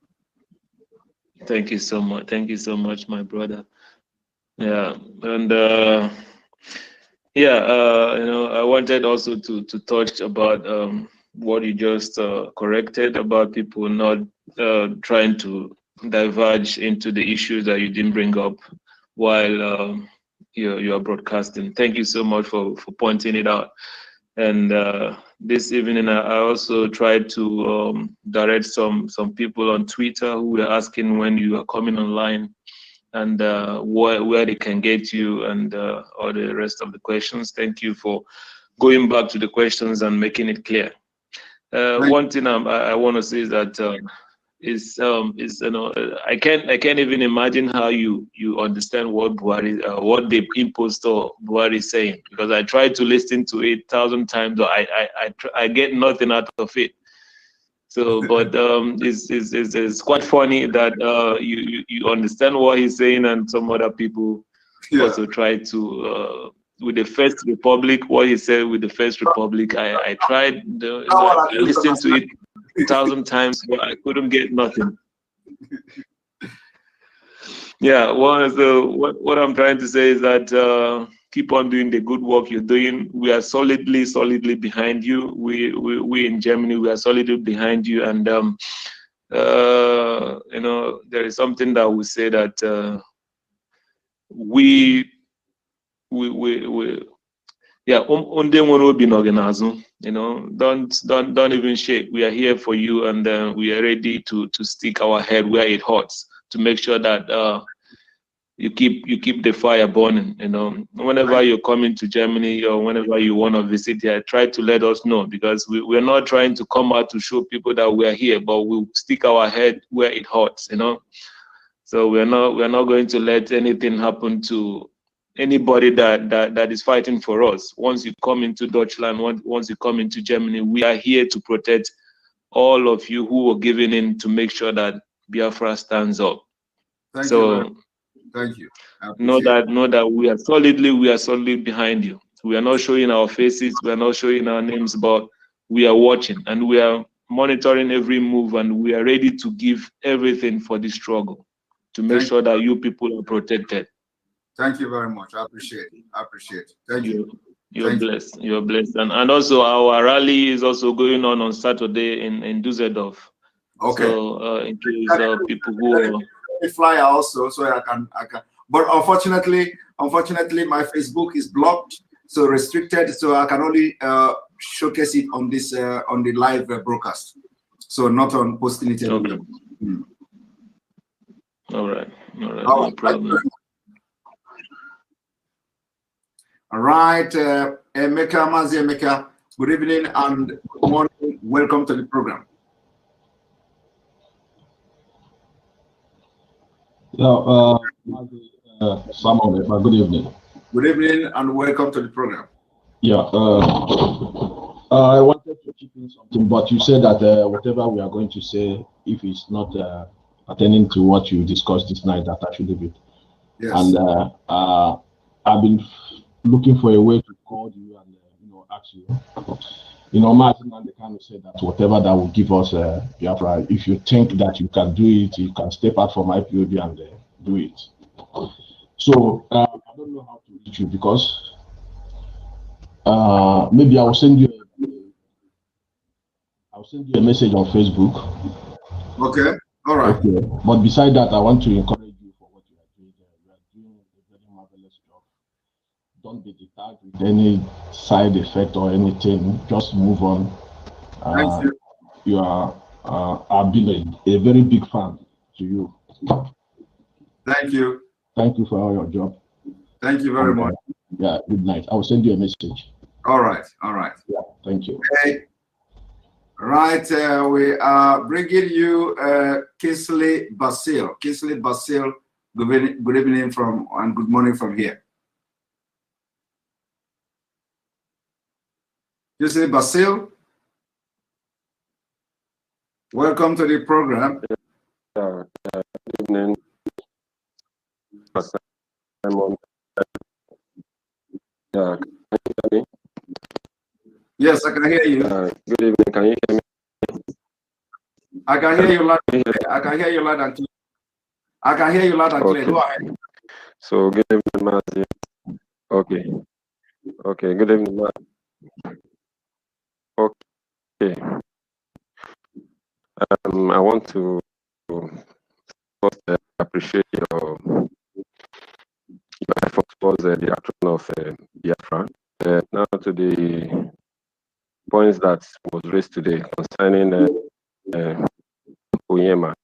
Thank you so much. Thank you so much, my brother. Yeah, and I wanted also to touch about what you just corrected about people not trying to diverge into the issues that you didn't bring up while you are broadcasting. Thank you so much for pointing it out. And this evening, I also tried to direct some people on Twitter who were asking when you are coming online and where they can get you and all the rest of the questions. Thank you for going back to the questions and making it clear. One thing I want to say is that I can't even imagine how you understand what Buhari, what the impostor Buhari is saying, because I tried to listen to it 1,000 times, but I get nothing out of it. So, but it's quite funny that you understand what he's saying, and some other people also try to with the First Republic. What he said with the First Republic, I tried. I listened to it 1,000 times, but I couldn't get nothing. Yeah, what I'm trying to say is that keep on doing the good work you're doing. We are solidly behind you. We in Germany, we are solidly behind you. And there is something that we say that don't even shake. We are here for you, and we are ready to stick our head where it hurts to make sure that you keep the fire burning. Whenever you're coming to Germany or whenever you want to visit here, try to let us know, because we're not trying to come out to show people that we're here, but we'll stick our head where it hurts. So we're not going to let anything happen to anybody that is fighting for us. Once you come into Deutschland, once you come into Germany, we are here to protect all of you who are giving in to make sure that Biafra stands up. Thank you. Thank you. Know that we are solidly behind you. We are not showing our faces, we are not showing our names, but we are watching and we are monitoring every move, and we are ready to give everything for this struggle to make sure that you people are protected. Thank you very much. I appreciate it. Thank you. You're blessed. You're blessed. And also our rally is also going on Saturday in Düsseldorf. Okay. So in case people who flyer also, so I can. But unfortunately, my Facebook is blocked, so restricted, so I can only showcase it on this on the live broadcast. So not on posting it anywhere. Okay. All right. No problem. All right, MAZI, Good evening and good morning. Welcome to the program. Yeah, Samuel, good evening. Good evening and welcome to the program. Yeah, I wanted to chip in something, but you said that whatever we are going to say, if it's not attending to what you discussed this night, that I should leave it. Yes. And I've been looking for a way to call you and ask you. MAZI and the KANU said that whatever that will give us Biafra, if you think that you can do it, you can step out from IPOB and do it. So I don't know how to reach you because maybe I will send you a message on Facebook. Okay. All right. Okay. But beside that, I want to encourage you for what you are doing. You are doing a very marvelous job. Don't be deterred with any side effect or anything. Just move on. Thank you. You are. I've been a very big fan to you. Thank you. Thank you for all your job. Thank you very much. Yeah. Good night. I will send you a message. All right. All right. Yeah. Thank you. Okay. Right. We are bringing you Kingsley Basil. Kingsley Basil. Good evening from and good morning from here. Kingsley Basil. Welcome to the program. Good evening. Yeah, can you hear me? Yes, I can hear you. Good evening. Can you hear me? I can hear you loud. I can hear you loud and clear. I can hear you loud and clear. Go ahead. So good evening, MAZI. Okay. Okay. Good evening, MAZI. Okay. I want to first appreciate your efforts towards the action of Biafra. Now to the points that was raised today concerning Oyema.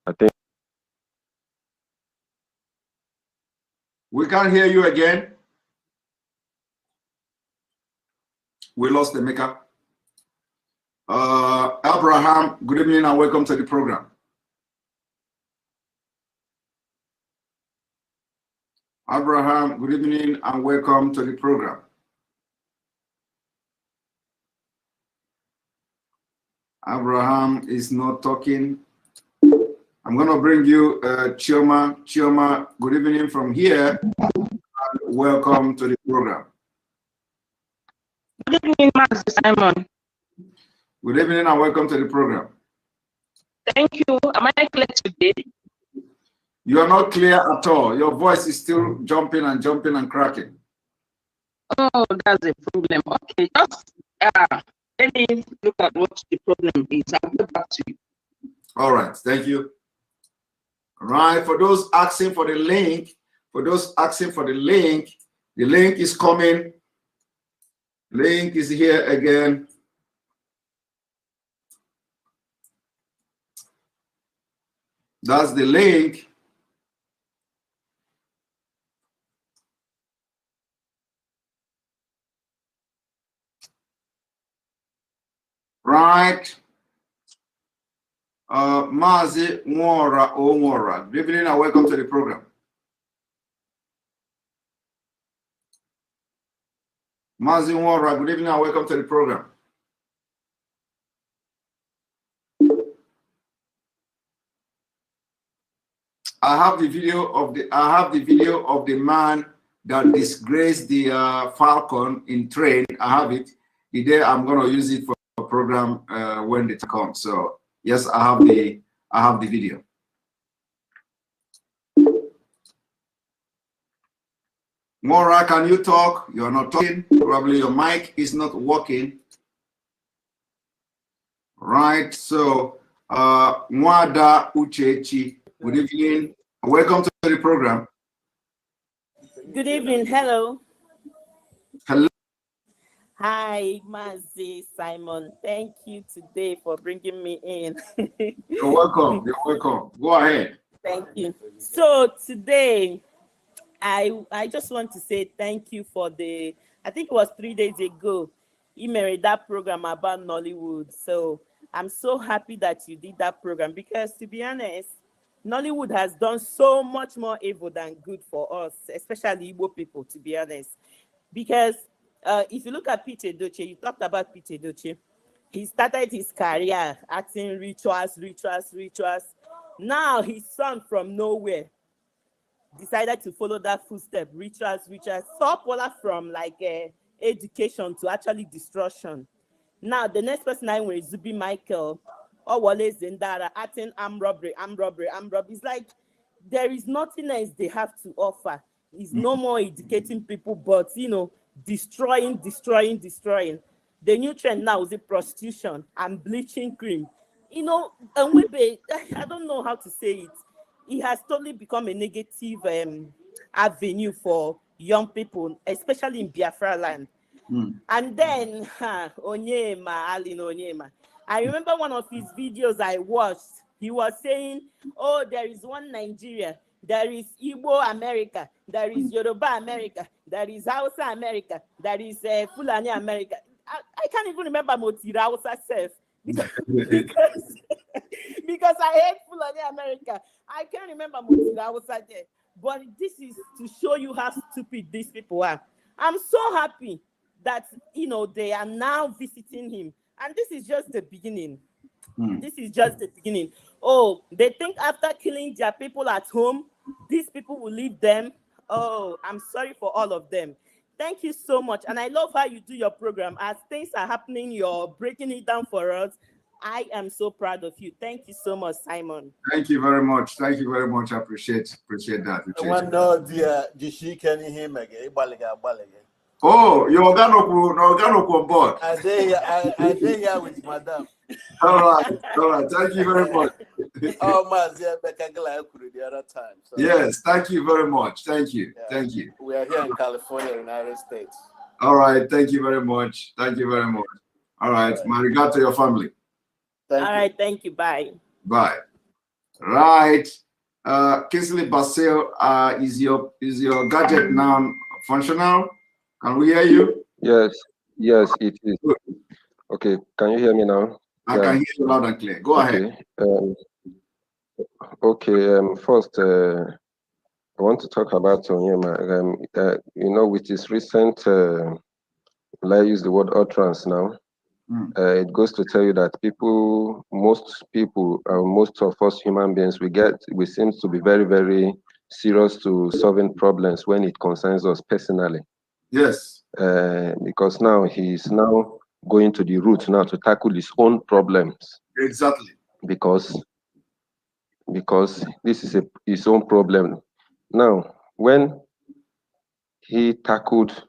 I think we can't hear you again. We lost the maker. Abraham, good evening and welcome to the program. Abraham, good evening and welcome to the program. Abraham is not talking. I'm going to bring you Chioma. Chioma, good evening from here and welcome to the program. Good evening, Master Simon. Good evening and welcome to the program. Thank you. Am I clear today? You are not clear at all. Your voice is still jumping and cracking. Oh, that's a problem. Okay, just let me look at what the problem is. I'll get back to you. All right, thank you. All right, for those asking for the link, the link is coming. Link is here again. That's the link. Right. MAZI Nwora. Good evening and welcome to the program. MAZI Nwora, good evening and welcome to the program. I have the video of the man that disgraced the Falcon in train. I have it. Today I'm going to use it for a program when it comes. So yes, I have the video. Mora, can you talk? You're not talking. Probably your mic is not working. Right. So Mwada Uchechi, good evening. Welcome to the program. Good evening. Hello. Hello. Hi, MAZI Simon. Thank you today for bringing me in. You're welcome. You're welcome. Go ahead. Thank you. So today, I just want to say thank you for the I think it was 3 days ago, he made that program about Nollywood. So I'm so happy that you did that program because, to be honest, Nollywood has done so much more evil than good for us, especially Igbo people, to be honest. Because if you look at Peter Doche, you talked about Peter Doche. He started his career acting rituals. Now his son from nowhere decided to follow that footstep, rituals. So Paula from like education to actually destruction. Now the next person I was Zubi Michael or Wale Zendara acting armed robbery. It's like there is nothing else they have to offer. It's no more educating people, but destroying. The new trend now is the prostitution and bleaching cream. And I don't know how to say it. It has totally become a negative avenue for young people, especially in Biafra land. And then Onyema. I remember one of his videos I watched. He was saying, "Oh, there is one Nigeria. There is Igbo America. There is Yoruba America. There is Hausa America. There is Fulani America." I can't even remember Motira Hausa self because I hate Fulani America. I can't remember Motira Hausa there. But this is to show you how stupid these people are. I'm so happy that they are now visiting him, and this is just the beginning. This is just the beginning. Oh, they think after killing their people at home, these people will leave them. Oh, I'm sorry for all of them. Thank you so much, and I love how you do your program. As things are happening, you're breaking it down for us. I am so proud of you. Thank you so much, Simon. Thank you very much. I appreciate that. Can you hear me? Oh, you're on board. I stay here with madam. All right. Thank you very much. Oh, MAZI, the other time. So. Yes, thank you very much. Thank you. We are here in California, United States. All right. Thank you very much. All right. My regard to your family. All right. Thank you. Bye. Bye. Right. Kingsley Basil, is your gadget now functional? Can we hear you? Yes, it is. Okay, can you hear me now? I can hear you loud and clear. Go ahead. First, I want to talk about Onyema. With his recent, I use the word utterance now. It goes to tell you that most of us human beings, we seem to be very, very serious to solving problems when it concerns us personally. Yes. Because now he's now going to the root now to tackle his own problems. Exactly. Because this is his own problem. Now, when he tackled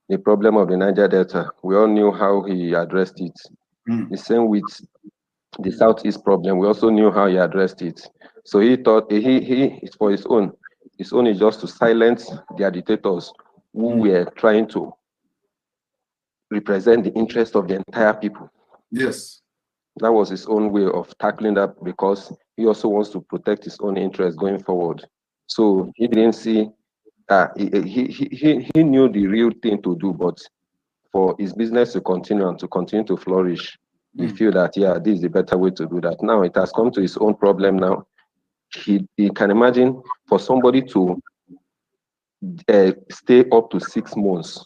the problem of the Niger Delta, we all knew how he addressed it. The same with the Southeast problem, we also knew how he addressed it. So he thought he for his own is just to silence the agitators who were trying to represent the interest of the entire people. Yes. That was his own way of tackling that, because he also wants to protect his own interest going forward. So he didn't see he knew the real thing to do, but for his business to continue to flourish, he feel that this is the better way to do that. Now it has come to his own problem. Now he can imagine for somebody to stay up to 6 months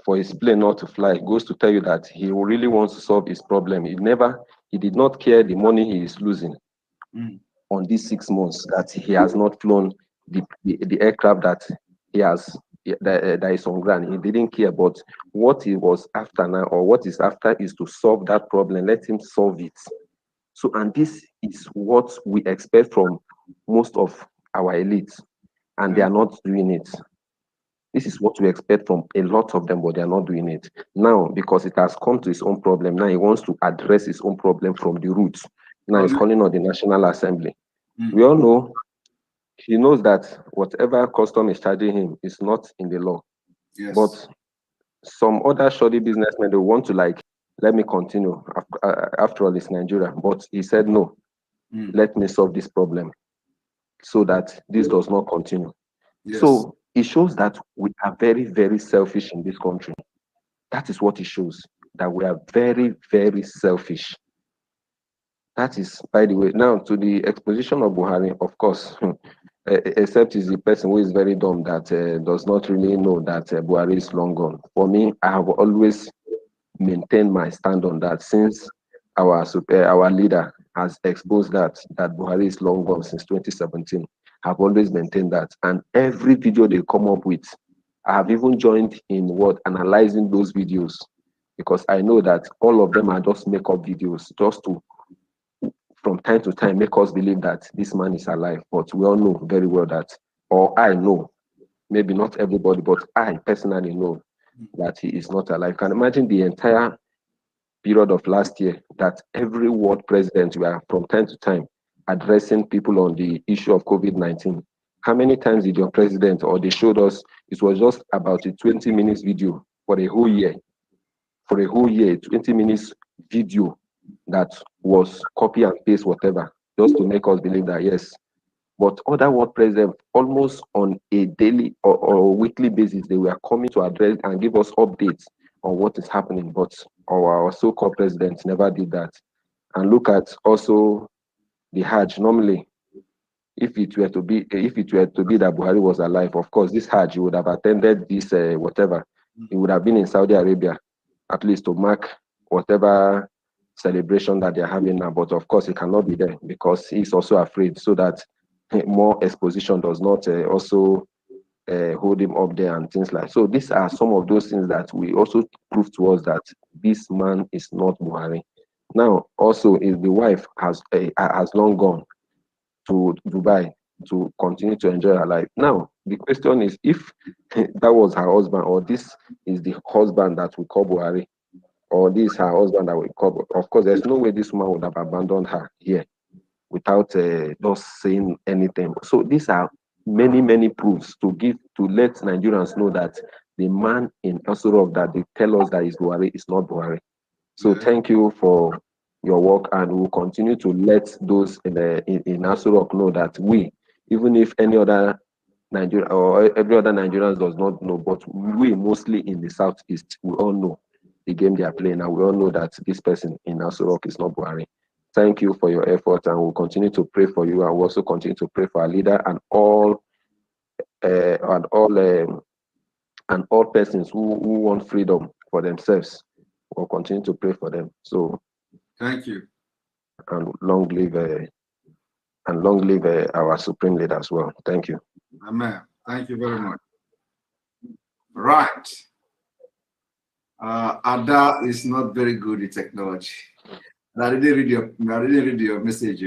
for his plane not to fly. It goes to tell you that he really wants to solve his problem. He did not care the money he is losing on these 6 months that he has not flown the aircraft that that is on ground. He didn't care, but what he was after now, or what is after, is to solve that problem. Let him solve it. So, and this is what we expect from most of our elites, and they are not doing it. This is what we expect from a lot of them, but they are not doing it. Now, because it has come to his own problem, now he wants to address his own problem from the roots. Now he's calling on the National Assembly. We all know, he knows that whatever custom is charging him is not in the law. Yes. But some other shoddy businessmen, they want to let me continue. After all, it's Nigeria. But he said, no, let me solve this problem so that this does not continue. Yes. So it shows that we are very, very selfish in this country. That is what it shows, that we are very, very selfish. That is, by the way, now to the exposition of Buhari, of course, except is the person who is very dumb that does not really know that Buhari is long gone. For me, I have always maintained my stand on that since our leader has exposed that Buhari is long gone since 2017. I've always maintained that, and every video they come up with, I have even joined in analyzing those videos, because I know that all of them are just make-up videos, just to from time to time make us believe that this man is alive. But we all know very well that, or I know, maybe not everybody, but I personally know that he is not alive. Can imagine the entire period of last year that every world president were from time to time addressing people on the issue of COVID-19. How many times did your president, or they showed us, it was just about a 20 minutes video for a whole year. For a whole year, 20 minutes video that was copy and paste whatever, just to make us believe that yes. But other world presidents, almost on a daily or weekly basis, they were coming to address and give us updates on what is happening. But our so-called presidents never did that. And look at also the Hajj. Normally, if it were to be that Buhari was alive, of course, this Hajj, he would have attended this whatever. He would have been in Saudi Arabia, at least to mark whatever celebration that they're having now. But of course, he cannot be there because he's also afraid, so that more exposition does not also hold him up there and things like. So these are some of those things that we also prove to us that this man is not Buhari. Now, also, if the wife has long gone to Dubai to continue to enjoy her life. Now, the question is, if that was her husband, or this is the husband that we call Buhari, or this is her husband that we call, of course, there's no way this woman would have abandoned her here without just saying anything. So these are many, many proofs to let Nigerians know that the man in Asurok that they tell us that is Buhari is not Buhari. So thank you for your work, and we'll continue to let those in Asurok know that we, even if any other Nigeria or every other Nigerians does not know, but we mostly in the Southeast, we all know the game they are playing, and we all know that this person in Asurok is not Buhari. Thank you for your effort, and we'll continue to pray for you, and we'll also continue to pray for our leader and all persons who want freedom for themselves. We'll continue to pray for them. So thank you. And long live our supreme leader as well. Thank you. Amen. Thank you very much. Right. Ada is not very good at technology. I didn't read your message.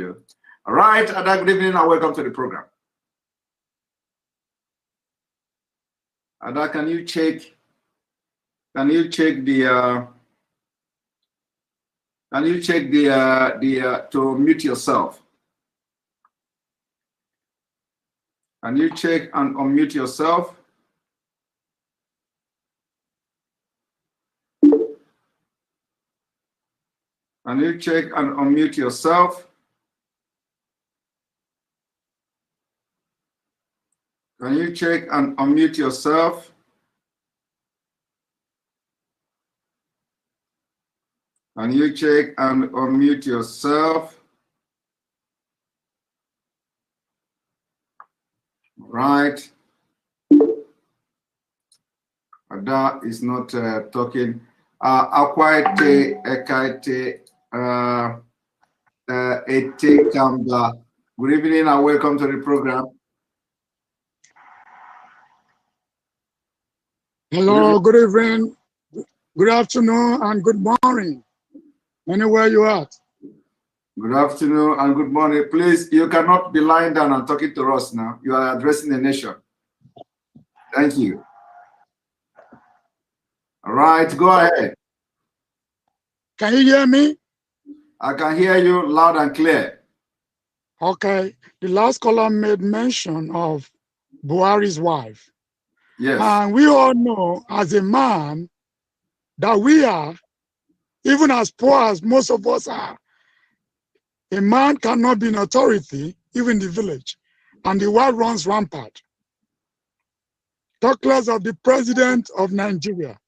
All right, Ada, good evening and welcome to the program. Ada, can you check to mute yourself? Can you check and unmute yourself? Can you check and unmute yourself? Can you check and unmute yourself? Can you check and unmute yourself? Right. Ada is not talking. Akwaite Ekaite Ete Kamba. Good evening and welcome to the program. Hello, good evening, good afternoon, and good morning, anywhere you are. Good afternoon and good morning. Please, you cannot be lying down and talking to us now. You are addressing the nation. Thank you. All right, go ahead. Can you hear me? I can hear you loud and clear. Okay. The last caller made mention of Buhari's wife. Yes. And we all know, as a man, that we are, even as poor as most of us are, a man cannot be in authority, even in the village, and the world runs rampant. Talk less of the president of Nigeria.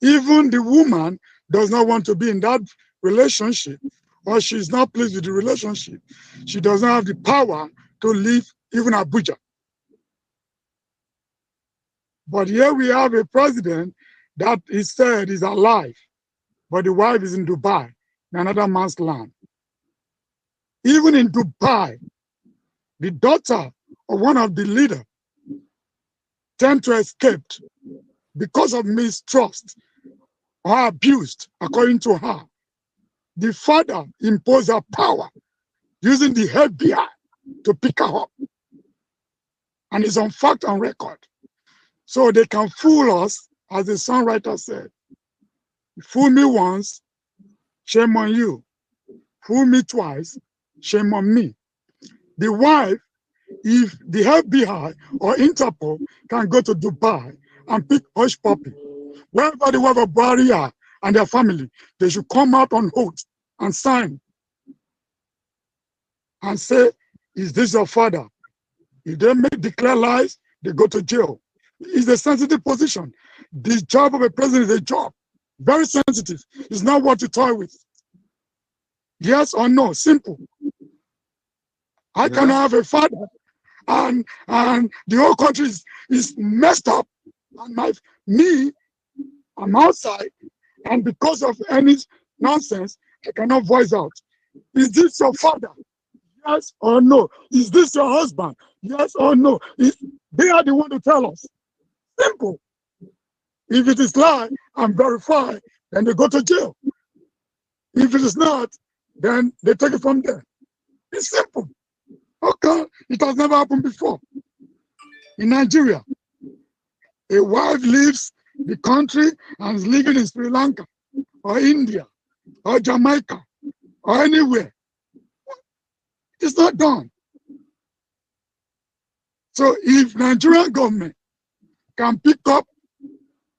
Even the woman does not want to be in that relationship, or she's not pleased with the relationship. She does not have the power to leave even Abuja. But here we have a president that is said is alive, but the wife is in Dubai, in another man's land. Even in Dubai, the daughter of one of the leaders tend to escape because of mistrust or abused, according to her. The father imposed her power using the FBI to pick her up. And it's on fact on record. So they can fool us, as the songwriter said. Fool me once, shame on you. Fool me twice, shame on me. The wife, if the FBI or Interpol can go to Dubai and pick Hush Puppy, wherever the wife of Buhari and their family, they should come out on oath and sign and say, is this your father? If they declare lies, they go to jail. It's a sensitive position. The job of a president is a job. Very sensitive. It's not what you toy with. Yes or no, simple. I cannot have a father and the whole country is messed up. And I'm outside, and because of any nonsense, I cannot voice out. Is this your father? Yes or no? Is this your husband? Yes or no? They are the one to tell us. Simple. If it is lie and verify, then they go to jail. If it is not, then they take it from there. It's simple. Okay, it has never happened before. In Nigeria, a wife leaves the country and is living in Sri Lanka or India or Jamaica or anywhere. It's not done. So if Nigerian government can pick up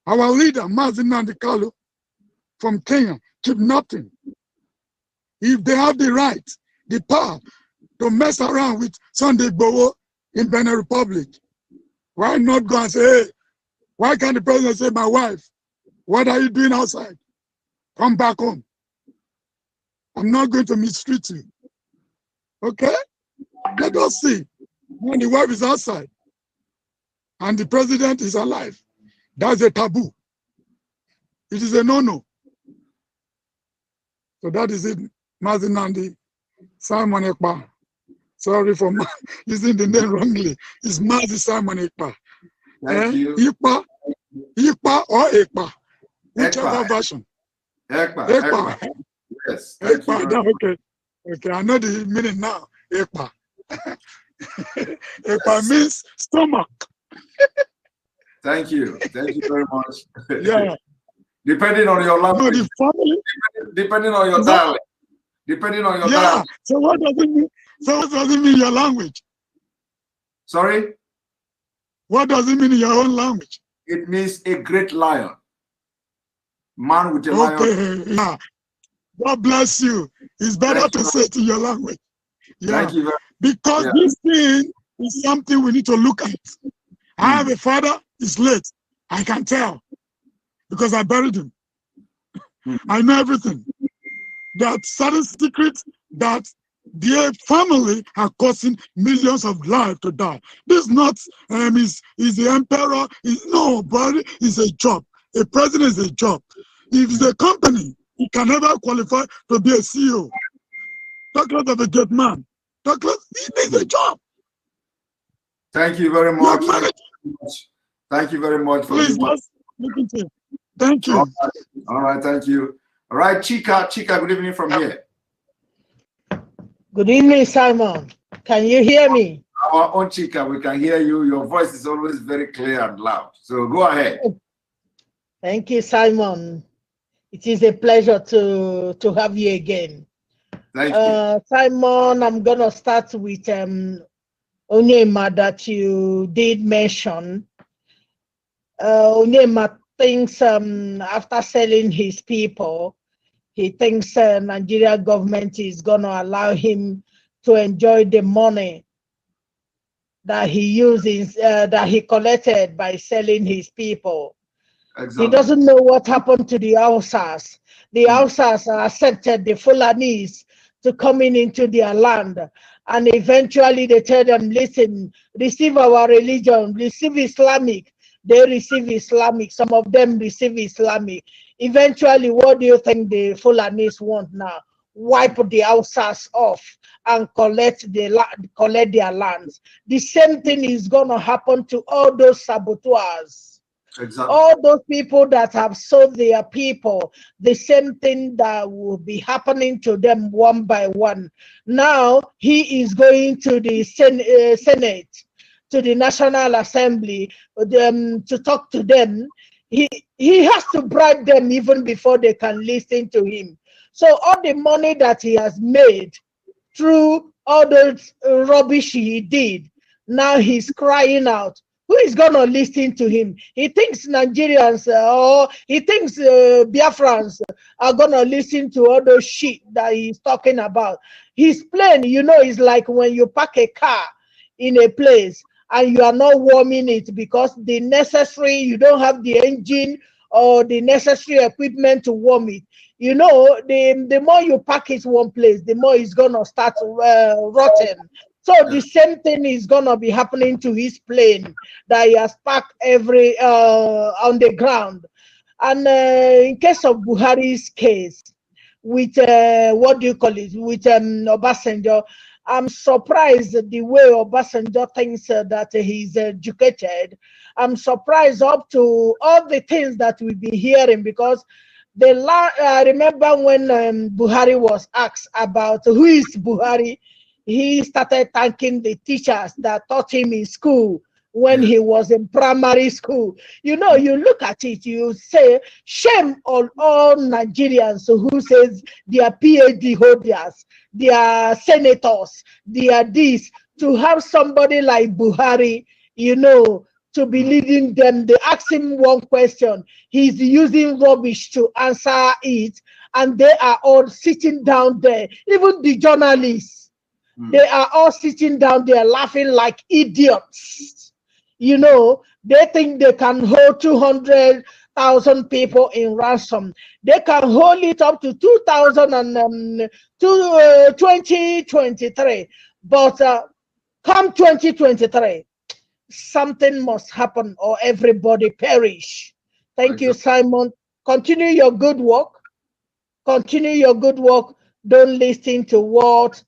our leader, MAZI NNAMDI from Kenya, kidnapping, if they have the right, the power to mess around with Sunday Igboho in Benin Republic, why not go and say, hey, why can't the president say, my wife, what are you doing outside? Come back home. I'm not going to mistreat you. Okay? Let us see. When the wife is outside and the president is alive, that's a taboo. It is a no-no. So that is it, MAZI NNAMDI, Simon Ekpa. Sorry for using the name wrongly. It's MAZI Simon Ekpa. Thank you. Ekpa or Ekpa, whichever version. Ekpa. Yes. Ekpa. Okay. Okay, I know the meaning now. Ekpa. Ekpa means stomach. Thank you. Thank you very much. Yeah. Depending on your language. No, the family. Depending on your dialect. Depending on your dialect. So what does it mean? So what does it mean in your language? Sorry? What does it mean in your own language? It means a great lion. Man with a lion. Okay, yeah. God bless you. It's better to say it in your language. Yeah. Thank you very much. Because this thing is something we need to look at. I have a father, he's late. I can tell. Because I buried him. I know everything. There are certain secrets that their family are causing millions of lives to die. This is not is the emperor. No, but it's a job. A president is a job. If it's a company, he can never qualify to be a CEO. Talk less of a good man. Talk less, he needs a job. Thank you very much. Thank you very much. Please, just listen to him. Thank you. All right, thank you. All right, Chika, good evening from here. Good evening, Simon. Can you hear me? Our own Chika, we can hear you. Your voice is always very clear and loud. So go ahead. Thank you, Simon. It is a pleasure to have you again. Thank you. Simon, I'm going to start with Onyema that you did mention. Onyema thinks after selling his people, he thinks Nigeria government is going to allow him to enjoy the money that he uses, that he collected by selling his people. Exactly. He doesn't know what happened to the Hausas. The Hausas accepted the Fulanis to coming into their land. And eventually they tell them, listen, receive our religion, receive Islamic. They receive Islamic. Some of them receive Islamic. Eventually, what do you think the Fulanis want now? Wipe the Hausas off and collect their lands. The same thing is going to happen to all those saboteurs. Exactly. All those people that have sold their people, the same thing that will be happening to them one by one. Now he is going to the Senate, to the National Assembly, to talk to them. He has to bribe them even before they can listen to him. So all the money that he has made through all the rubbish he did, now he's crying out. Who is going to listen to him? He thinks Nigerians or he thinks Biafrans are going to listen to all those shit that he's talking about. His plane, you know, is like when you park a car in a place and you are not warming it because the necessary, you don't have the engine or the necessary equipment to warm it. You know, the more you pack it one place, the more it's going to start rotting. So the same thing is going to be happening to his plane that he has parked on the ground. And in case of Buhari's case, with what do you call it, with Obasanjo, I'm surprised the way Obasanjo thinks that he's educated. I'm surprised up to all the things that we've been hearing, because I remember when Buhari was asked about who is Buhari, he started thanking the teachers that taught him in school when he was in primary school. You know, you look at it, you say, shame on all Nigerians who says they are PhD holders, they are senators, they are this, to have somebody like Buhari, you know, to be leading them. They ask him one question, he's using rubbish to answer it, and they are all sitting down there, even the journalists. They are all sitting down there laughing like idiots. You know, they think they can hold 200,000 people in ransom. They can hold it up to 2023. But come 2023, something must happen or everybody perish. Thank you, Simon. Continue your good work. Continue your good work. Don't listen to what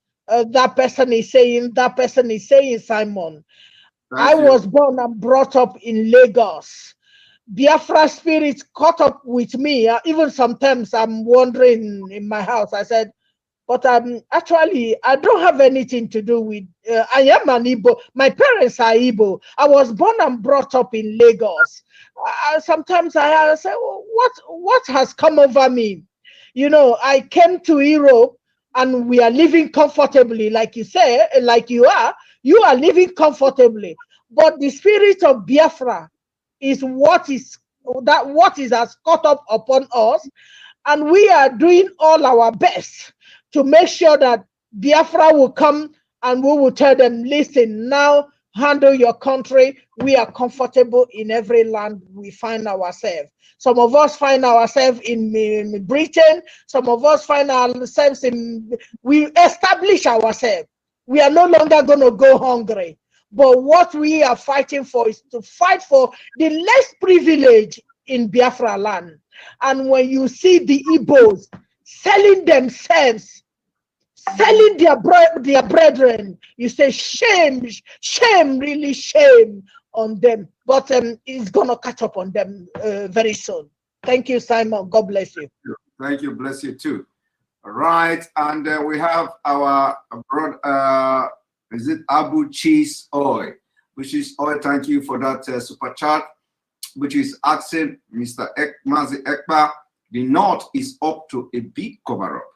that person is saying. That person is saying, Simon. I was born and brought up in Lagos. Biafra spirit caught up with me. Even sometimes I'm wandering in my house. I said, but actually, I don't have anything to do with, I am an Igbo. My parents are Igbo. I was born and brought up in Lagos. Sometimes I say, well, what has come over me? You know, I came to Europe and we are living comfortably, like you say, like you are living comfortably. But the spirit of Biafra is what is has caught up upon us, and we are doing all our best to make sure that Biafra will come, and we will tell them, listen, now handle your country. We are comfortable in every land we find ourselves. Some of us find ourselves in Britain. Some of us find ourselves we establish ourselves. We are no longer going to go hungry. But what we are fighting for is to fight for the less privilege in Biafra land. And when you see the Igbos selling themselves, selling their brethren, you say shame, really shame on them. But it's going to catch up on them very soon. Thank you, Simon. God bless you. Thank you. Bless you too. All right. And we have our brother, is it Abu Cheese Oil? Which is oil. Thank you for that super chat, which is asking Mr. MAZI Ekpa, the North is up to a big cover-up.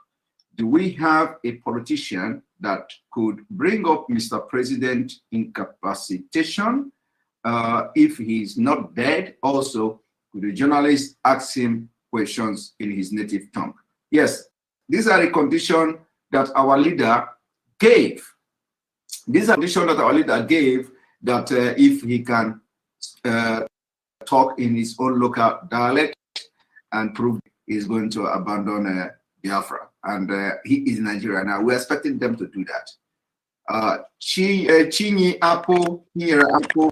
Do we have a politician that could bring up Mr. President incapacitation if he's not dead? Also, could the journalist ask him questions in his native tongue? Yes, these are the conditions that our leader gave. These are conditions that our leader gave that if he can talk in his own local dialect and prove he's going to abandon Biafra. And he is Nigerian now. We're expecting them to do that. Chinyi Apple here, Apple.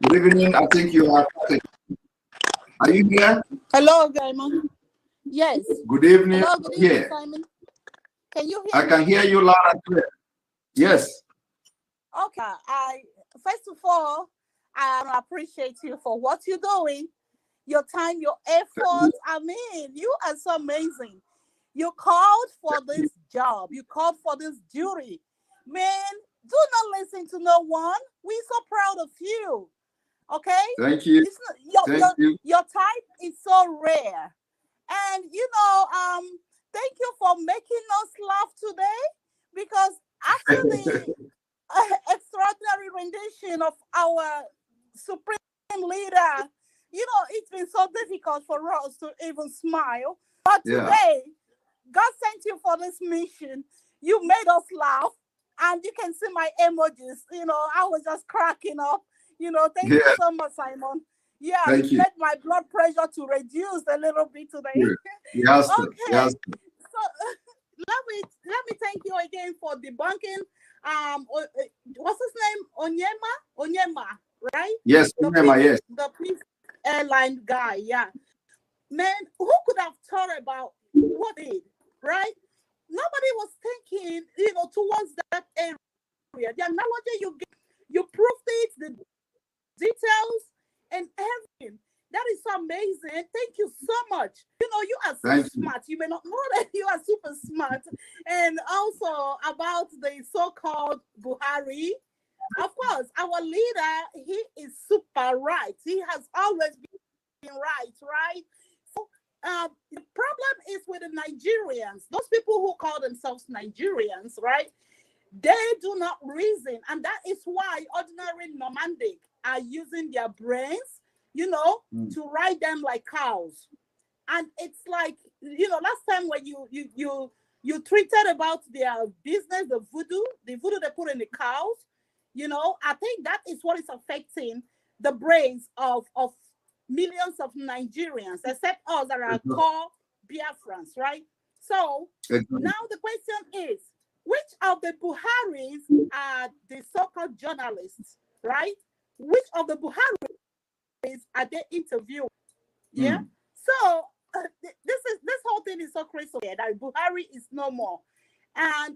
Good evening. I think you are. Are you here? Hello, Simon. Yes. Good evening. Hello, good evening, Yeah. Simon. Can you hear I can hear you loud and clear. Yes. Okay. First of all, I appreciate you for what you're doing, your time, your effort. I mean, you are so amazing. You called for this job. You called for this duty. Man, do not listen to no one. We're so proud of you. Okay? Thank you. Thank you. Your type is so rare. And, thank you for making us laugh today, because after the extraordinary rendition of our supreme leader, it's been so difficult for us to even smile. But today, God sent you for this mission. You made us laugh, and you can see my emojis. I was just cracking up. Thank you so much, Simon. Yeah, Thank you. Made my blood pressure to reduce a little bit today. Yes. Okay. Yes. So let me thank you again for debunking. What's his name? Onyema, right? Yes, Onyema. Yes. The police airline guy. Yeah. Man, who could have thought about what he did, right? Nobody was thinking, towards that area. The analogy you proved it, the details and everything. That is so amazing. Thank you so much. You are so smart. You may not know that you are super smart. And also about the so-called Buhari. Of course, our leader, he is super right. He has always been right? So the problem is with the Nigerians. Those people who call themselves Nigerians, right? They do not reason. And that is why ordinary nomadic are using their brains, to ride them like cows. And it's like, last time when you tweeted about their business, the voodoo they put in the cows, I think that is what is affecting the brains of millions of Nigerians, except us that are core Biafrans, right? So now the question is, which of the Buharis are the so-called journalists, right? Which of the Buharis are they interviewing? Yeah. So this whole thing is so crazy that Buhari is no more, and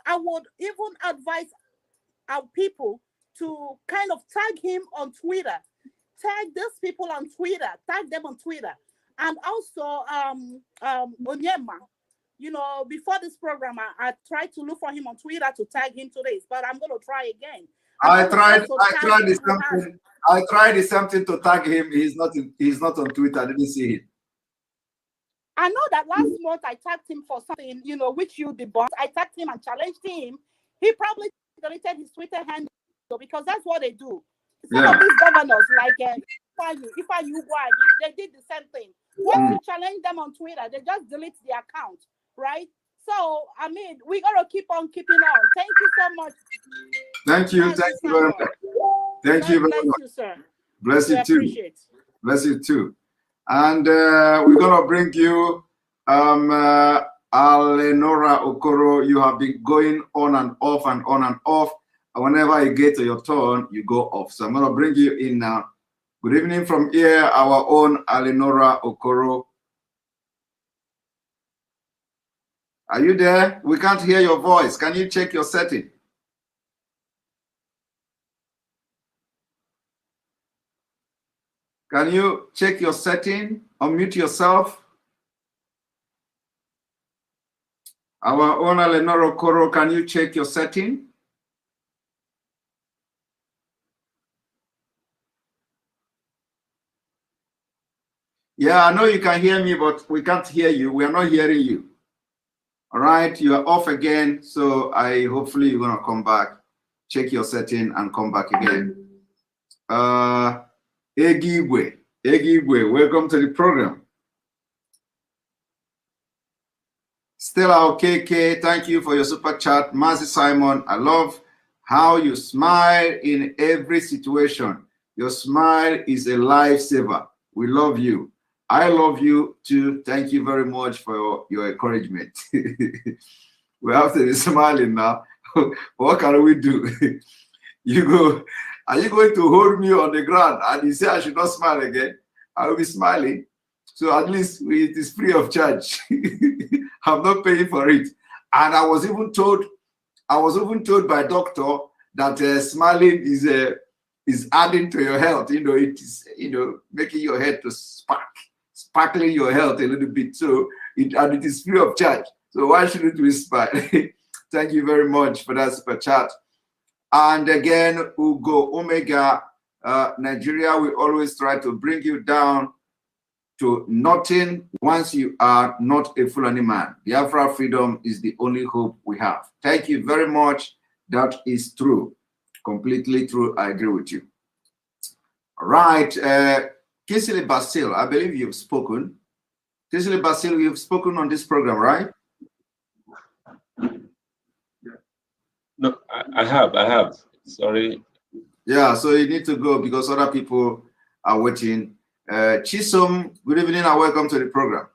I would even advise our people to kind of tag him on Twitter, tag these people on Twitter, tag them on Twitter, and also Onyema. Before this program, I tried to look for him on Twitter to tag him today, but I'm going to try again. I tried something to tag him. He's not on Twitter. I didn't see it. I know that last month I tagged him for something, which you debunked. I tagged him and challenged him. He probably deleted his Twitter handle because that's what they do. Some of these governors, like Ifeanyi Ugwuanyi, they did the same thing. Once you challenge them on Twitter, they just delete the account, right? So, I mean, we got to keep on keeping on. Thank you so much. Thank you. Thank you very much. Thank you very much. Bless you, sir. Bless you too. Appreciate. Bless you too. And we're going to bring you Alenora Okoro. You have been going on and off and on and off. And whenever you get to your turn, you go off. So I'm going to bring you in now. Good evening from here, our own Alenora Okoro. Are you there? We can't hear your voice. Can you check your setting? Can you check your setting? Unmute yourself. Our own Alenora Okoro, can you check your setting? Yeah, I know you can hear me, but we can't hear you. We are not hearing you. All right, you are off again. So hopefully you're gonna come back, check your setting and come back again. Egibwe, welcome to the program. Stella OKK, thank you for your super chat. MAZI Simon, I love how you smile in every situation. Your smile is a lifesaver. We love you. I love you too. Thank you very much for your encouragement. We have to be smiling now. What can we do? You go, are you going to hold me on the ground and you say I should not smile again? I will be smiling. So at least it is free of charge. I'm not paying for it. And I was even told by doctor that smiling is adding to your health. You know, it is, you know, making your head to sparkling your health a little bit. So it is free of charge. So why shouldn't we smile? Thank you very much for that super chat. And again, Ugo Omega, Nigeria will always try to bring you down to nothing once you are not a Fulani man. Biafra freedom is the only hope we have. Thank you very much. That is true. Completely true. I agree with you. All right. Kisile Basil, I believe you've spoken. Kisile Basil, you've spoken on this program, right? No, I have. Sorry. Yeah, so you need to go because other people are waiting. Chisom, good evening and welcome to the program.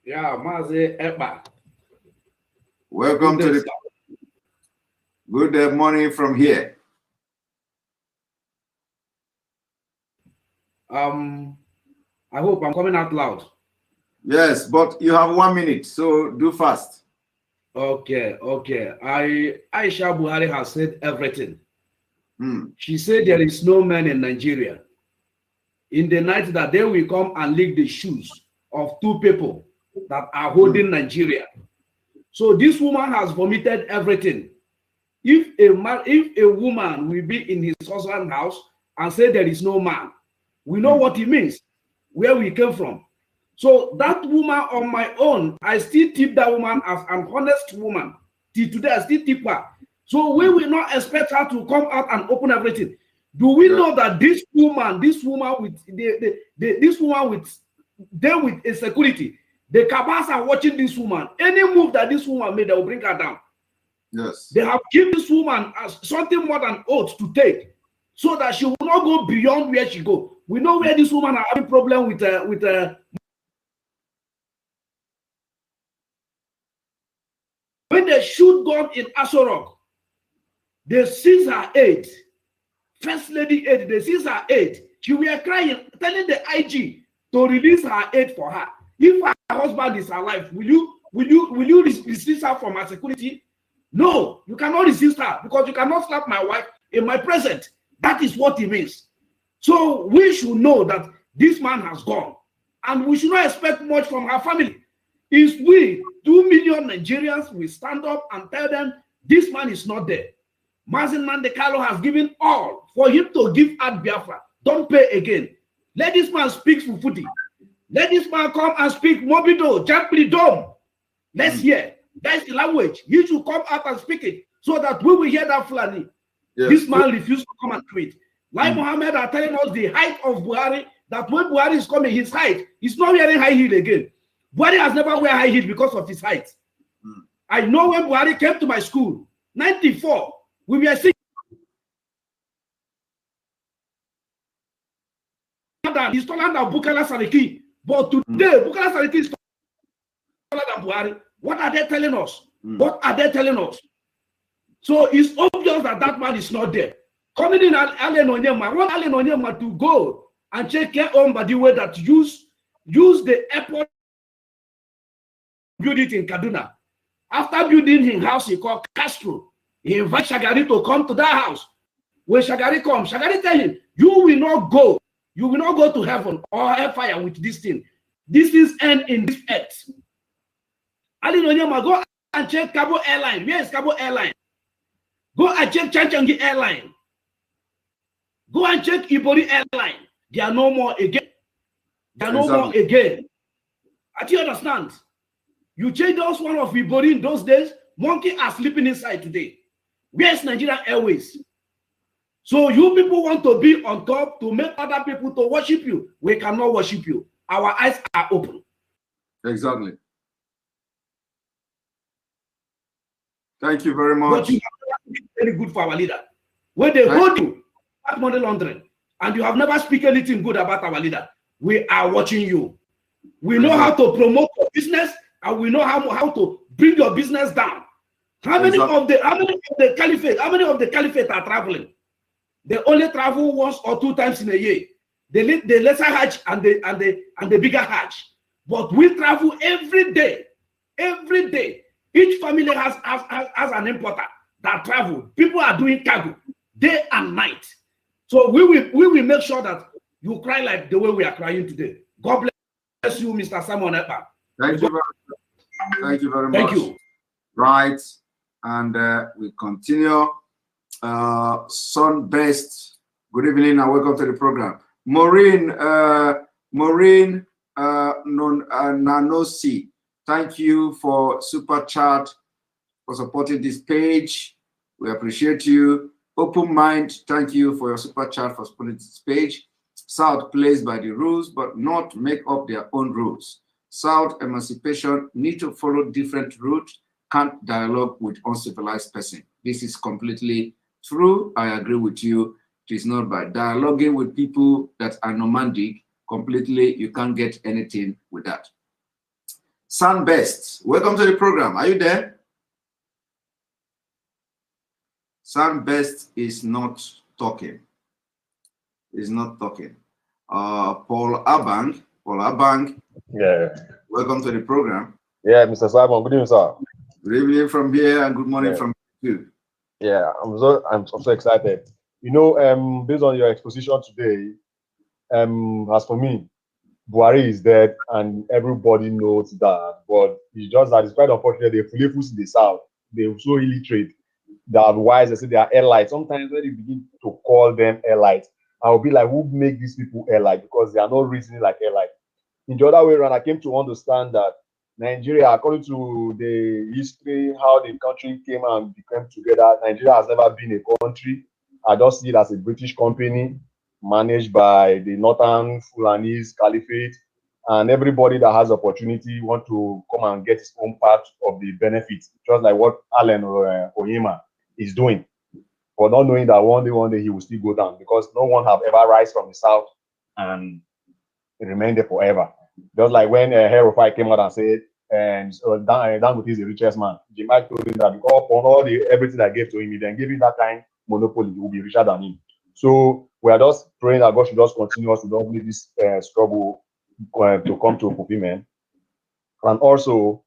Yeah, MAZI Ekpa. Welcome to the good morning from here. I hope I'm coming out loud. Yes, but you have 1 minute, so do fast. Okay. Aisha Buhari has said everything. She said there is no man in Nigeria. In the night that they will come and lick the shoes of two people that are holding Nigeria. So this woman has vomited everything. If a woman will be in his husband's house and say there is no man, we know what it means, where we came from. So that woman on my own, I still tip that woman as an honest woman. Till today, I still tip her. So we will not expect her to come out and open everything. Do we know that this woman with a security, the cabals are watching this woman. Any move that this woman made, they will bring her down. Yes. They have given this woman something more than oath to take, so that she will not go beyond where she go. We know where this woman are having problem with when they shoot gun in Asorok, they seize her aid. First Lady aid, they seize her aid. She were crying, telling the IG to release her aid for her. If her husband is alive, will you resist her from her security? No, you cannot resist her because you cannot slap my wife in my presence. That is what it means. So we should know that this man has gone, and we should not expect much from her family. If we, 2 million Nigerians, will stand up and tell them this man is not there. MAZI Nnamdi Kanu has given all for him to give out Biafra. Don't pay again. Let this man speak Fufuti. Let this man come and speak Mobido, Jampli Dom. Let's hear. That's the language. He should come out and speak it so that we will hear that Fulani. Yes. This man refused to come and tweet. Like Mohammed are telling us the height of Buhari, that when Buhari is coming, his height, he's not wearing high heel again. Buhari has never wear high heel because of his height. I know when Buhari came to my school, 94, we were singing. He's taller than Bukola Saraki. But today, Bukola Saraki is taller than Buhari. What are they telling us? What are they telling us? So it's obvious that that man is not there. Coming in Allen Onyema, I want Allen Onyema to go and check care on by the way that use the airport, build it in Kaduna. After building his house, he called Castro. He invites Shagari to come to that house. When Shagari comes, Shagari tell him, you will not go to heaven or hellfire with this thing. This is end in this earth. Allen Onyema, go and check Cabo Airline. Where is Cabo Airline? Go and check Chanchangi Airline. Go and check Ibori Airline. They are no more again. They are no more again. Do you understand? You check those one of Ibori in those days, monkey are sleeping inside today. Where's Nigerian Airways? So you people want to be on top to make other people to worship you. We cannot worship you. Our eyes are open. Exactly. Thank you very much. very good for our leader. When they hold you at money laundering and you have never spoken anything good about our leader, we are watching you. We know how to promote your business and we know how to bring your business down. How many of the caliphate are traveling? They only travel once or 2 times in a year. The lesser Hajj and the bigger Hajj. But we travel every day. Every day. Each family has an importer that travel. People are doing cargo day and night. So we will make sure that you cry like the way we are crying today. God bless you, Mr. Simon Ekpa. Thank you very much. Thank you very much. Thank you. Right. And we continue. Sunbest, good evening and welcome to the program. Maureen Nanosi, thank you for super chat, for supporting this page. We appreciate you. Open Mind, thank you for your super chat for supporting this page. South plays by the rules, but not make up their own rules. South emancipation need to follow different routes, can't dialogue with uncivilized person. This is completely true. I agree with you. It is not by dialoguing with people that are nomadic completely. You can't get anything with that. Sunbest, welcome to the program. Are you there? Sunbest is not talking. Is not talking. Paul Abang. Yeah. Welcome to the program. Yeah, Mr. Simon. Good evening, sir. Good evening from here and good morning from you. Yeah, I'm so excited. You know, based on your exposition today, as for me, Buhari is dead and everybody knows that. But it's just that it's quite unfortunate they fully in the south. They're so illiterate. They are wise. They say they are allies. Sometimes when you begin to call them allies, I'll be like, who make these people allies? Because they are not reasoning like allies. In the other way around, I came to understand that Nigeria, according to the history, how the country came and became together, Nigeria has never been a country. I just see it as a British company managed by the Northern Fulanese Caliphate, and everybody that has opportunity want to come and get his own part of the benefits, just like what Alan Oyema is doing, but not knowing that one day he will still go down because no one have ever rise from the south and remain there forever. Just like when Herofai came out and said, and so Dangote is the richest man. Jimmy told him that because upon all everything I gave to him, he then gave him that kind monopoly, he will be richer than him. So we are just praying that God should just continue us to don't leave this struggle to come to fulfillment. And also,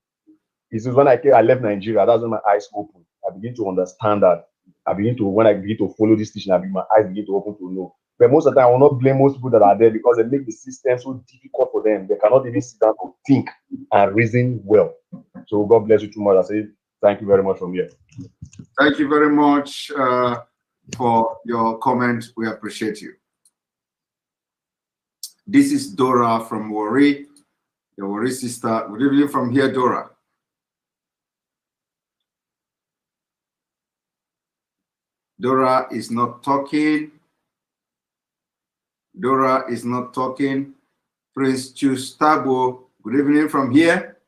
this is when I left Nigeria, that's when my eyes opened. I begin to understand that. When I begin to follow this teaching, my eyes begin to open to know. But most of the time, I will not blame most people that are there because they make the system so difficult for them. They cannot even sit down to think and reason well. So God bless you too much. I say thank you very much from here. Thank you very much for your comment. We appreciate you. This is Dora from Warri, your Warri sister. Good evening from here, Dora. Dora is not talking. Dora is not talking. Prince Chustabo, good evening from here.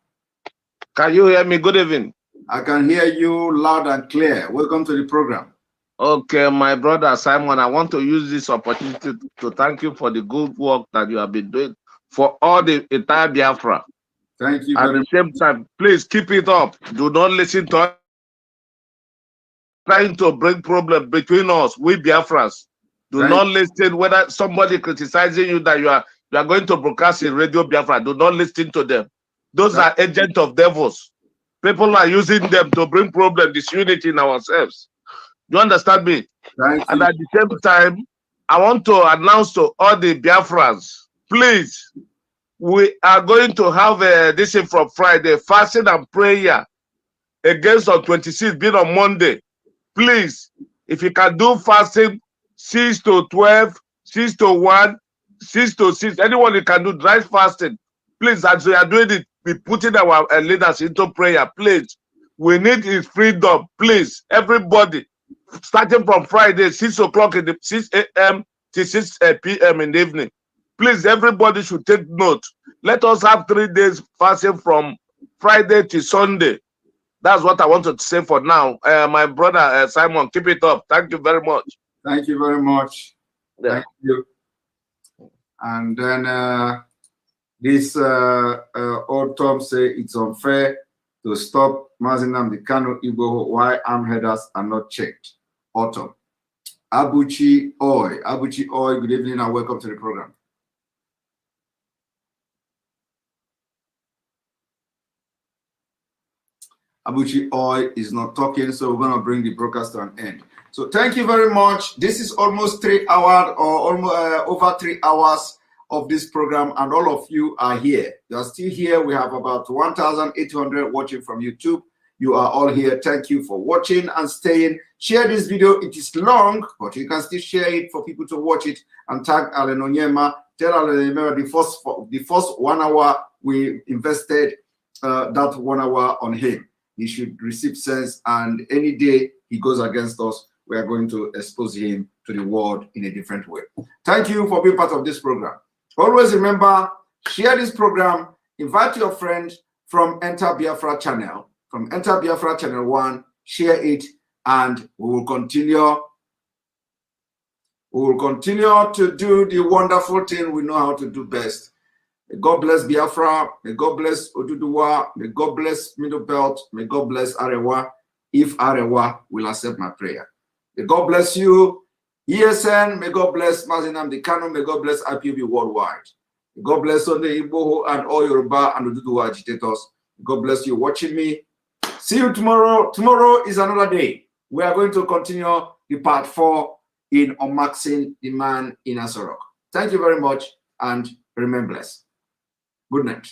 Can you hear me? Good evening. I can hear you loud and clear. Welcome to the program. Okay, my brother Simon, I want to use this opportunity to thank you for the good work that you have been doing for all the entire Biafra. Thank you. At the same time, please keep it up. Do not listen to trying to bring problem between us, we Biafrans. Do not listen whether somebody criticizing you that you are going to broadcast in Radio Biafra. Do not listen to them. Those are agents of devils. People are using them to bring problem, disunity in ourselves. Do you understand me? And at the same time, I want to announce to all the Biafrans, please, we are going to have this from Friday, fasting and prayer against on 26th, being on Monday. Please, if you can do fasting 6 to 12, 6 to 1, 6 to 6, anyone you can do dry fasting. Please, as we are doing it, be putting our leaders into prayer. Please, we need his freedom. Please, everybody, starting from Friday, 6 o'clock in the 6 a.m. to 6 p.m. in the evening. Please, everybody should take note. Let us have 3 days fasting from Friday to Sunday. That's what I want to say for now. My brother Simon, keep it up. Thank you very much. Thank you very much. Yeah. Thank you. And then this old Tom say it's unfair to stop MAZI NNAMDI KANU Igbo why armed headers are not checked. Autumn. Abuchi Oi, good evening and welcome to the program. Abuchi Oi is not talking, so we're going to bring the broadcast to an end. So thank you very much. This is almost 3 hours or almost over 3 hours of this program, and all of you are here. You are still here. We have about 1,800 watching from YouTube. You are all here. Thank you for watching and staying. Share this video. It is long, but you can still share it for people to watch it and tag Allen Onyema. Tell Allen Onyema the first 1 hour we invested that 1 hour on him. He should receive sense, and any day he goes against us, we are going to expose him to the world in a different way. Thank you for being part of this program. Always remember, share this program, invite your friend from Enter Biafra channel, from Enter Biafra channel 1, share it, and we will continue. We will continue to do the wonderful thing we know how to do best. May God bless Biafra. May God bless Oduduwa. May God bless Middle Belt. May God bless Arewa, if Arewa will accept my prayer. May God bless you, ESN. May God bless MAZI NNAMDI KANU. May God bless IPOB worldwide. May God bless Sunday Igbo and all Yoruba and Oduduwa agitators. May God bless you watching me. See you tomorrow. Tomorrow is another day. We are going to continue the part 4 in unmaxing the man in Asorok. Thank you very much and remain blessed. Good night.